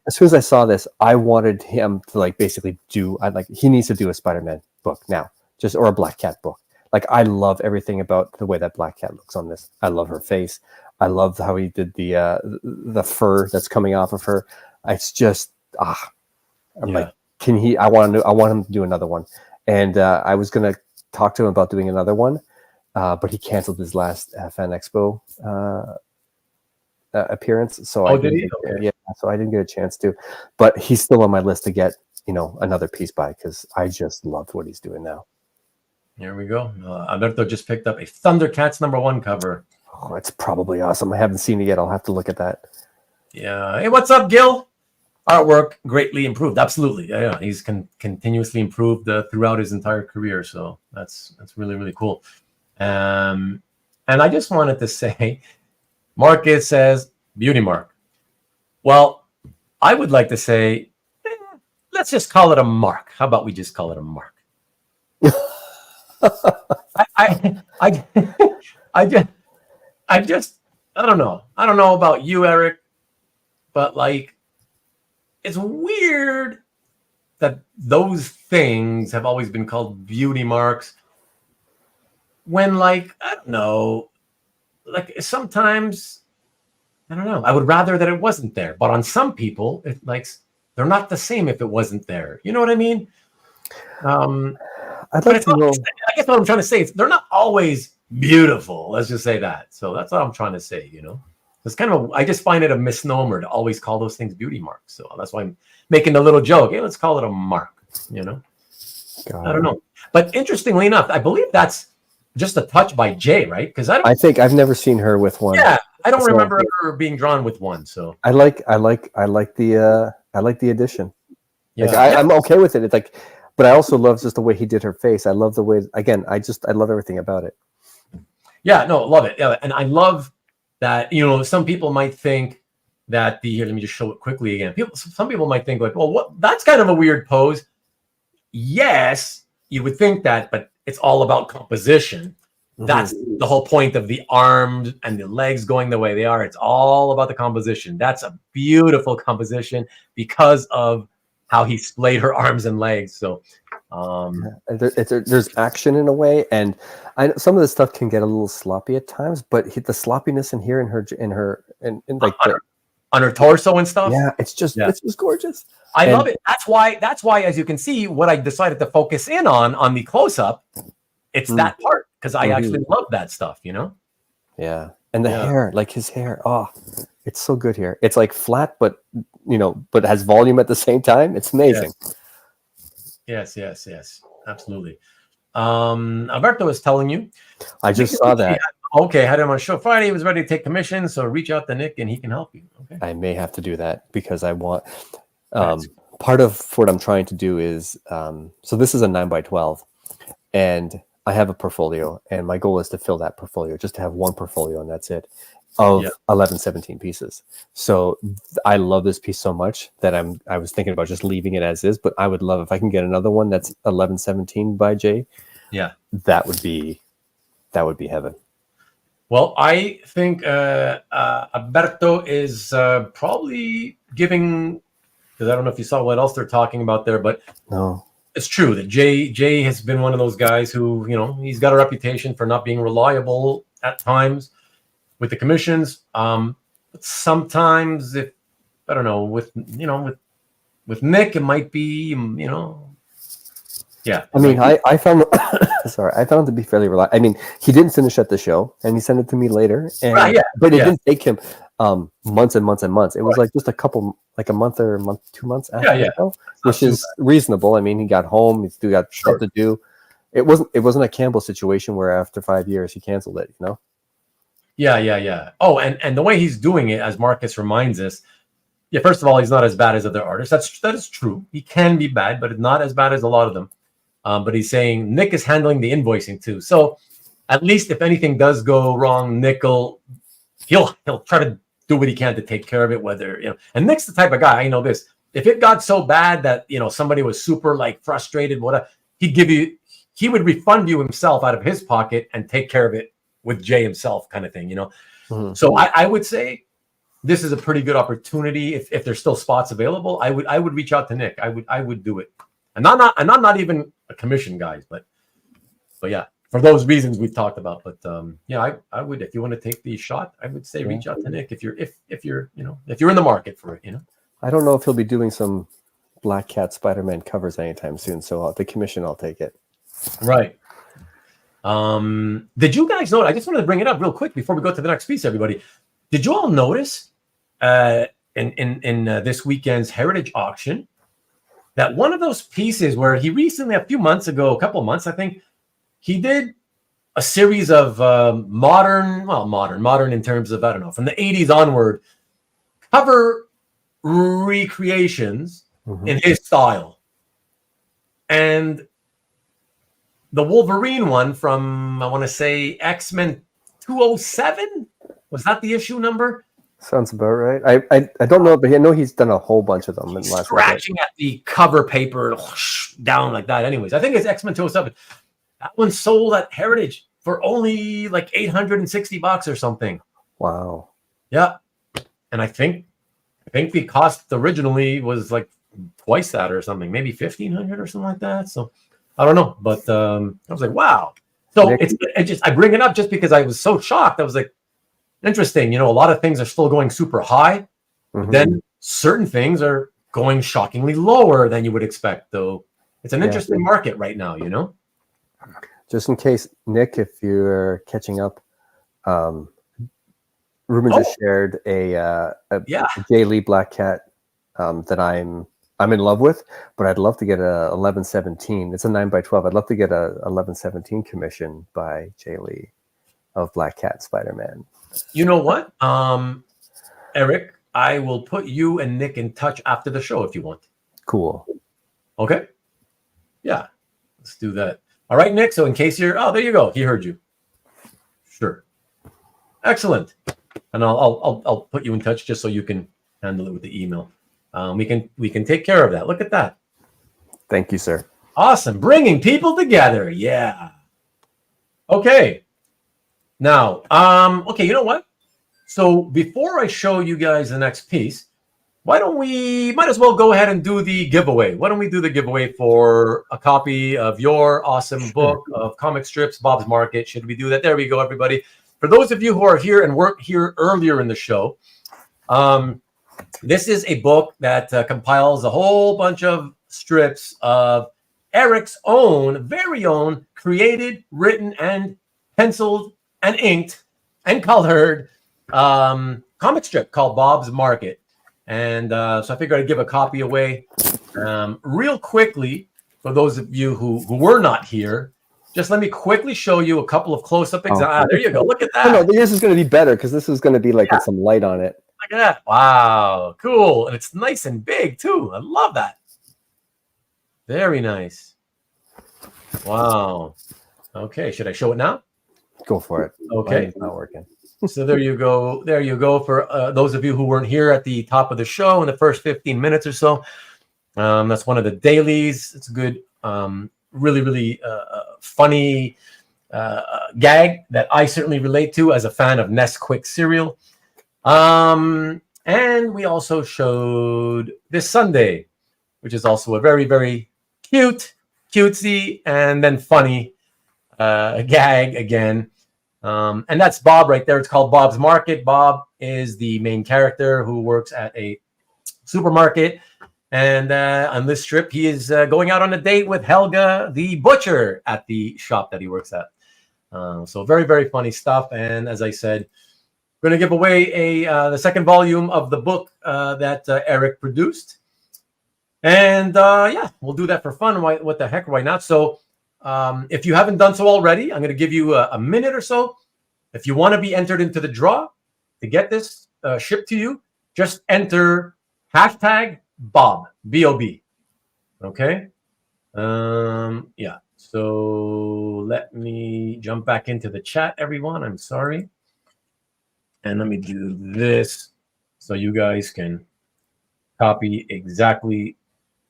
As soon as I saw this, I wanted him to, like, basically he needs to do a Spider-Man book now, or a Black Cat book. Like, I love everything about the way that Black Cat looks on this. I love her face. I love how he did the fur that's coming off of her. It's just like, I want him to do another one. And I was gonna talk to him about doing another one, but he canceled his last Fan Expo appearance, so Oh, did he? Okay. yeah, so I didn't get a chance to, but he's still on my list to get another piece by, because I just loved what he's doing now. Here we go. Alberto just picked up a Thundercats #1 cover. Oh, it's probably awesome. I haven't seen it yet. I'll have to look at that. Yeah. Hey, what's up, Gil? Artwork greatly improved. Absolutely. Yeah. He's continuously improved throughout his entire career. So that's really, really cool. And I just wanted to say, Marcus says, beauty mark. Well, I would like to say, let's just call it a mark. How about we just call it a mark? I don't know. I don't know about you, Eric, but like, it's weird that those things have always been called beauty marks when, like, I don't know, like sometimes, I don't know, I would rather that it wasn't there. But on some people, it like they're not the same if it wasn't there. You know what I mean? I'd like to know. I guess what I'm trying to say is they're not always beautiful. Let's just say that. So that's what I'm trying to say, It's kind of I just find it a misnomer to always call those things beauty marks. So that's why I'm making the little joke. Hey, let's call it a mark, I don't know. But interestingly enough, I believe that's just a touch by Jay, right? Because I think I've never seen her with one. Yeah, I don't remember her being drawn with one. So I like the addition. Yeah, like, I'm okay with it. It's like, but I also love just the way he did her face. I love the way. Again, I love everything about it. Yeah, no, love it. Yeah, and I love that. Some people might think that let me just show it quickly again. Some people might think like, well, what? That's kind of a weird pose. Yes, you would think that, but it's all about composition. That's the whole point of the arms and the legs going the way they are. It's all about the composition. That's a beautiful composition because of how he splayed her arms and legs. So there's action in a way, and some of the stuff can get a little sloppy at times, but the sloppiness in here in like on her torso and stuff. Yeah, it's just gorgeous. I love it. That's why, as you can see, what I decided to focus in on the close-up, it's that part, because I actually love that stuff, Yeah. And the hair, like his hair, it's so good here. It's like flat, but but has volume at the same time. It's amazing. Yes, absolutely. Alberto is telling you. I just saw that. Okay, had him on show Friday. He was ready to take commission, so reach out to Nick and he can help you. Okay. I may have to do that because I want. Part of what I'm trying to do is so this is a 9x12, and I have a portfolio, and my goal is to fill that portfolio, just to have one portfolio, and that's it, of 11-17 pieces. So I love this piece so much that I was thinking about just leaving it as is, but I would love if I can get another one that's 11-17 by Jay. Yeah, that would be heaven. Well, I think Alberto is probably giving, because I don't know if you saw what else they're talking about there, but no. It's true that Jay has been one of those guys who, he's got a reputation for not being reliable at times with the commissions. But sometimes, if I don't know, with Nick, it might be, yeah. I mean, I found I found it to be fairly reliable. I mean, he didn't finish at the show, and he sent it to me later, and but it didn't take him months and months and months. It was like just a month or 2 months after the show, which is reasonable. I mean, he got home, he still got stuff to do. It wasn't a Campbell situation where after 5 years he canceled it, Yeah. Oh, and the way he's doing it, as Marcus reminds us, first of all, he's not as bad as other artists. That is true. He can be bad, but not as bad as a lot of them. But he's saying Nick is handling the invoicing too. So at least if anything does go wrong, he'll try to do what he can to take care of it, whether, and Nick's the type of guy, I know this, if it got so bad that, somebody was super like frustrated, whatever, he would refund you himself out of his pocket and take care of it with Jay himself, kind of thing, So I would say this is a pretty good opportunity. If there's still spots available, I would reach out to Nick. I would do it. And I'm not even a commission guy, but yeah, for those reasons we've talked about. But I would, if you want to take the shot, I would say reach out to Nick if you're in the market for it. I don't know if he'll be doing some Black Cat Spider-Man covers anytime soon, so the commission, I'll take it. Right. Did you guys know? I just wanted to bring it up real quick before we go to the next piece, everybody. did you all notice in this weekend's Heritage Auction that one of those pieces where he recently, a few months ago, a couple of months, I think, he did a series of modern in terms of, I don't know, from the 80s onward, cover recreations in his style. And the Wolverine one from, I want to say, X-Men 207? Was that the issue number? Sounds about right. I don't know, but I know he's done a whole bunch of them in the last scratching at the cover paper down like that. Anyways, I think it's X-Men 207. That one sold at Heritage for only like $860 or something. Wow. Yeah. And I think the cost originally was like twice that or something, maybe $1,500 or something like that. So I don't know, but I was like, wow. So I bring it up just because I was so shocked. I was like, interesting. You know, a lot of things are still going super high, but then certain things are going shockingly lower than you would expect. Though it's an interesting market right now, you know. Just in case, Nick, if you're catching up, Ruben just shared a Jay Lee Black Cat that I'm in love with, but I'd love to get a 1117. It's a 9x12. I'd love to get a 1117 commission by Jay Lee of Black Cat Spider-Man. You know what, Eric? I will put you and Nick in touch after the show if you want. Cool. Okay. Yeah, let's do that. All right, Nick. So in case there you go. He heard you. Sure. Excellent. And I'll put you in touch just so you can handle it with the email. We can take care of that. Look at that. Thank you, sir. Awesome. Bringing people together. Yeah. Okay. Now, okay, you know what? So before I show you guys the next piece, might as well go ahead and do the giveaway. Why don't we do the giveaway for a copy of your awesome book of comic strips, Bob's Market? Should we do that? There we go, everybody. For those of you who are here and weren't here earlier in the show, this is a book that compiles a whole bunch of strips of Eric's very own, created, written, and penciled and inked and colored comic strip called Bob's Market. And so I figured I'd give a copy away real quickly for those of you who were not here. Just let me quickly show you a couple of close-up examples. There you go. Look at that. No, this is going to be better because this is going to be like with some light on it. Look at that. Wow. Cool. And it's nice and big, too. I love that. Very nice. Wow. Okay. Should I show it now? Go for it. Okay. It's not working. So there you go. There you go. For those of you who weren't here at the top of the show in the first 15 minutes or so, that's one of the dailies. It's a good, really funny gag that I certainly relate to as a fan of Nesquik cereal. And we also showed this Sunday, which is also a very, very cutesy, and then funny gag again. And that's Bob right there. It's called Bob's Market. Bob is the main character who works at a supermarket. And on this strip, he is going out on a date with Helga, the butcher, at the shop that he works at. So very, very funny stuff. And as I said, we're going to give away the second volume of the book that Eric produced. And we'll do that for fun. What the heck? Why not? So if you haven't done so already, I'm going to give you a minute or so. If you want to be entered into the draw to get this shipped to you, just enter hashtag Bob, B-O-B. Okay? So let me jump back into the chat, everyone. I'm sorry. And let me do this so you guys can copy exactly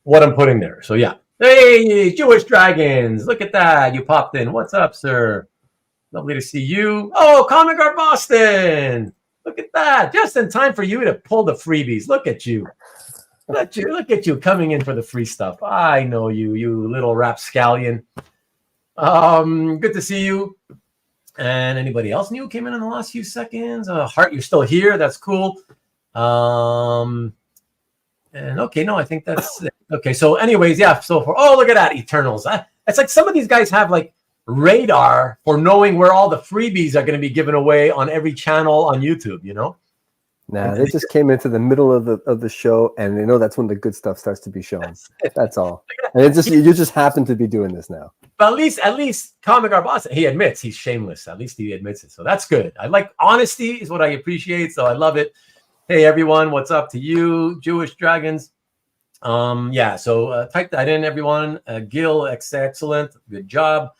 what I'm putting there. So yeah. Hey, Jewish Dragons. Look at that. You popped in. What's up, sir? Lovely to see you. Oh, Comic Art Boston. Look at that. Just in time for you to pull the freebies. Look at you. Look at you coming in for the free stuff. I know you, you little rapscallion. Good to see you. And anybody else new came in the last few seconds? Hart, you're still here. That's cool. And okay, no, I think that's it. Okay. So anyways, yeah. So look at that, Eternals. It's like some of these guys have like radar for knowing where all the freebies are going to be given away on every channel on YouTube, you know? Nah, they just came into the middle of the show, and they know that's when the good stuff starts to be shown. That's all. And you just happen to be doing this now. But at least Comic Our Boss, he admits he's shameless. At least he admits it. So that's good. I like honesty is what I appreciate. So I love it. Hey everyone, what's up to you, Jewish Dragons? Yeah. So type that in, everyone. Gil, excellent, good job.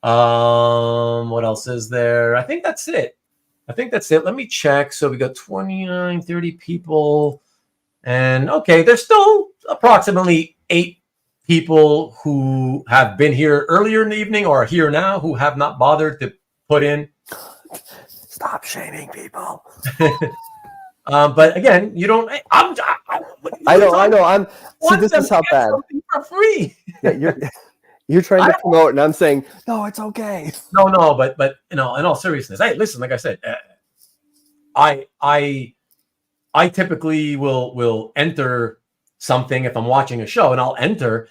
What else is there? I think that's it. Let me check. So we got 29, 30 people. And okay, there's still approximately 8 people who have been here earlier in the evening or are here now who have not bothered to put in. Stop shaming people. But again, you don't. I know. See, this is how bad. Something for free. Yeah, you're trying to promote, and I'm saying no, it's okay. No, but in all seriousness, hey, listen. Like I said, I typically will enter something if I'm watching a show, and I'll enter.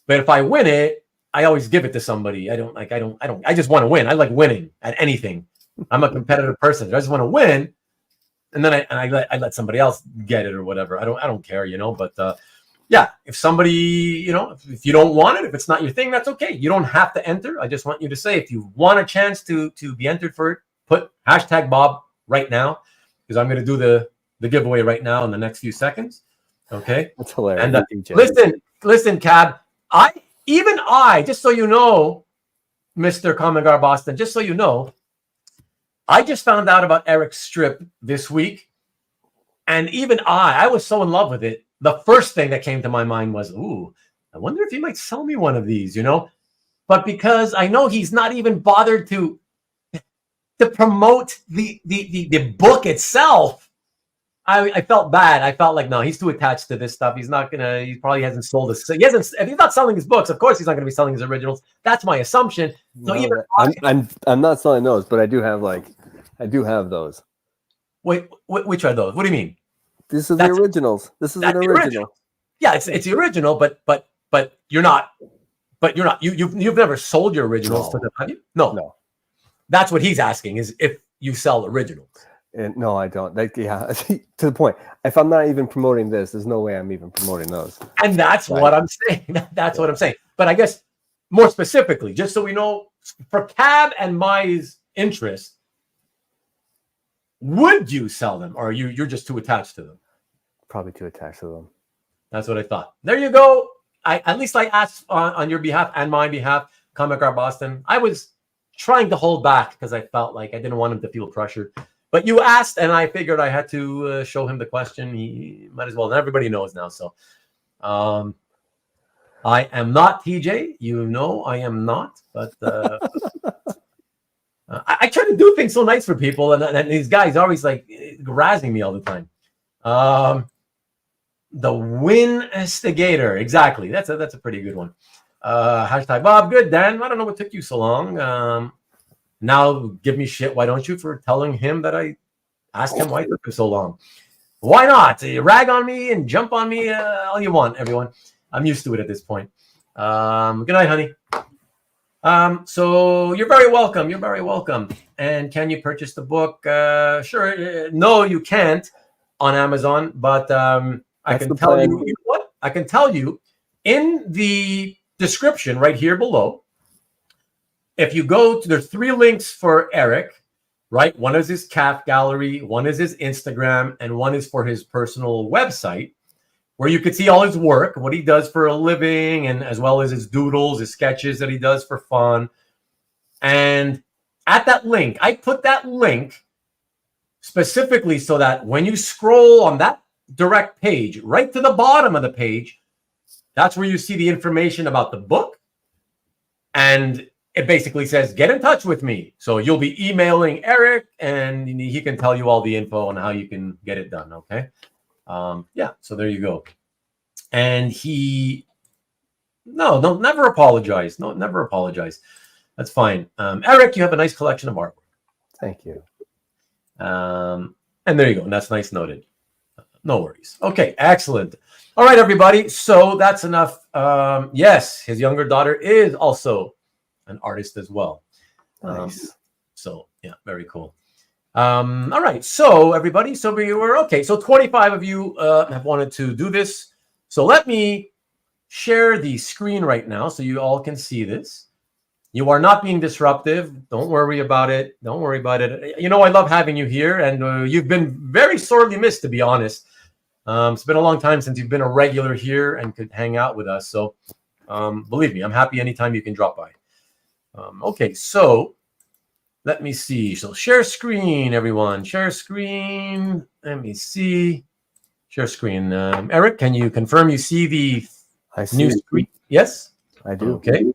But if I win it, I always give it to somebody. I just want to win. I like winning at anything. I'm a competitive person. I just want to win, and then I let somebody else get it or whatever. I don't care, But yeah, if somebody, if you don't want it, if it's not your thing, that's okay. You don't have to enter. I just want you to say if you want a chance to be entered for it, put #Bob right now, because I'm going to do the giveaway right now in the next few seconds. Okay, that's hilarious. And listen, Cab. I just so you know, Mr. Comigar Boston, just so you know, I just found out about Eric's strip this week, and even I was so in love with it. The first thing that came to my mind was, ooh, I wonder if he might sell me one of these, But because I know he's not even bothered to promote the book itself, I felt bad. I felt like, no, he's too attached to this stuff. He probably hasn't sold this. So if he's not selling his books, of course he's not going to be selling his originals. That's my assumption. So I'm not selling those, but I do have those. Wait, which are those? What do you mean? This is the originals. This is an original. Yeah, it's the original, but you're not. But you're not. You've never sold your originals to them, have you? No. That's what he's asking: is if you sell originals. And no, I don't. To the point. If I'm not even promoting this, there's no way I'm even promoting those. And that's what I'm saying. That's what I'm saying. But I guess more specifically, just so we know, for Cab and Mai's interest, would you sell them, or you're just too attached to them? Probably too attached to them. That's what I thought. There you go. At least I asked on your behalf and my behalf, Comic Art Boston. I was trying to hold back because I felt like I didn't want him to feel pressured. But you asked, and I figured I had to show him the question. He might as well. And everybody knows now. So I am not TJ. You know I am not. But I try to do things so nice for people. And these guys are always like razzing me all the time. The Win Instigator. Exactly. That's a pretty good one. #Bob. Good, Dan. I don't know what took you so long. Now give me shit. Why don't you for telling him that I asked him why it took you so long? Why not? You rag on me and jump on me all you want, everyone. I'm used to it at this point. Good night, honey. So you're very welcome. You're very welcome. And can you purchase the book? Sure. No, you can't on Amazon, but I can tell you, you know what? I can tell you in the description right here below. If you go to, there's 3 links for Eric, right? One is his CAF gallery, one is his Instagram, and one is for his personal website, where you could see all his work, what he does for a living, and as well as his doodles, his sketches that he does for fun. And at that link, I put that link specifically so that when you scroll on that direct page, right to the bottom of the page, that's where you see the information about the book. And it basically says, get in touch with me. So you'll be emailing Eric and he can tell you all the info on how you can get it done. Okay. Yeah. So there you go. And no, never apologize. No, never apologize. That's fine. Eric, you have a nice collection of artwork. Thank you. And there you go. And that's nice noted. No worries. Okay. Excellent. All right, everybody. So that's enough. Yes. His younger daughter is also an artist as well. Nice. So yeah, very cool. All right, so everybody, so we were okay. So 25 of you have wanted to do this. So let me share the screen right now so you all can see this. You are not being disruptive. Don't worry about it. Don't worry about it. You know, I love having you here, and you've been very sorely missed, to be honest. It's been a long time since you've been a regular here and could hang out with us. So believe me, I'm happy anytime you can drop by. Okay, so let me see. So share screen, everyone. Share screen. Let me see. Share screen. Eric, can you confirm you see the new screen? Yes? I do. Okay.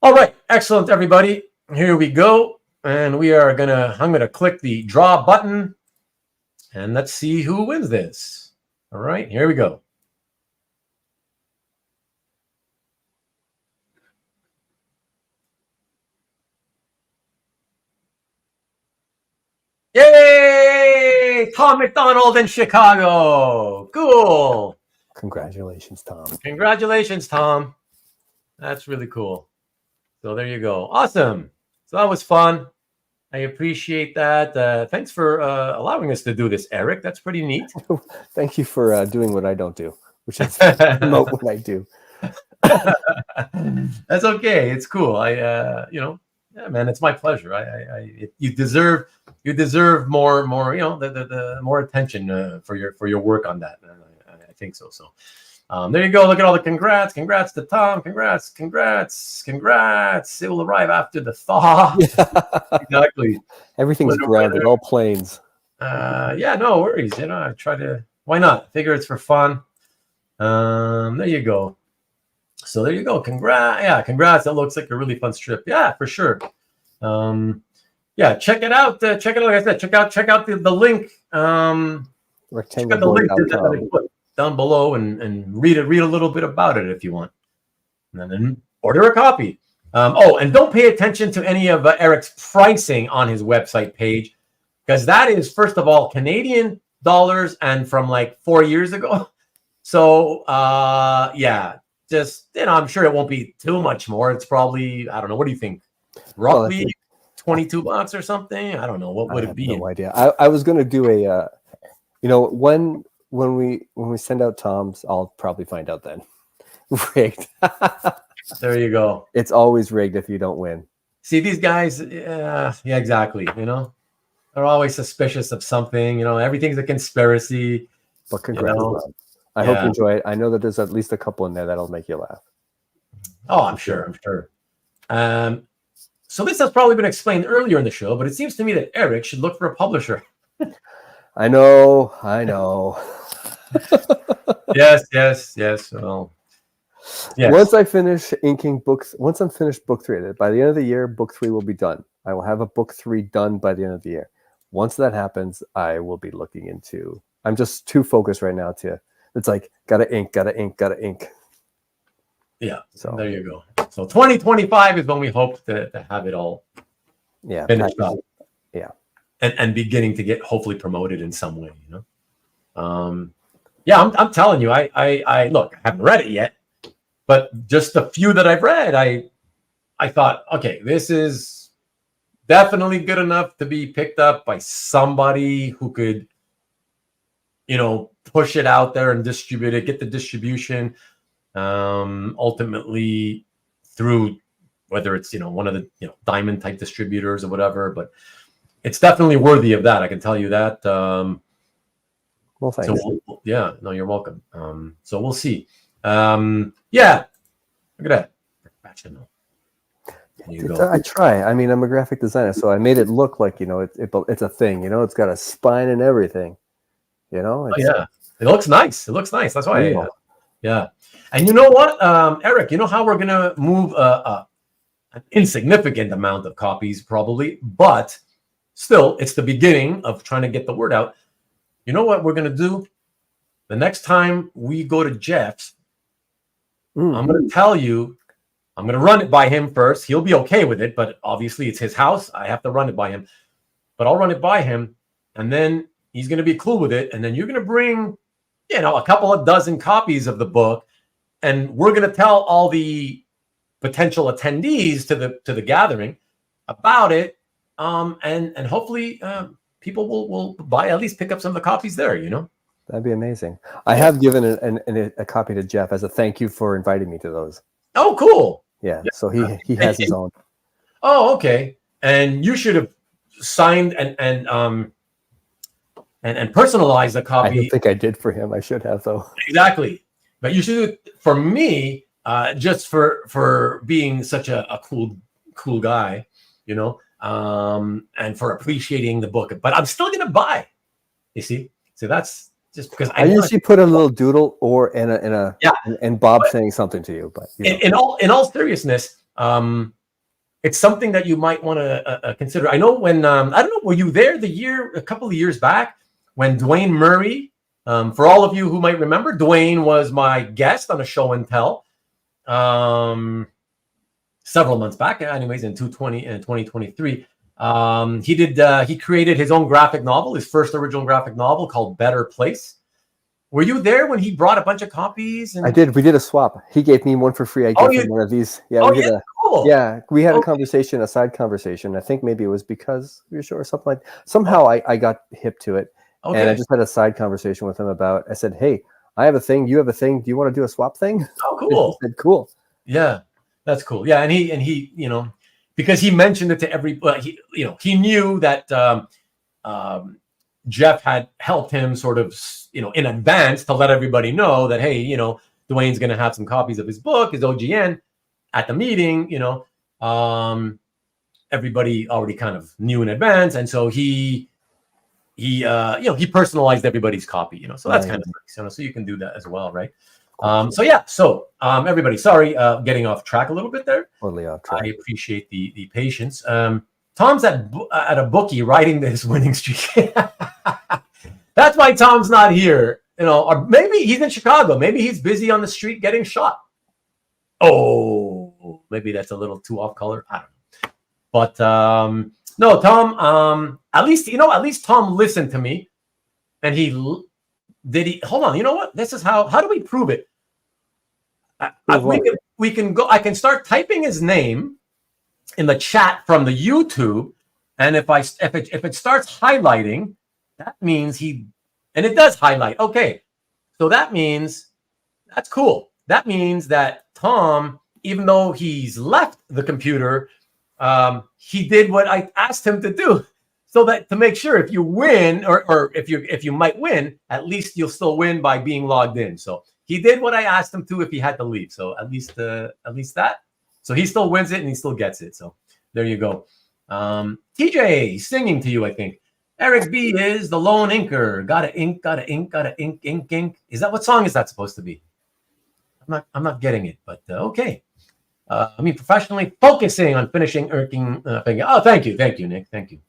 All right. Excellent, everybody. Here we go. And I'm going to click the draw button. And let's see who wins this. All right. Here we go. Yay! Tom McDonald in Chicago. Cool. Congratulations, Tom. Congratulations, Tom. That's really cool. So there you go. Awesome. So that was fun. I appreciate that. Thanks for allowing us to do this, Eric. That's pretty neat. Thank you for doing what I don't do, which is promote what I do. That's okay. It's cool. Yeah, man, it's my pleasure. You deserve more, the more attention for your work on that. I think so. So, there you go. Look at all the congrats to Tom. Congrats. It will arrive after the thaw. Exactly. Everything's grounded. All planes. Yeah, no worries. I try to. Why not? Figure it's for fun. There you go. So there you go. Congrats. That looks like a really fun strip. Yeah, for sure. Yeah, check it out. Like I said, check out the link. Check out the link that I put down below and read a little bit about it if you want. And then order a copy. And don't pay attention to any of Eric's pricing on his website page, because that is, first of all, Canadian dollars and from like 4 years ago. So yeah. Just, I'm sure it won't be too much more. It's probably, I don't know. What do you think? Roughly $22 or something? I don't know. What would it be? No idea. I was going to do a, when we send out Tom's, I'll probably find out then. Rigged. There you go. It's always rigged if you don't win. See, these guys, yeah, exactly. They're always suspicious of something. Everything's a conspiracy. But congrats, I hope you enjoy it. I know that there's at least a couple in there that'll make you laugh. Oh, I'm sure. So this has probably been explained earlier in the show, but it seems to me that Eric should look for a publisher. I know. Yes. Well, yes. Once I'm finished book 3, by the end of the year, book 3 will be done. I will have a book 3 done by the end of the year. Once that happens, I will be looking into. I'm just too focused right now to. It's like gotta ink. Yeah. So there you go. So 2025 is when we hope to have it all finished up. Yeah. And beginning to get hopefully promoted in some way, Yeah, I'm telling you, I look, I haven't read it yet, but just the few that I've read, I thought, okay, this is definitely good enough to be picked up by somebody who could, push it out there and distribute it, get the distribution, ultimately through whether it's, one of the, diamond type distributors or whatever, but it's definitely worthy of that. I can tell you that. Well, thanks. So you're welcome. So we'll see. Yeah. Look at that. Professional. I try. I mean, I'm a graphic designer, so I made it look like, it's a thing, it's got a spine and everything, yeah. It looks nice. That's why. Yeah. And you know what, Eric, how we're going to move an insignificant amount of copies probably, but still it's the beginning of trying to get the word out. You know what we're going to do? The next time we go to Jeff's, I'm going to tell you, I'm going to run it by him first. He'll be okay with it, but obviously it's his house. I have to run it by him, but I'll run it by him, and then he's going to be cool with it. And then you're going to bring, a couple of dozen copies of the book, and we're going to tell all the potential attendees to the gathering about it. and hopefully people will buy, at least pick up some of the copies there. That'd be amazing. I have given a copy to Jeff as a thank you for inviting me to those. Oh, cool. Yeah. So he has his own. Oh, okay. And you should have signed and personalized the copy. I don't think I did for him. I should have, though. Exactly. But you should, for me, just for being such a cool guy, and for appreciating the book. But I'm still gonna buy. You see, so that's just because I usually put a little doodle or and Bob saying something to you. But in all seriousness, it's something that you might want to consider. I know when I don't know, were you there a couple of years back when Dwayne Murray? For all of you who might remember, Dwayne was my guest on a show and tell several months back. Anyways, in 2023, he created his own graphic novel, his first original graphic novel called Better Place. Were you there when he brought a bunch of copies? I did. We did a swap. He gave me one for free. I gave him one of these. Yeah, cool. Yeah, we had a conversation, a side conversation. I think maybe it was because we were sure or something like. Somehow I got hip to it. Okay. And I just had a side conversation with him about, I said, hey, I have a thing, you have a thing. Do you want to do a swap thing? Oh, cool. He said, cool. Yeah, that's cool. Yeah, and he, because he mentioned it to everybody, he knew that Jeff had helped him sort of, in advance to let everybody know that, hey, Dwayne's going to have some copies of his book, his OGN at the meeting, everybody already kind of knew in advance. And so he personalized everybody's copy, so that's kind of nice, so you can do that as well, right? So everybody, sorry, getting off track a little bit there. Totally off track. I appreciate the patience. Tom's at a bookie riding this winning streak. That's why Tom's not here, or maybe he's in Chicago. Maybe he's busy on the street getting shot. Oh, maybe that's a little too off color. I don't know, but no, Tom, at least Tom listened to me, and hold on, you know what? This is how do we prove it? We can go, I can start typing his name in the chat from the YouTube, and if it starts highlighting, that means and it does highlight. Okay. So that means that's cool. That means that Tom, even though he's left the computer, he did what I asked him to do, so that to make sure if you win or if you might win, at least you'll still win by being logged in. So he did what I asked him to if he had to leave. So at least that. So he still wins it and he still gets it. So there you go. TJ singing to you, I think. Eric B is the lone inker. Gotta ink. Is that what song is that supposed to be? I'm not getting it, but okay. Professionally focusing on finishing irking thing. Oh, thank you, Nick. Thank you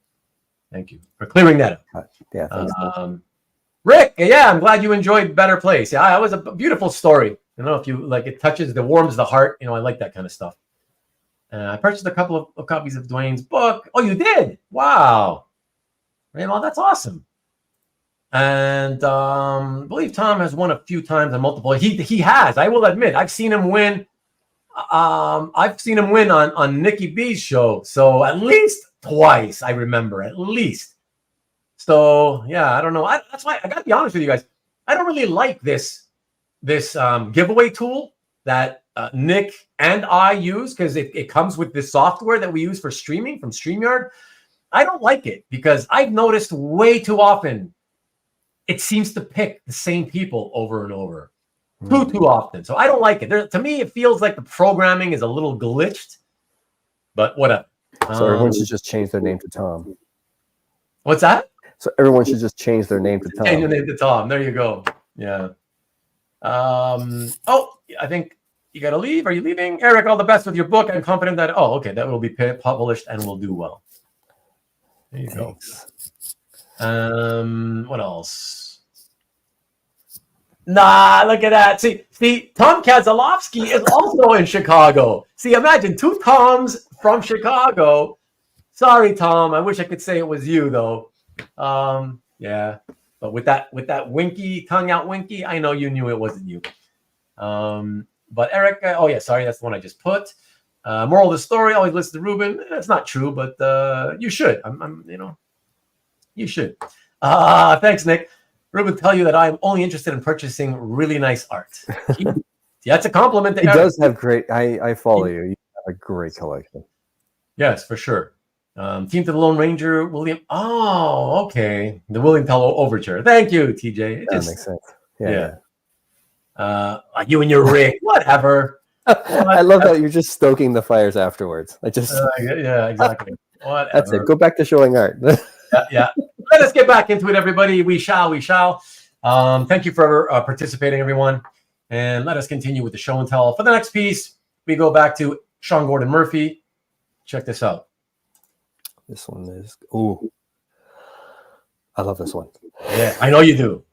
for clearing that up. Yeah. Thanks, Rick. Yeah, I'm glad you enjoyed Better Place. Yeah, that was a beautiful story. If you like, it warms the heart. I like that kind of stuff. I purchased a couple of copies of Dwayne's book. Oh, you did? Wow. Well, that's awesome. And I believe Tom has won a few times on multiple. He has. I will admit, I've seen him win. I've seen him win on Nikki B's show. So at least twice, I remember, at least. So yeah, I don't know. That's why I got to be honest with you guys. I don't really like this giveaway tool that Nick and I use, because it comes with this software that we use for streaming from StreamYard. I don't like it because I've noticed way too often it seems to pick the same people over and over. Too often. So I don't like it. To me, it feels like the programming is a little glitched, but whatever. So everyone should just change their name to Tom. What's that? So everyone should just change their name to Tom. Change the name to Tom. There you go. Yeah. I think you got to leave. Are you leaving? Eric, all the best with your book. I'm confident that, that will be published and will do well. There you go. What else? Nah, look at that. See, Tom Kazalovsky is also in Chicago. See, imagine two Toms from Chicago. Sorry, Tom. I wish I could say it was you, though. Yeah. But with that winky, tongue out winky, I know you knew it wasn't you. But Eric, sorry, that's the one I just put. Moral of the story: always listen to Ruben. It's not true, but you should. You should. Thanks, Nick. Ruben, tell you that I'm only interested in purchasing really nice art. That's a compliment to He Eric. does have great. I follow you. You have a great collection. Yes, for sure. Team to the Lone Ranger, William. Oh, okay. The William Tell Overture. Thank you, TJ. That makes sense. Yeah. You and your rig, whatever. I love that you're just stoking the fires afterwards. Yeah, exactly. Whatever. That's it. Go back to showing art. yeah. Let us get back into it, everybody. We shall. Thank you for participating, everyone. And let us continue with the show and tell. For the next piece, we go back to Sean Gordon Murphy. Check this out. This one is, ooh, I love this one. Yeah, I know you do.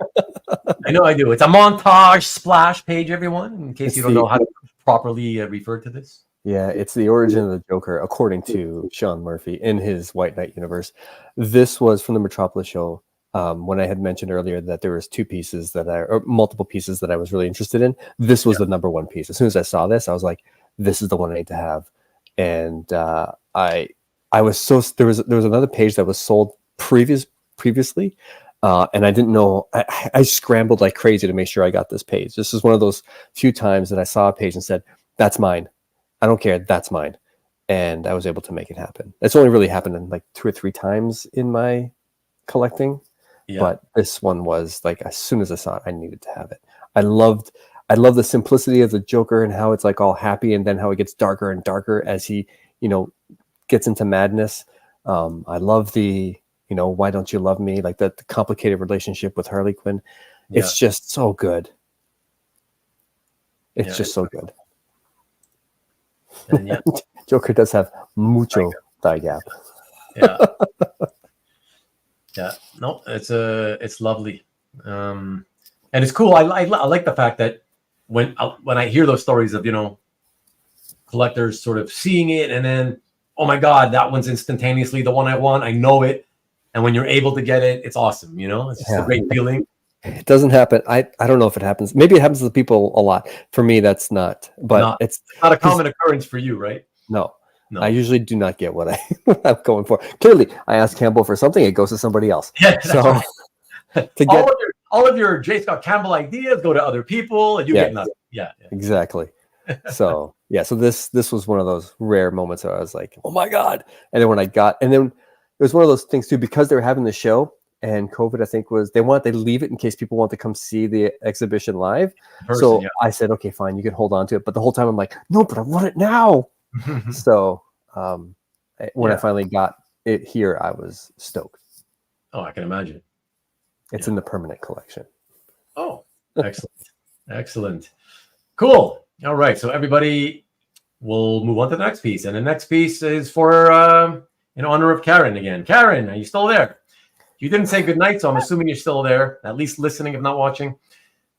I know I do. It's a montage splash page, everyone, in case you don't know how to properly refer to this. Yeah, it's the origin of the Joker, according to Sean Murphy in his White Knight universe. This was from the Metropolis show. When I had mentioned earlier that there was multiple pieces that I was really interested in. This was the number one piece. As soon as I saw this, I was like, this is the one I need to have. And I was there was another page that was sold previously, and I didn't know. I scrambled like crazy to make sure I got this page. This is one of those few times that I saw a page and said, "That's mine. I don't care. That's mine." And I was able to make it happen. It's only really happened in like 2 or 3 times in my collecting, but this one was like, as soon as I saw it, I needed to have it. I love the simplicity of the Joker and how it's like all happy, and then how it gets darker and darker as he, gets into madness. I love the, why don't you love me? Like the complicated relationship with Harley Quinn. Yeah. It's just so good. It's just so good. And Joker does have mucho thigh gap. Yeah. Yeah. No, it's lovely. And it's cool. I like the fact that when I hear those stories of, collectors sort of seeing it and then, oh my God, that one's instantaneously the one I want. I know it. And when you're able to get it, it's awesome. It's just a great feeling. It doesn't happen. I don't know if it happens. Maybe it happens to people a lot. For me, that's not. But it's not a common occurrence for you, right? No. I usually do not get what I'm going for. Clearly, I ask Campbell for something, it goes to somebody else. Yeah, so right. all of your J. Scott Campbell ideas go to other people, and you get nothing. Yeah, exactly. So this was one of those rare moments where I was like, oh my God. And then it was one of those things too, because they were having the show and COVID, I think they leave it in case people want to come see the exhibition live. I said, okay, fine, you can hold on to it. But the whole time I'm like, no, but I want it now. So when I finally got it here, I was stoked. Oh, I can imagine. It's in the permanent collection. Oh, excellent. Cool. All right, so everybody will move on to the next piece, and the next piece is for in honor of Karen again. Karen, are you still there? You didn't say goodnight, so I'm assuming you're still there, at least listening, if not watching.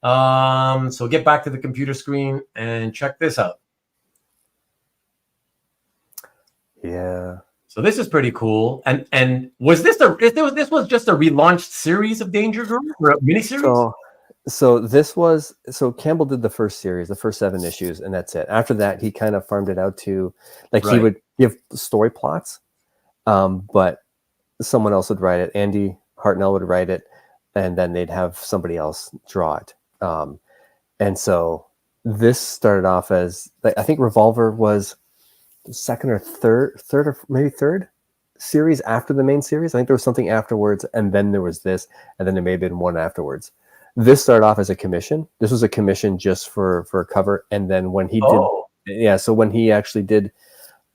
So get back to the computer screen and check this out. Yeah. So this is pretty cool. And was this was just a relaunched series of Danger Girl or a miniseries? So Campbell did the first series, the first 7 issues, and that's it. After that, he kind of farmed it out to he would give story plots, but someone else would write it. Andy Hartnell would write it, and then they'd have somebody else draw it. And so this started off as I think Revolver was the second or third or maybe third series after the main series. I think there was something afterwards, and then there was this, and then there may have been one afterwards. This started off as a commission. This was a commission just for a cover, and then when he so when he actually did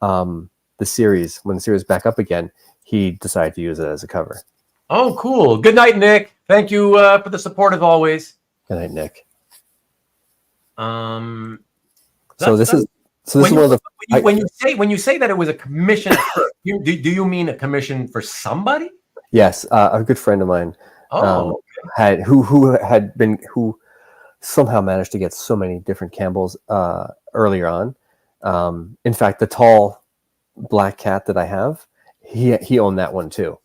the series, when the series back up again, he decided to use it as a cover. Oh, cool. Good night, Nick. Thank you for the support as always. Good night, Nick. When you say that it was a commission, do you mean a commission for somebody? Yes, a good friend of mine who somehow managed to get so many different Campbells earlier on. In fact, the tall black cat that I have, he owned that one too.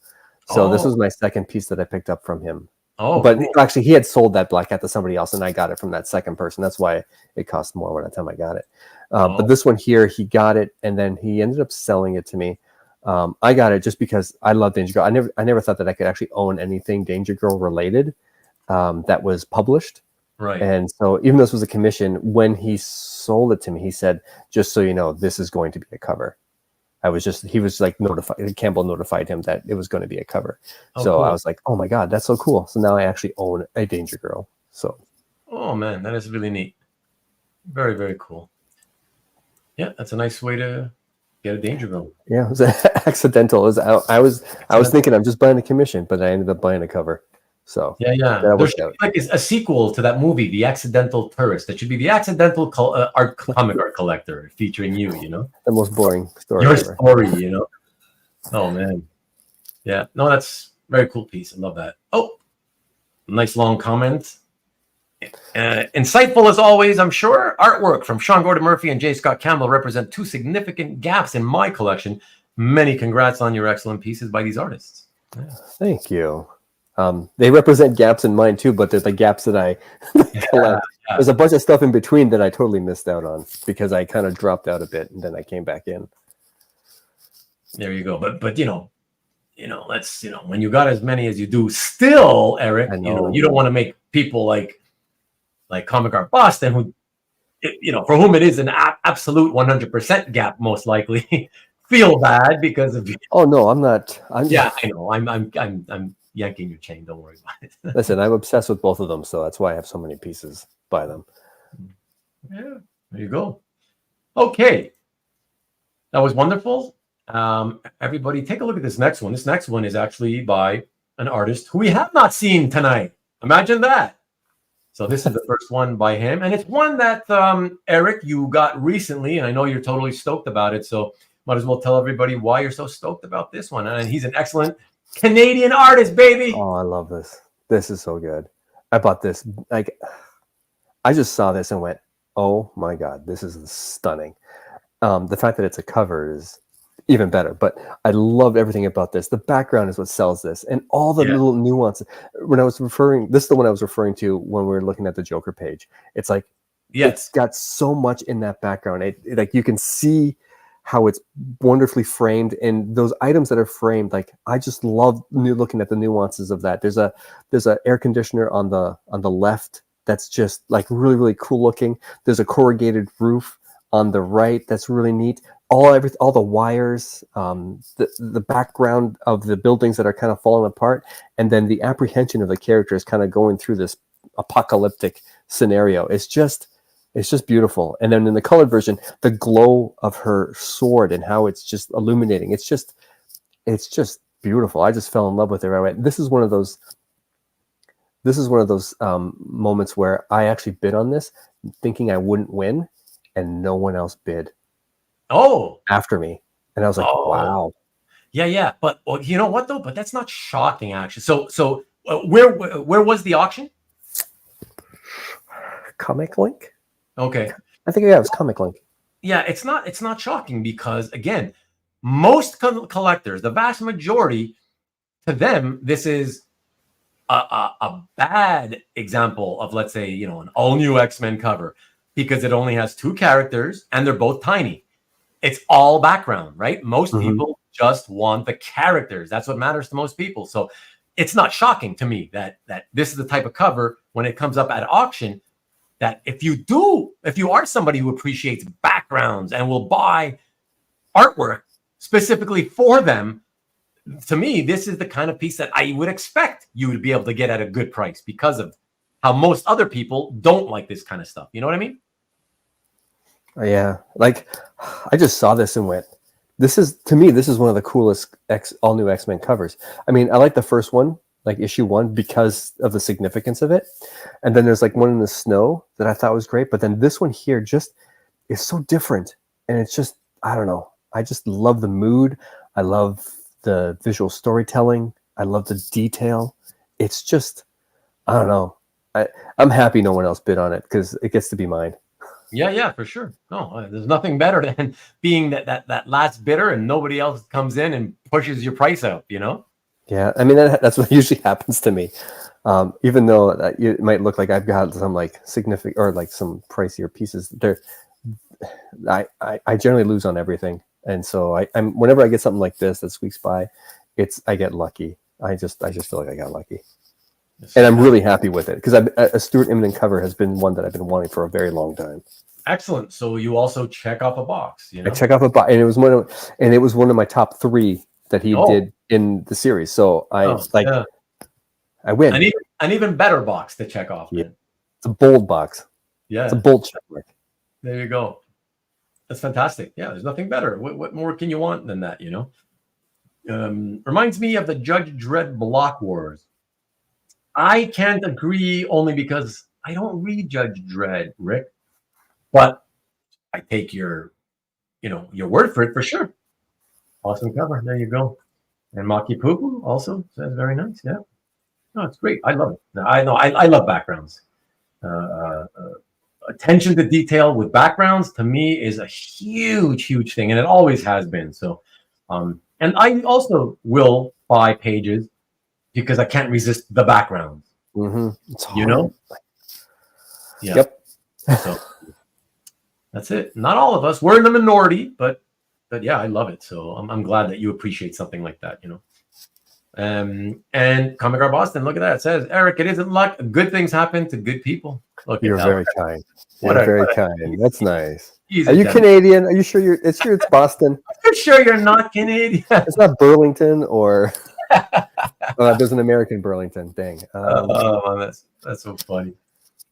So this was my second piece that I picked up from him. But actually, he had sold that black cat to somebody else, and I got it from that second person. That's why it cost more by the time I got it. But this one here, he got it, and then he ended up selling it to me. I got it just because I love Danger Girl. I never thought that I could actually own anything Danger Girl related that was published. Right. And so even though this was a commission, when he sold it to me, he said, just so you know, this is going to be a cover. He was like notified, Campbell notified him that it was going to be a cover. So cool. I was like, oh my God, that's so cool. So now I actually own a Danger Girl. So. Oh man, that is really neat. Very, very cool. Yeah, that's a nice way to get a Danger Girl. Yeah, it was accidental. I was thinking I'm just buying a commission, but I ended up buying a cover. So yeah. There should be like a sequel to that movie, The Accidental Tourist. That should be The Accidental Comic Art Collector, featuring you. The most boring story. Your ever. story. Oh man. Yeah. No, that's very cool piece. I love that. Oh, nice long comment. Insightful as always, I'm sure. Artwork from Sean Gordon Murphy and J. Scott Campbell represent two significant gaps in my collection. Many congrats on your excellent pieces by these artists. Yeah. Thank you. They represent gaps in mine too, but they're the gaps that I collect. Yeah. There's a bunch of stuff in between that I totally missed out on because I kind of dropped out a bit and then I came back in. There you go. But let's when you got as many as you do, still, Eric, you don't want to make people like Comic Art Boston, who, for whom it is an absolute 100% gap, most likely, feel bad because of. Oh no, I'm not. I know. I'm yanking your chain. Don't worry about it. Listen, I'm obsessed with both of them, so that's why I have so many pieces by them. Yeah, there you go. Okay, that was wonderful. Everybody, take a look at this next one. This next one is actually by an artist who we have not seen tonight. Imagine that. So this is the first one by him, and it's one that Eric, you got recently, and I know you're totally stoked about it. So might as well tell everybody why you're so stoked about this one. And he's an excellent Canadian artist, baby. Oh, I love this. This is so good. I bought this. I just saw this and went, oh my God, this is stunning. The fact that it's a cover is even better, but I loved everything about this. The background is what sells this, and all the little nuances. When I was this is the one I was referring to when we were looking at the Joker page. It's like, it's got so much in that background. Like you can see how it's wonderfully framed, and those items that are framed, like I just love looking at the nuances of that. There's a air conditioner on the left that's just like really, really cool looking. There's a corrugated roof on the right that's really neat. All the wires, the background of the buildings that are kind of falling apart, and then the apprehension of the characters kind of going through this apocalyptic scenario. It's just beautiful. And then in the colored version, the glow of her sword and how it's just illuminating. It's just beautiful. I just fell in love with it right away. This is one of those moments where I actually bid on this, thinking I wouldn't win, and no one else bid. After me, and I was like, wow. Yeah. But you know what though? But that's not shocking, actually. So where was the auction? Comic Link. Okay. I think it was Comic Link. Yeah, it's not shocking because again, most collectors, the vast majority, to them, this is a bad example of, let's say, an all new X-Men cover because it only has two characters and they're both tiny. It's all background, right? Most people just want the characters. That's what matters to most people. So it's not shocking to me that this is the type of cover when it comes up at auction, that if you are somebody who appreciates backgrounds and will buy artwork specifically for them, to me, this is the kind of piece that I would expect you would be able to get at a good price because of how most other people don't like this kind of stuff. You know what I mean? Yeah. Like, I just saw this and went, this is one of the coolest all new X-Men covers. I mean, I like the first one, like issue 1, because of the significance of it. And then there's like one in the snow that I thought was great. But then this one here just is so different. And it's just, I don't know. I just love the mood. I love the visual storytelling. I love the detail. It's just, I don't know. I'm happy no one else bid on it because it gets to be mine. Yeah, for sure. No, there's nothing better than being that last bidder and nobody else comes in and pushes your price up, Yeah, I mean, that's what usually happens to me. Even though it might look like I've got some like significant or like some pricier pieces, I generally lose on everything, and so I'm whenever I get something like this that squeaks by, I get lucky. I just feel like I got lucky, and I'm really happy with it because a Stuart Immonen cover has been one that I've been wanting for a very long time. Excellent. So you also check off a box. I check off a box, and it was one of my top 3 that he did in the series. So I win. An even better box to check off. Yeah. It's a bold box. Yeah, it's a bold check mark. There you go. That's fantastic. Yeah, there's nothing better. What more can you want than that? Reminds me of the Judge Dredd Block Wars. I can't agree only because I don't read Judge Dredd, Rick. But I take your word for it for sure. Awesome cover. There you go. And Maki Pupu also says very nice. Yeah. No, it's great. I love it. I know. I love backgrounds. Attention to detail with backgrounds to me is a huge thing, and it always has been. So, and I also will buy pages because I can't resist the backgrounds. It's hard. Yeah. Yep. So. That's it. Not all of us. We're in the minority, but yeah, I love it. So I'm glad that you appreciate something like that, And Comic Art Boston, look at that. It says, Eric, it isn't luck. Good things happen to good people. Look, you're very kind. You're very kind. That's nice. Easy, are you Canadian? Are you sure it's Boston? I'm sure you're not Canadian. It's not Burlington or there's an American Burlington. Dang. That's so funny.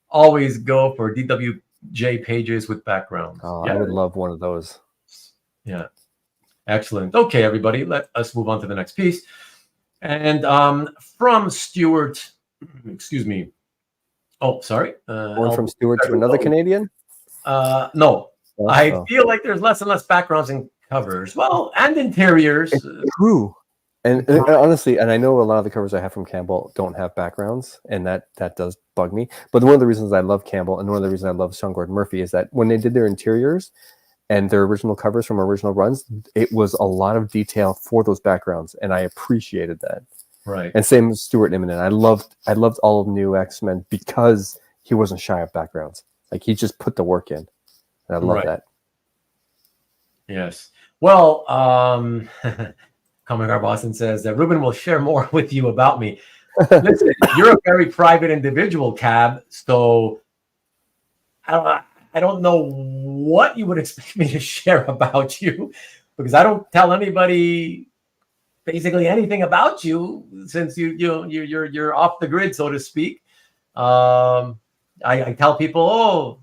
Always go for DWJ pages with backgrounds. Oh, yeah. I would love one of those. Yeah. Excellent. Okay, everybody, let us move on to the next piece. And from Stuart, excuse me. Oh, sorry. One from Stuart to another Canadian? No. I feel like there's less and less backgrounds and covers. Well, and interiors. It's true. And honestly, and I know a lot of the covers I have from Campbell don't have backgrounds, and that does bug me. But one of the reasons I love Campbell and one of the reasons I love Sean Gordon Murphy is that when they did their interiors and their original covers from original runs, it was a lot of detail for those backgrounds, and I appreciated that. Right. And same with Stuart Immonen. I loved all of New X-Men because he wasn't shy of backgrounds. Like he just put the work in, and I love that. Yes. Well, Comic Art Boston says that Ruben will share more with you about me. Listen, you're a very private individual, Cab. So I don't know what you would expect me to share about you because I don't tell anybody basically anything about you since you're off the grid, so to speak. I tell people, oh,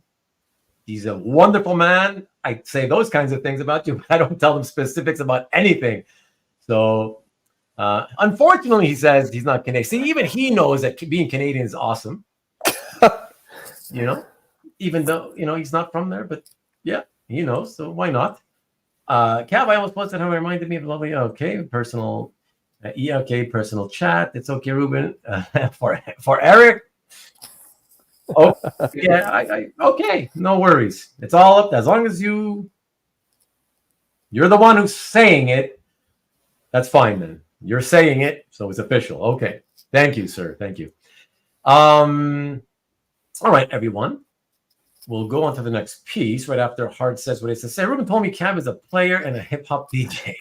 he's a wonderful man. I say those kinds of things about you, but I don't tell them specifics about anything. So, unfortunately, he says he's not Canadian. See, even he knows that being Canadian is awesome. Even though, he's not from there, but yeah, he knows. So why not? Cav, I almost posted how it reminded me of lovely, personal, personal chat. It's okay, Ruben. For Eric. Oh, yeah, okay, no worries. It's all up. As long as you're the one who's saying it. That's fine then. You're saying it, so it's official. Okay. Thank you, sir. Thank you. All right, everyone. We'll go on to the next piece right after Hart says what he has to say. Ruben told me Cab is a player and a hip-hop DJ.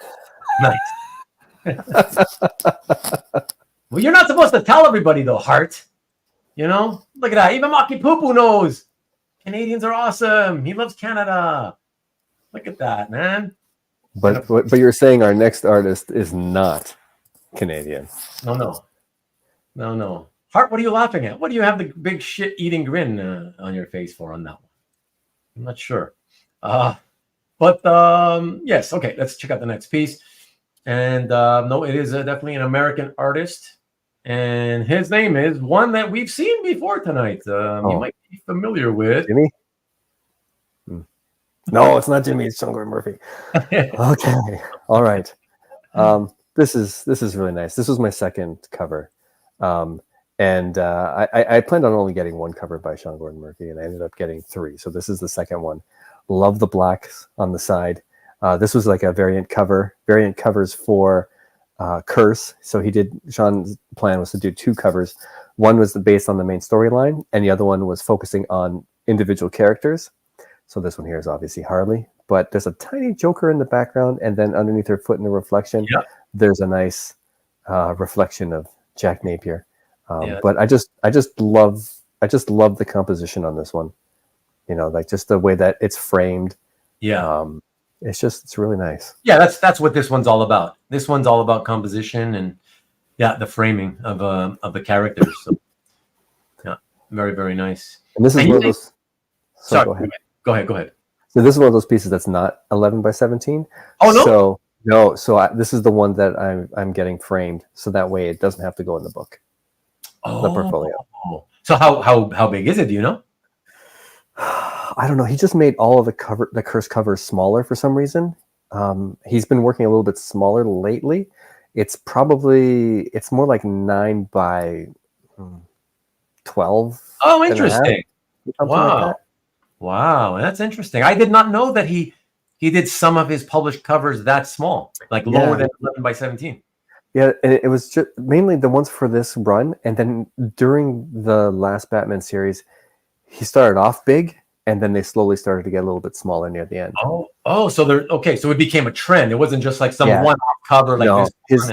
Nice. Well, you're not supposed to tell everybody, though, Hart. Look at that. Even Maki Pupu knows. Canadians are awesome. He loves Canada. Look at that, man. But you're saying our next artist is not Canadian. No. Hart, what are you laughing at? What do you have the big shit-eating grin on your face for on that one? I'm not sure. Yes, okay, let's check out the next piece. And no, it is definitely an American artist. And his name is one that we've seen before tonight. You might be familiar with. Jimmy? No, it's not Jimmy. It's Sean Gordon Murphy. Okay. All right. This is really nice. This was my second cover. And I planned on only getting one cover by Sean Gordon Murphy, and I ended up getting 3. So this is the second one. Love the blacks on the side. This was like a variant covers for Curse. So Sean's plan was to do 2 covers. One was based on the main storyline, and the other one was focusing on individual characters. So this one here is obviously Harley, but there's a tiny Joker in the background, and then underneath her foot in the reflection, there's a nice reflection of Jack Napier. But I just love the composition on this one. You know, like just the way that it's framed. Yeah. It's really nice. Yeah, that's what this one's all about. This one's all about composition and the framing of the characters. So yeah, very, very nice. And this is one of those. Sorry, go ahead. So this is one of those pieces that's not 11 by 17. Oh no. So no. So this is the one that I'm getting framed, so that way it doesn't have to go in the book. Oh. The portfolio. So how big is it? Do you know? I don't know. He just made all of the curse covers smaller for some reason. He's been working a little bit smaller lately. It's more like 9 by 12. Oh, interesting. Wow. Like wow, that's interesting. I did not know that he did some of his published covers that small, like lower than 11 by 17. Yeah, and it was just mainly the ones for this run, and then during the last Batman series, he started off big, and then they slowly started to get a little bit smaller near the end. So so it became a trend. It wasn't just like some one-off cover like this.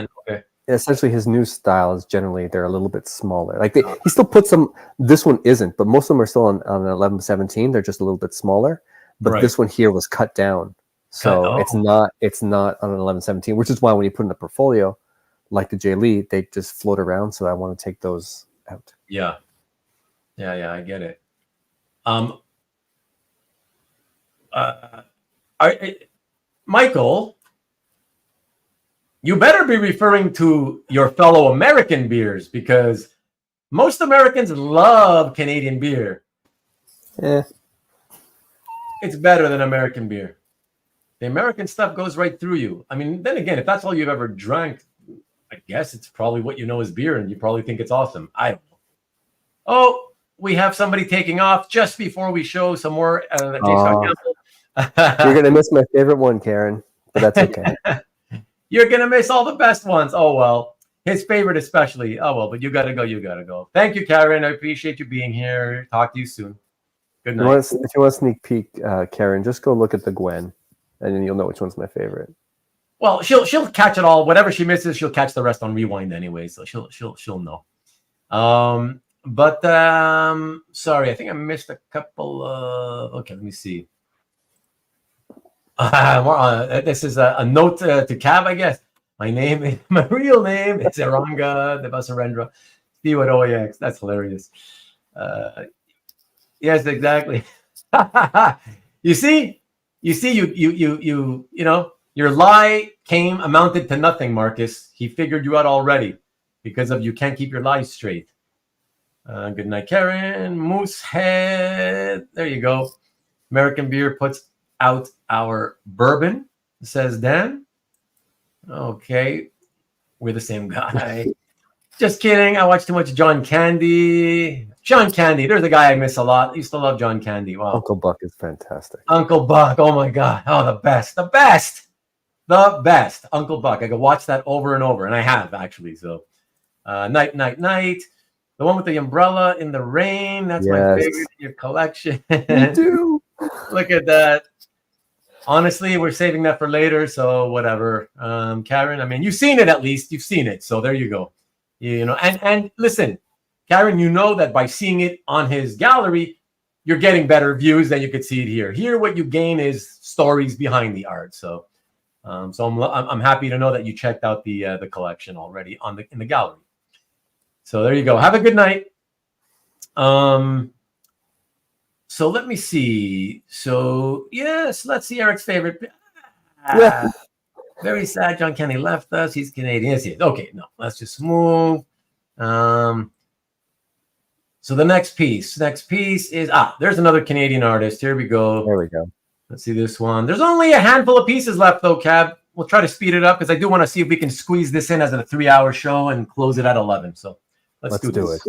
Essentially, his new style is generally they're a little bit smaller. Like he still puts some. This one isn't, but most of them are still on 11/17. They're just a little bit smaller. But this one here was cut down, so it's not on an 11/17. Which is why when you put in the portfolio, like the J. Lee, they just float around. So I want to take those out. Yeah, I get it. Michael, you better be referring to your fellow American beers, because most Americans love Canadian beer. Yeah. It's better than American beer. The American stuff goes right through you. I mean, then again, if that's all you've ever drank, I guess it's probably what you know is beer, and you probably think it's awesome. I don't know. Oh, we have somebody taking off just before we show some more. That takes on Campbell. You're gonna miss my favorite one, Karen, but that's okay. You're gonna miss all the best ones. Oh well, his favorite especially. Oh well, but you gotta go. Thank you, Karen. I appreciate you being here. Talk to you soon. Good night. If you want a sneak peek, Karen, just go look at the Gwen, and then you'll know which one's my favorite. Well, she'll catch it all. Whatever she misses, she'll catch the rest on rewind anyway. So she'll know. But sorry, I think I missed a couple of. Okay, let me see. This is a note to Cab, I guess. My real name is Aranga Devasarendra Stuart OEX. That's hilarious. Yes, exactly. You see, you know, your lie amounted to nothing, Marcus. He figured you out already because of you can't keep your lies straight. Good night, Karen. Moosehead. There you go. American beer puts out our bourbon, says Dan. Okay, we're the same guy. Just kidding. I watch too much John Candy. John Candy, there's a guy I miss a lot. I used to love John Candy. Wow. Uncle Buck is fantastic. Uncle Buck. Oh my God. Oh, the best. Uncle Buck. I could watch that over and over, and I have actually. So, night. The one with the umbrella in the rain. That's my favorite in your collection. Me too. Look at that. Honestly, we're saving that for later, so whatever. Karen, I mean, you've seen it at least. You've seen it, so there you go. You know, and listen, Karen, you know that by seeing it on his gallery, you're getting better views than you could see it here. Here, what you gain is stories behind the art. So, I'm happy to know that you checked out the collection already in the gallery. So there you go. Have a good night. So let me see. So yes, let's see Eric's favorite. Very sad. John Kenny left us. He's Canadian. Yes, he is. Okay, no, let's just move. So the next piece is there's another Canadian artist. Here we go. There we go. Let's see this one. There's only a handful of pieces left though, Cab. We'll try to speed it up because I do want to see if we can squeeze this in as a 3-hour show and close it at 11. So let's do it.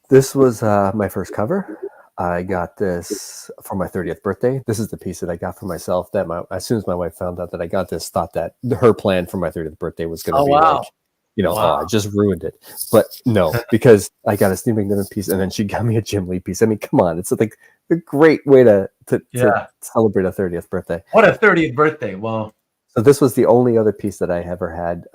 This was my first cover. I got this for my 30th birthday. This is the piece that I got for myself. That as soon as my wife found out that I got this, thought that her plan for my 30th birthday was going to be like, you know, I just ruined it. But no, because I got a Steve McNiven piece, and then she got me a Jim Lee piece. I mean, come on, it's like a great way to Yeah. celebrate a 30th birthday. What a 30th birthday. Well, So this was the only other piece that I ever had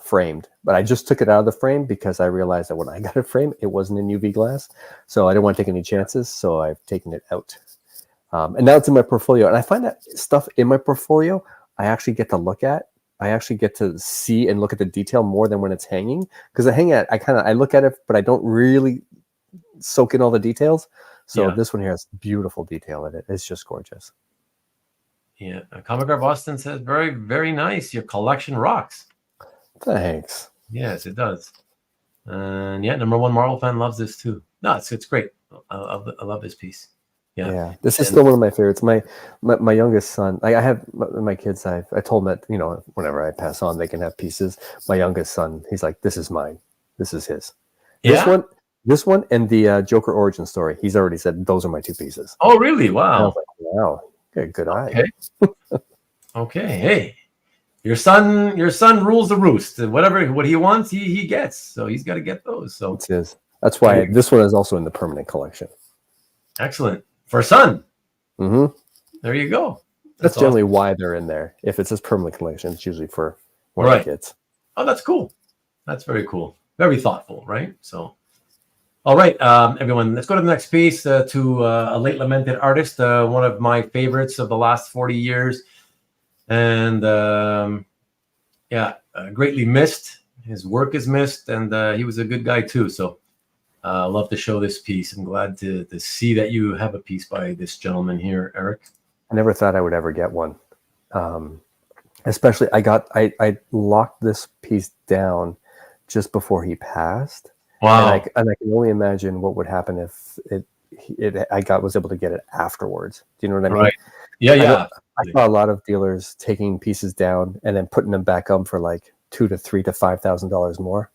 framed, but I just took it out of the frame because I realized that when I got it framed, it wasn't in UV glass. So I didn't want to take any chances. So I've taken it out. And now it's in my portfolio. And I find that stuff in my portfolio, I actually get to look at. I actually get to see and look at the detail more than when it's hanging. Because I look at it, but I don't really soak in all the details. So this one here has beautiful detail in it. It's just gorgeous. Yeah. Comic Art Boston says, very, very nice. Your collection rocks. Thanks. Yes, it does. And yeah, number one Marvel fan loves this too. No, it's great. I love this piece. Yeah, this is still one of my favorites. My youngest son, I have my kids. I told them that whenever I pass on, they can have pieces. My youngest son, he's like, "This is mine. This is his." Yeah. This one, and the Joker origin story. He's already said those are my two pieces. Oh, really? Wow. I was like, wow, good eye. Okay. Hey, your son rules the roost. What he wants, he gets. So he's got to get those. So it's his. That's why this one is also in the permanent collection. Excellent. For son. Mm-hmm. There you go. That's generally why they're in there. If it says permanent collection, it's usually for one of the kids. Oh, that's cool. That's very cool. Very thoughtful, right? So, all right, everyone, let's go to the next piece, to a late lamented artist, one of my favorites of the last 40 years. And greatly missed. His work is missed, and he was a good guy too. So I love to show this piece. I'm glad to see that you have a piece by this gentleman here, Eric. I never thought I would ever get one. Especially, I locked this piece down just before he passed. Wow. And I can only imagine what would happen if I was able to get it afterwards. Do you know what I mean? Right. Yeah. I saw a lot of dealers taking pieces down and then putting them back up for like $2,000 to $3,000 to $5,000 more,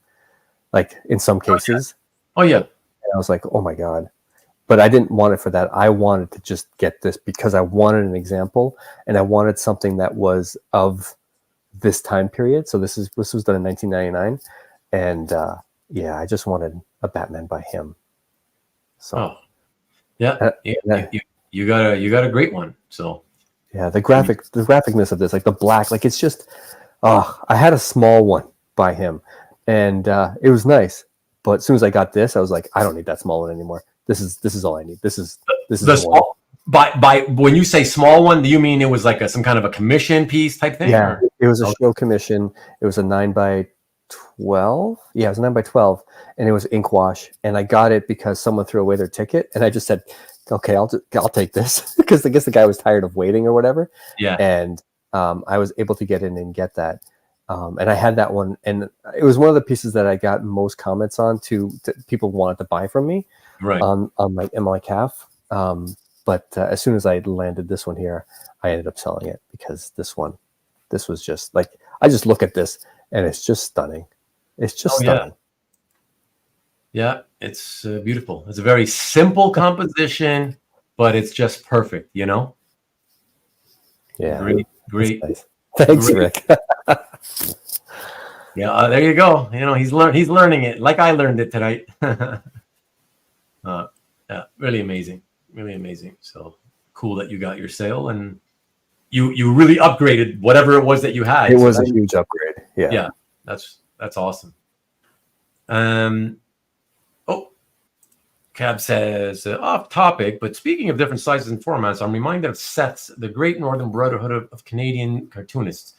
like in some cases. Oh yeah. And I was like, oh my God. But I didn't want it for that. I wanted to just get this because I wanted an example, and I wanted something that was of this time period. So this was done in 1999, and I just wanted a Batman by him. So you got a great one. So yeah, the graphicness of this, like the black, like it's just I had a small one by him, and it was nice. But as soon as I got this, I was like, I don't need that small one anymore. This is all I need. This is the small. By when you say small one, do you mean it was like some kind of a commission piece type thing? Yeah, it was a show commission. It was a 9x12. Yeah, it was a 9x12, and it was ink wash. And I got it because someone threw away their ticket, and I just said, "Okay, I'll take this," because I guess the guy was tired of waiting or whatever. Yeah, and I was able to get in and get that. And I had that one, and it was one of the pieces that I got most comments on to people wanted to buy from me, right? On my calf. But as soon as I landed this one here, I ended up selling it because this was just like, I just look at this and it's just stunning. It's just stunning. Yeah, it's beautiful. It's a very simple composition, but it's just perfect. Yeah. Great. Nice. Thanks, Rick. Yeah, there you go. He's learning it like I learned it tonight. Really amazing. Really amazing. So cool that you got your sale, and you really upgraded whatever it was that you had. It was a huge upgrade. Yeah, that's awesome. Cab says, off topic, but speaking of different sizes and formats, I'm reminded of Seth's The Great Northern Brotherhood of Canadian Cartoonists.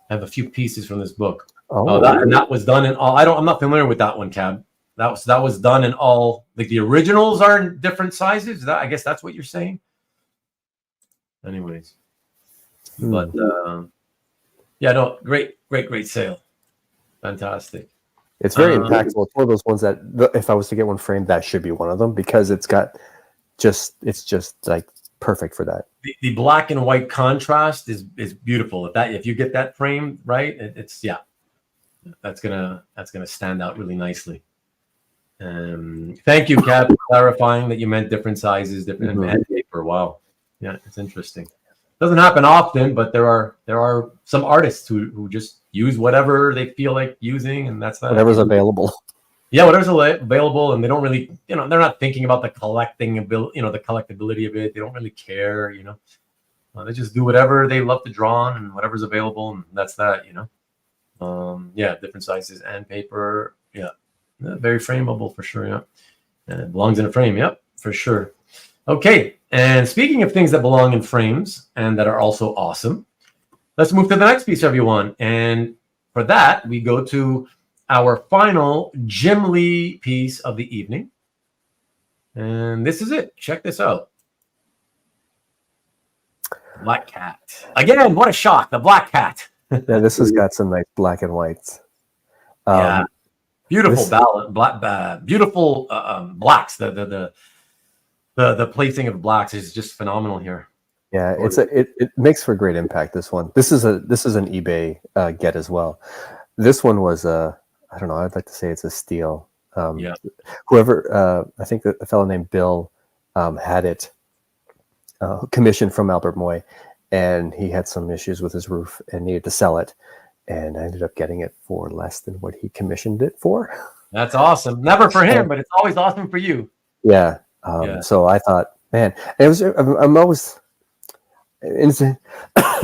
I have a few pieces from this book. That was done in all. I'm not familiar with that one, Cab. That was done in all. Like the originals are in different sizes. I guess that's what you're saying. Anyways, but great sale, fantastic. It's very impactful. It's one of those ones that if I was to get one framed, that should be one of them because it's just like perfect for that. The black and white contrast is beautiful. If you get that framed right, that's gonna stand out really nicely. Thank you, Kat, for clarifying that you meant different sizes, different head paper. Wow, yeah, it's interesting. Doesn't happen often, but there are some artists who just use whatever they feel like using, and that's whatever's available. Yeah, whatever's available, and they don't really, they're not thinking about the collecting ability, the collectability of it. They don't really care, They just do whatever they love to draw on and whatever's available, and that's that, Yeah, different sizes and paper. Yeah, very frameable for sure. Yeah, and it belongs in a frame. Yep, for sure. Okay, and speaking of things that belong in frames and that are also awesome, let's move to the next piece, everyone. And for that, we go to our final Jim Lee piece of the evening. And this is it. Check this out. Black Cat. Again, what a shock. The Black Cat. Yeah, this has got some nice black and whites. Yeah. Beautiful beautiful blacks. The placing of blacks is just phenomenal here. Yeah, it makes for great impact. This one. This is an eBay get as well. This one was I don't know. I'd like to say it's a steal. Yeah. Whoever, I think a fellow named Bill had it commissioned from Albert Moy, and he had some issues with his roof and needed to sell it. And I ended up getting it for less than what he commissioned it for. That's awesome. Never for him, but it's always awesome for you. Yeah. So I thought, man, I'm always.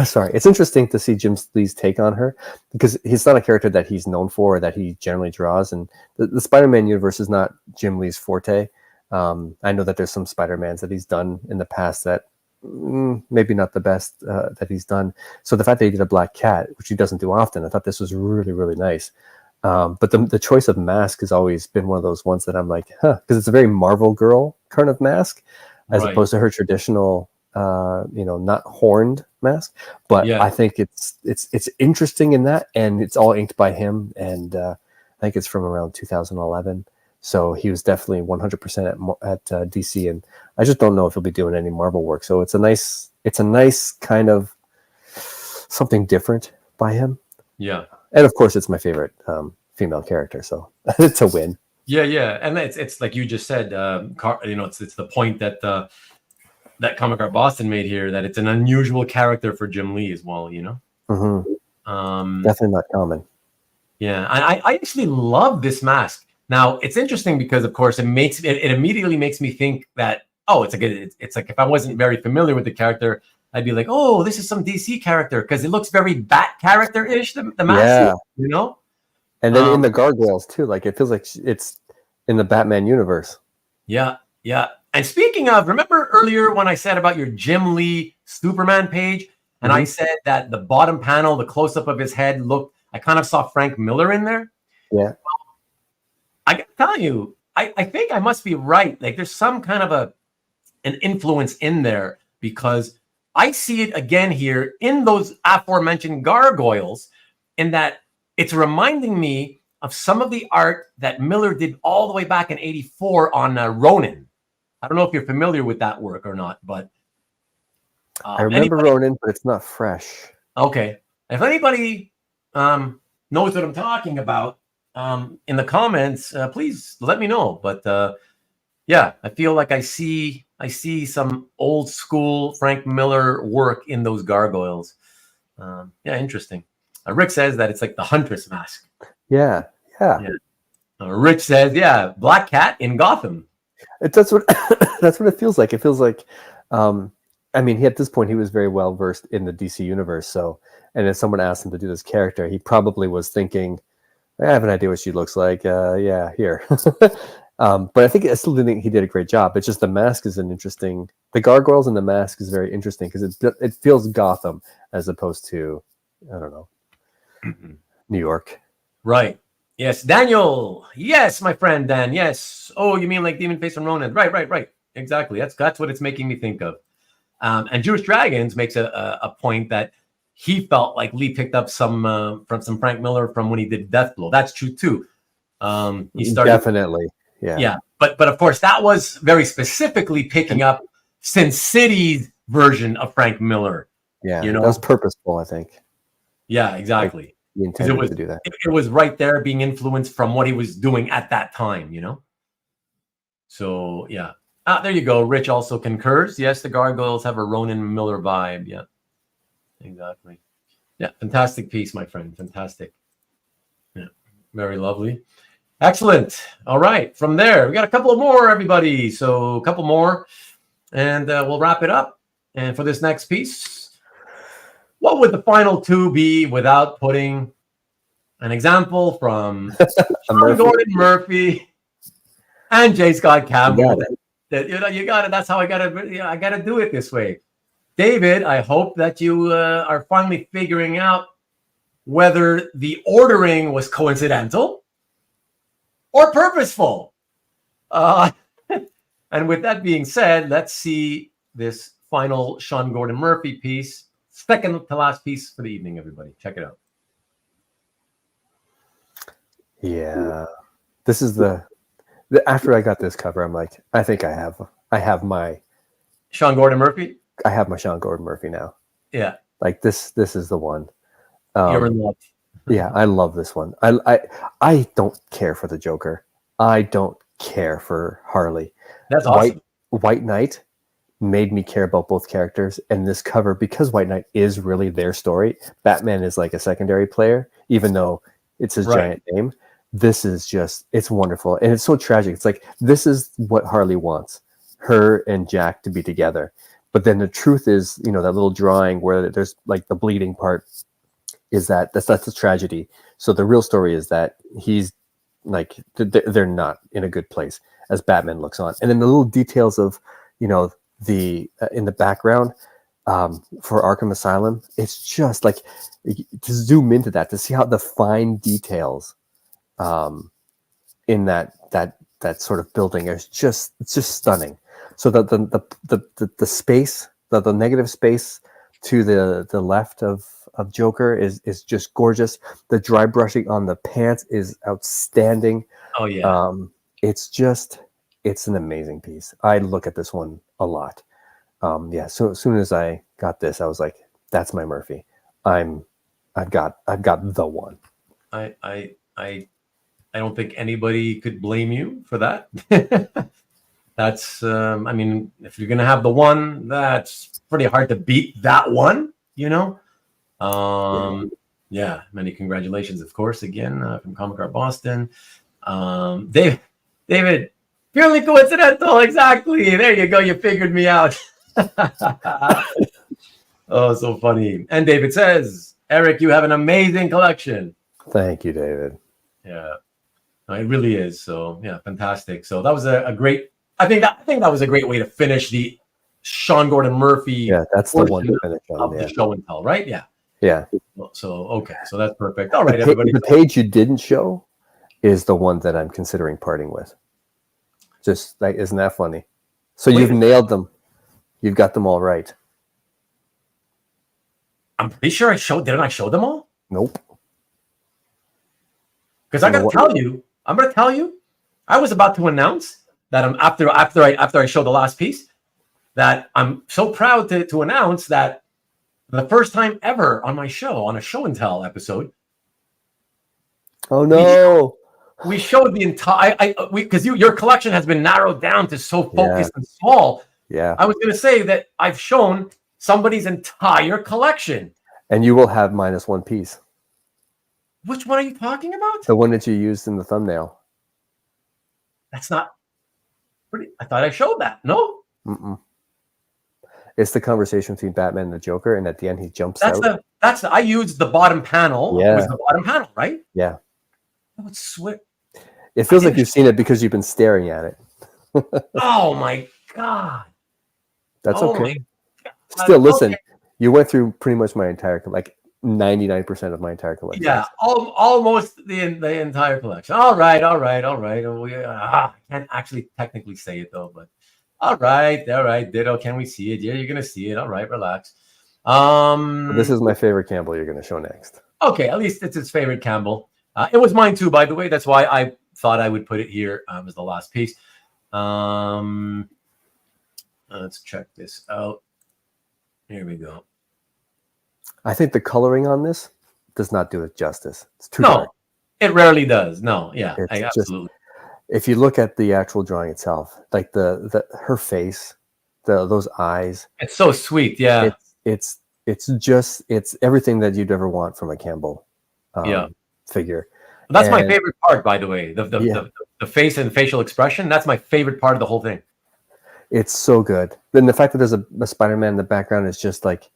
Sorry, it's interesting to see Jim Lee's take on her, because he's not a character that he's known for or that he generally draws, and the Spider-Man universe is not Jim Lee's forte. I know that there's some Spider-Mans that he's done in the past that maybe not the best that he's done. So the fact that he did a Black Cat, which he doesn't do often, I thought this was really, really nice. But the choice of mask has always been one of those ones that I'm like, because it's a very Marvel Girl kind of mask, as opposed to her traditional not horned mask. But I think it's interesting in that, and it's all inked by him, and I think it's from around 2011. So he was definitely 100% at DC, and I just don't know if he'll be doing any Marvel work. So it's a nice kind of something different by him. Yeah, and of course it's my favorite female character, so it's a win. Yeah, and it's like you just said, it's the point that that Comic Art Boston made here, that it's an unusual character for Jim Lee as well, Mm-hmm. Definitely not common. Yeah, I actually love this mask. Now it's interesting because, of course, it immediately makes me think that, it's like if I wasn't very familiar with the character, I'd be like, oh, this is some DC character, because it looks very Bat character-ish, the mask, And then in the gargoyles too, like it feels like it's in the Batman universe. Yeah. And speaking of, remember earlier when I said about your Jim Lee Superman page, and I said that the bottom panel, the close-up of his head I kind of saw Frank Miller in there? Yeah. I gotta tell you, I think I must be right. Like there's some kind of an influence in there, because I see it again here in those aforementioned gargoyles, in that it's reminding me of some of the art that Miller did all the way back in '84 on Ronin. I don't know if you're familiar with that work or not, but I remember Ronin, but it's not fresh. Okay. If anybody knows what I'm talking about, in the comments, please let me know. But I feel like I see some old school Frank Miller work in those gargoyles. Interesting. Rick says that it's like the Huntress mask. Yeah. Rich says, Black Cat in Gotham. That's what it feels like. It feels like, at this point he was very well versed in the DC universe. So, and if someone asked him to do this character, he probably was thinking, I have an idea what she looks like. Here. But I still think he did a great job. It's just the mask is the gargoyles and the mask is very interesting, because it feels Gotham as opposed to, I don't know, New York. Right. Yes, Daniel. Yes, my friend Dan. Yes. Oh, you mean like Demon Face from Ronin? Right. Exactly. That's what it's making me think of. And Jewish Dragons makes a point that he felt like Lee picked up some from some Frank Miller from when he did Deathblow. That's true too. He started definitely. Yeah. But of course that was very specifically picking up Sin City's version of Frank Miller. Yeah, that was purposeful, I think. Yeah, exactly. He intended to do that. It was right there, being influenced from what he was doing at that time, So yeah. There you go. Rich also concurs. Yes, the gargoyles have a Ronin Miller vibe. Yeah, exactly. Yeah, fantastic piece, my friend. Fantastic. Yeah, very lovely. Excellent. All right. From there, we got a couple of more, everybody. So a couple more, and we'll wrap it up. And for this next piece, what would the final two be without putting an example from Sean Gordon Murphy and J. Scott Campbell? That you got it. That's how I got to. I got to do it this way. David, I hope that you are finally figuring out whether the ordering was coincidental or purposeful. And with that being said, let's see this final Sean Gordon Murphy piece, second to last piece for the evening, everybody. Check it out. Yeah. This is the after I got this cover, I'm like, I think I have my Sean Gordon Murphy? I have my Sean Gordon Murphy now. Yeah. Like this is the one. You're in love. Yeah, I love this one. I don't care for the Joker. I don't care for Harley. That's awesome. White Knight made me care about both characters, and this cover, because White Knight is really their story. Batman is like a secondary player, even though it's his giant name. This is just, it's wonderful, and it's so tragic. It's like, this is what Harley wants, her and Jack to be together. But then the truth is, that little drawing where there's like the bleeding part, is that's the tragedy. So the real story is that he's like, they're not in a good place as Batman looks on. And then the little details of, the in the background for Arkham Asylum, it's just like, to zoom into that, to see how the fine details in that sort of building is it's just stunning. So the space, the negative space to the left of Joker is just gorgeous. The dry brushing on the pants is outstanding. Oh yeah. It's an amazing piece. I look at this one a lot. So as soon as I got this, I was like, that's my Murphy. I've got the one. I don't think anybody could blame you for that. That's I mean, if you're gonna have the one, that's pretty hard to beat that one, Yeah, many congratulations, of course, again from Comic Art Boston. David, purely coincidental, exactly. There you go, you figured me out. Oh, so funny. And David says, Eric, you have an amazing collection. Thank you, David. Yeah, it really is. So yeah, fantastic. So that was a great. I think that was a great way to finish the Sean Gordon Murphy. Yeah, that's the one to finish on. The show and tell, right? Yeah. Yeah. So okay, so that's perfect. All right, everybody. The page you didn't show is the one that I'm considering parting with. Just like, isn't that funny? So you've nailed them. You've got them all right. I'm pretty sure didn't I show them all? Nope. Because I'm going to tell you, I was about to announce that after I show the last piece, that I'm so proud to announce that the first time ever on my show, on a show and tell episode. Oh no. We showed the entire, because your collection has been narrowed down to so focused and small. Yeah. I was going to say that I've shown somebody's entire collection. And you will have minus one piece. Which one are you talking about? The one that you used in the thumbnail. That's not pretty. I thought I showed that. No. Mm-mm. It's the conversation between Batman and the Joker, and at the end he jumps out. I used the bottom panel. Yeah. It was the bottom panel, right? Yeah. I would swear. It feels like you've seen it because you've been staring at it. Oh my God. That's okay. Still, listen, you went through pretty much my entire, like 99% of my entire collection. Yeah, almost the entire collection. All right. I can't actually technically say it though, but all right. Ditto. Can we see it? Yeah, you're gonna see it. All right, relax. This is my favorite Campbell you're gonna show next. Okay, at least it's his favorite Campbell. It was mine too, by the way. That's why I thought I would put it here as the last piece. Let's check this out. Here we go. I think the coloring on this does not do it justice. It's too dark. It rarely does. No, yeah, absolutely. If you look at the actual drawing itself, like her face, those eyes, it's so sweet. Yeah, it's everything that you'd ever want from a Campbell figure. That's my And favorite part, by the way. The face and facial expression. That's my favorite part of the whole thing. it's so good. Then the fact that there's a Spider-Man in the background is just like,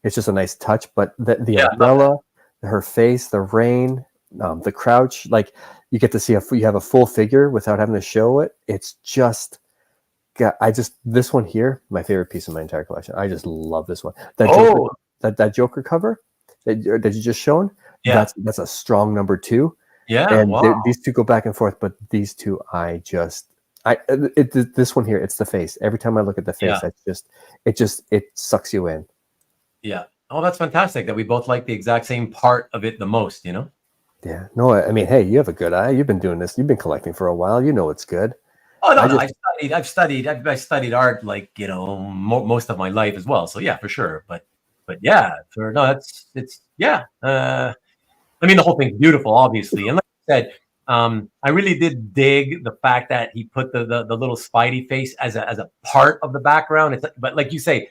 it's just a nice touch. But the umbrella, her face, the rain, the crouch, like you get to see you have a full figure without having to show it. It's just, this one here, my favorite piece of my entire collection. I just love this one. That Joker cover that you just shown. Yeah, that's a strong number 2. Yeah, and wow. these two go back and forth, but these two, this one here, it's the face. Every time I look at the face, it sucks you in. Yeah. Oh, that's fantastic that we both like the exact same part of it the most, you know? Yeah. No, I mean, hey, you have a good eye. You've been doing this. You've been collecting for a while. You know it's good. Oh no, I've studied art like, you know, most of my life as well. So yeah, for sure. But yeah, I mean, the whole thing's beautiful, obviously. And like I said, I really did dig the fact that he put the little Spidey face as a part of the background. But like you say,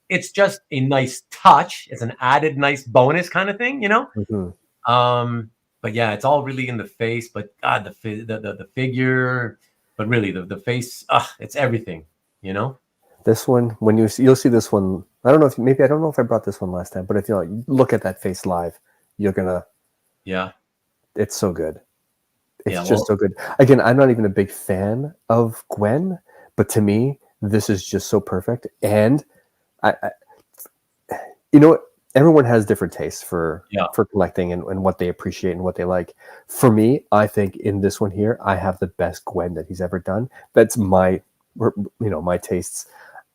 it's just a nice touch. It's an added nice bonus kind of thing, you know. Mm-hmm. But yeah, it's all really in the face. But God, the figure, but really the face, it's everything, you know. This one, when you'll see this one. I don't know if I brought this one last time, but if you look at that face live, you're gonna. Yeah, it's so good. It's just so good. Again, I'm not even a big fan of Gwen, but to me, this is just so perfect. And I everyone has different tastes for collecting and what they appreciate and what they like. For me, I think in this one here, I have the best Gwen that he's ever done. That's my tastes.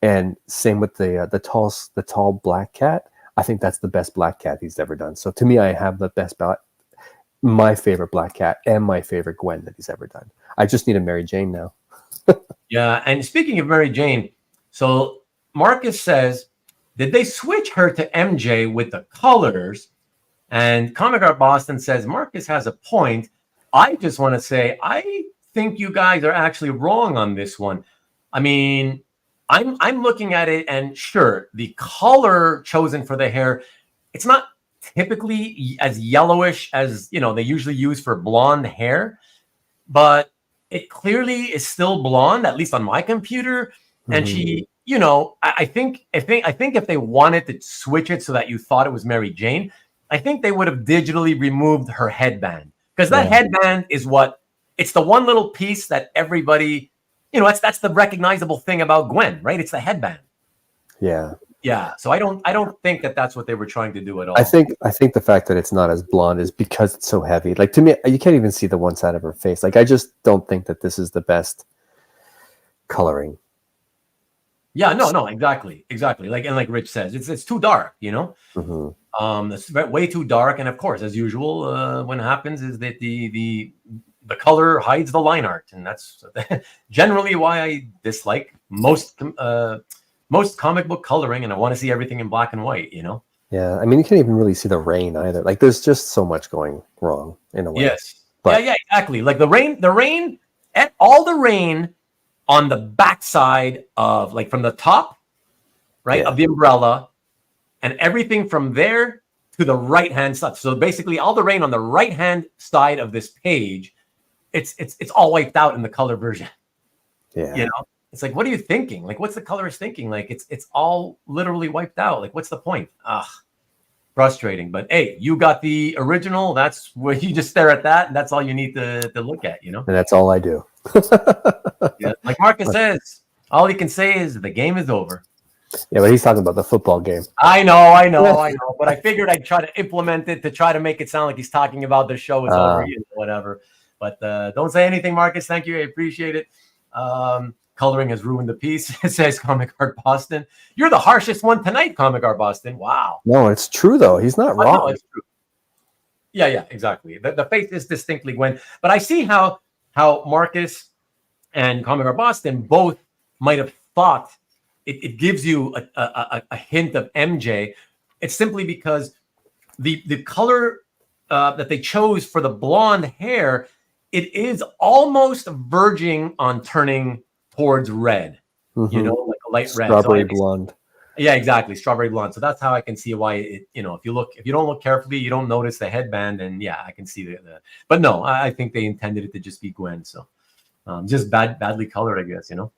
And same with the tall black cat. I think that's the best black cat he's ever done. So to me, I have the best my favorite black cat and my favorite Gwen that he's ever done. I just need a Mary Jane now. Yeah, and speaking of Mary Jane, so Marcus says, did they switch her to MJ with the colors? And Comic Art Boston says, Marcus has a point. I just want to say, I think you guys are actually wrong on this one. I mean, I'm looking at it, and sure, the color chosen for the hair, it's not typically as yellowish as they usually use for blonde hair, but it clearly is still blonde, at least on my computer. And she, I think if they wanted to switch it so that you thought it was Mary Jane, I think they would have digitally removed her headband, because that headband is it's the one little piece that everybody, that's the recognizable thing about Gwen, right? It's the headband. Yeah, so I don't think that that's what they were trying to do at all. I think the fact that it's not as blonde is because it's so heavy. Like, to me, you can't even see the one side of her face. Like, I just don't think that this is the best coloring. Yeah, no, exactly. Like Rich says, it's too dark, It's way too dark. And of course, as usual, when it happens is that the color hides the line art, and that's generally why I dislike most comic book coloring, and I want to see everything in black and white, Yeah, I mean, you can't even really see the rain either. Like, there's just so much going wrong in a way. Yes. But yeah, exactly. Like the rain, all the rain on the backside of, like, from the top, right, of the umbrella, and everything from there to the right-hand side. So basically, all the rain on the right-hand side of this page, it's all wiped out in the color version. Yeah. It's like, what are you thinking? Like, what's the colorist thinking? Like, it's all literally wiped out. Like, what's the point? Frustrating. But hey, you got the original. That's where you just stare at that, and that's all you need to look at, And that's all I do. Yeah, like Marcus says, all he can say is the game is over. Yeah, but he's talking about the football game. I know. But I figured I'd try to implement it to try to make it sound like he's talking about the show is over, whatever. But don't say anything, Marcus. Thank you. I appreciate it. Coloring has ruined the piece, it says Comic Art Boston. You're the harshest one tonight, Comic Art Boston. Wow. No, it's true, though. He's not wrong. No, it's true. Yeah, exactly. The face is distinctly Gwen. But I see how Marcus and Comic Art Boston both might have thought it gives you a hint of MJ. It's simply because the color that they chose for the blonde hair, it is almost verging on turning towards red, like a light red. Strawberry blonde. Yeah, exactly. Strawberry blonde. So that's how I can see why it, you know, if you don't look carefully, you don't notice the headband, and yeah, I can see the but no, I think they intended it to just be Gwen. So just badly colored, I guess, you know.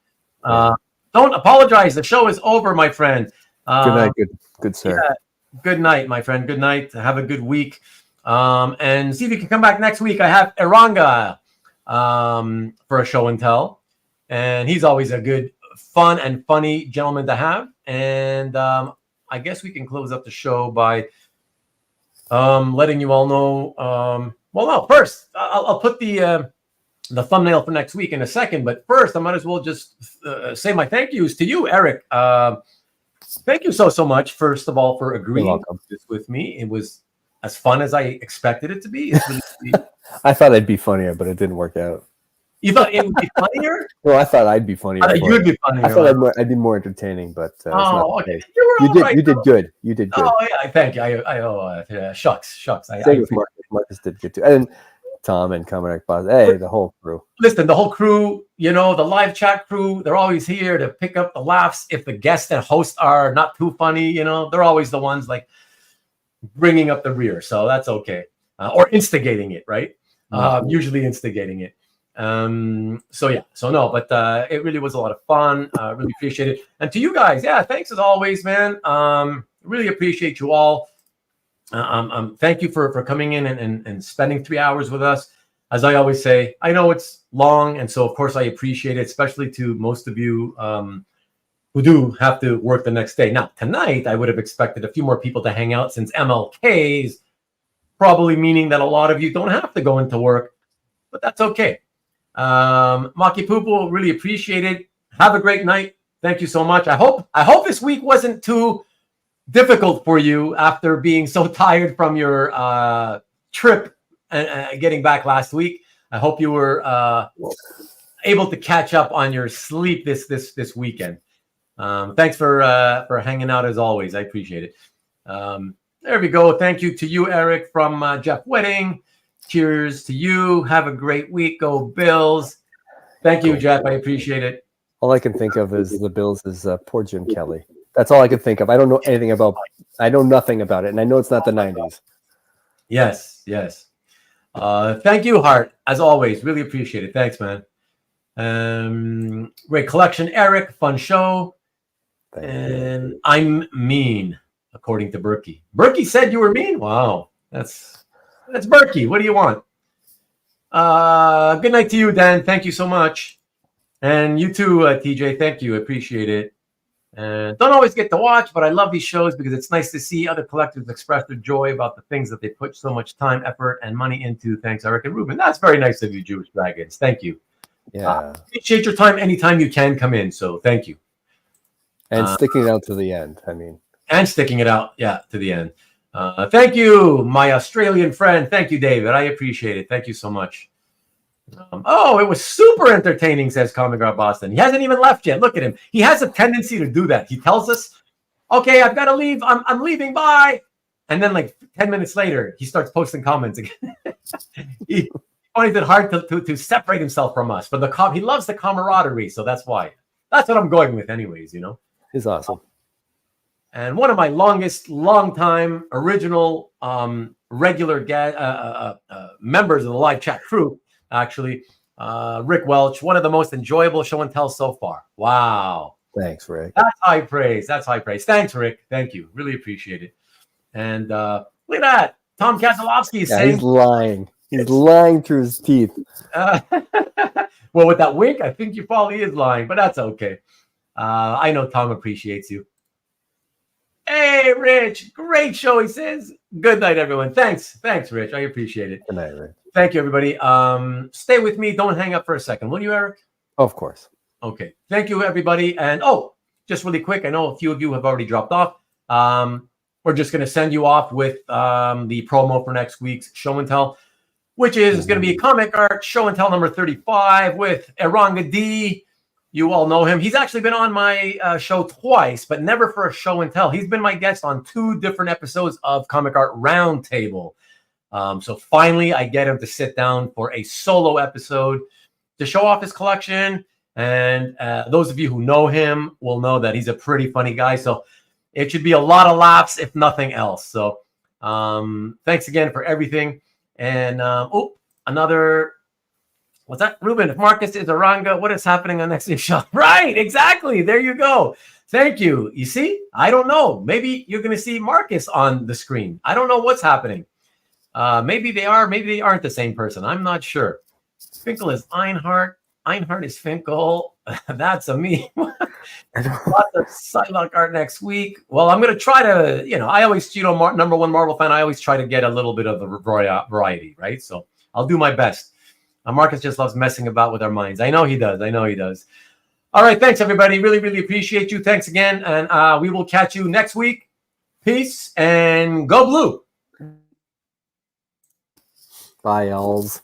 Don't apologize. The show is over, my friend. Good night, good sir. Yeah, good night, my friend. Good night. Have a good week. And see if you can come back next week. I have Eranga for a show and tell. And he's always a good, fun, and funny gentleman to have. And I guess we can close up the show by letting you all know. Well, no, first, I'll put the thumbnail for next week in a second. But first, I might as well just say my thank yous to you, Eric. Thank you so much, first of all, for agreeing this with me. It was as fun as I expected it to be. I thought I'd be funnier, but it didn't work out. You thought it would be funnier? Well, I thought I'd be funnier. You'd be funnier. I thought I'd be more entertaining, but okay. You did good. You did good. Oh yeah, thank you. Shucks. Marcus did good too, and Tom and Comrade Boss. Hey, the whole crew. Listen, the whole crew. You know, the live chat crew. They're always here to pick up the laughs. If the guests and hosts are not too funny, you know, they're always the ones like bringing up the rear. So that's okay, or instigating it, right? Usually instigating it. But it really was a lot of fun. Really appreciate it. And to you guys, yeah, thanks as always, man. Really appreciate you all. Thank you for coming in and spending 3 hours with us. As I always say, I know it's long, and so of course I appreciate it, especially to most of you who do have to work the next day. Now, tonight I would have expected a few more people to hang out since MLK's, probably meaning that a lot of you don't have to go into work, but that's okay. Maki Poople, really appreciate it. Have a great night. Thank you so much. I hope this week wasn't too difficult for you after being so tired from your trip and getting back last week. I hope you were able to catch up on your sleep this weekend. Thanks for hanging out as always. I appreciate it. There we go. Thank you to you, Eric, from Jeff Wedding. Cheers to you. Have a great week. Go Bills. Thank you, Jeff. I appreciate it. All I can think of is the Bills is poor Jim Kelly. That's all I can think of. I don't know anything about. I know nothing about it, and I know it's not the 90s. Yes. Thank you, Hart. As always, really appreciate it. Thanks, man. Great collection, Eric. Fun show. And I'm mean, according to Berkey. Berkey said you were mean. Wow, that's Berkey. What do you want? Good night to you, Dan. Thank you so much. And you too, TJ. Thank you. I appreciate it. And don't always get to watch, but I love these shows because it's nice to see other collectors express their joy about the things that they put so much time, effort, and money into. Thanks, Eric and Ruben. That's very nice of you, Jewish Dragons. Thank you. Yeah. Appreciate your time anytime you can come in. So thank you. And sticking it out to the end. I mean. And sticking it out, yeah, to the end. Thank you, my Australian friend. Thank you, David. I appreciate it. Thank you so much. It was super entertaining, says Comic Guard Boston. He hasn't even left yet. Look at him. He has a tendency to do that. He tells us, okay, I've got to leave. I'm leaving. Bye. And then like 10 minutes later, he starts posting comments again. He finds it hard to separate himself from us. But he loves the camaraderie. So that's why. That's what I'm going with anyways, you know. He's awesome. And one of my long-time original regular members of the live chat crew, actually, Rick Welch, one of the most enjoyable show and tell so far. Wow. Thanks, Rick. That's high praise. Thanks, Rick. Thank you. Really appreciate it. And look at that. Tom Kazalovsky is saying... He's lying. He's lying through his teeth. Well, with that wink, I think you probably is lying, but that's okay. I know Tom appreciates you. Hey, Rich. Great show, he says. Good night, everyone. Thanks, Rich. I appreciate it. Good night, Rich. Thank you, everybody. Stay with me. Don't hang up for a second. Will you, Eric? Of course. Okay. Thank you, everybody. And, just really quick, I know a few of you have already dropped off. We're just going to send you off with the promo for next week's show and tell, which is going to be a comic art show and tell number 35 with Eranga D. You all know him. He's actually been on my show twice, but never for a show and tell. He's been my guest on 2 different episodes of Comic Art Roundtable. So finally, I get him to sit down for a solo episode to show off his collection. And those of you who know him will know that he's a pretty funny guy. So It should be a lot of laughs, if nothing else. So thanks again for everything. And another, what's that? Ruben, if Marcus is Oranga, what is happening on next week's show? Right, exactly. There you go. Thank you. You see, I don't know. Maybe you're going to see Marcus on the screen. I don't know what's happening. Maybe they are. Maybe they aren't the same person. I'm not sure. Finkel is Einhart. Einhart is Finkel. That's a me. Lots of Psylocke art next week. Well, I'm going to try to, I always, number one Marvel fan, I always try to get a little bit of a variety, right? So I'll do my best. Marcus just loves messing about with our minds. I know he does. All right. Thanks, everybody. Really, really appreciate you. Thanks again. And we will catch you next week. Peace and go blue. Bye, y'alls.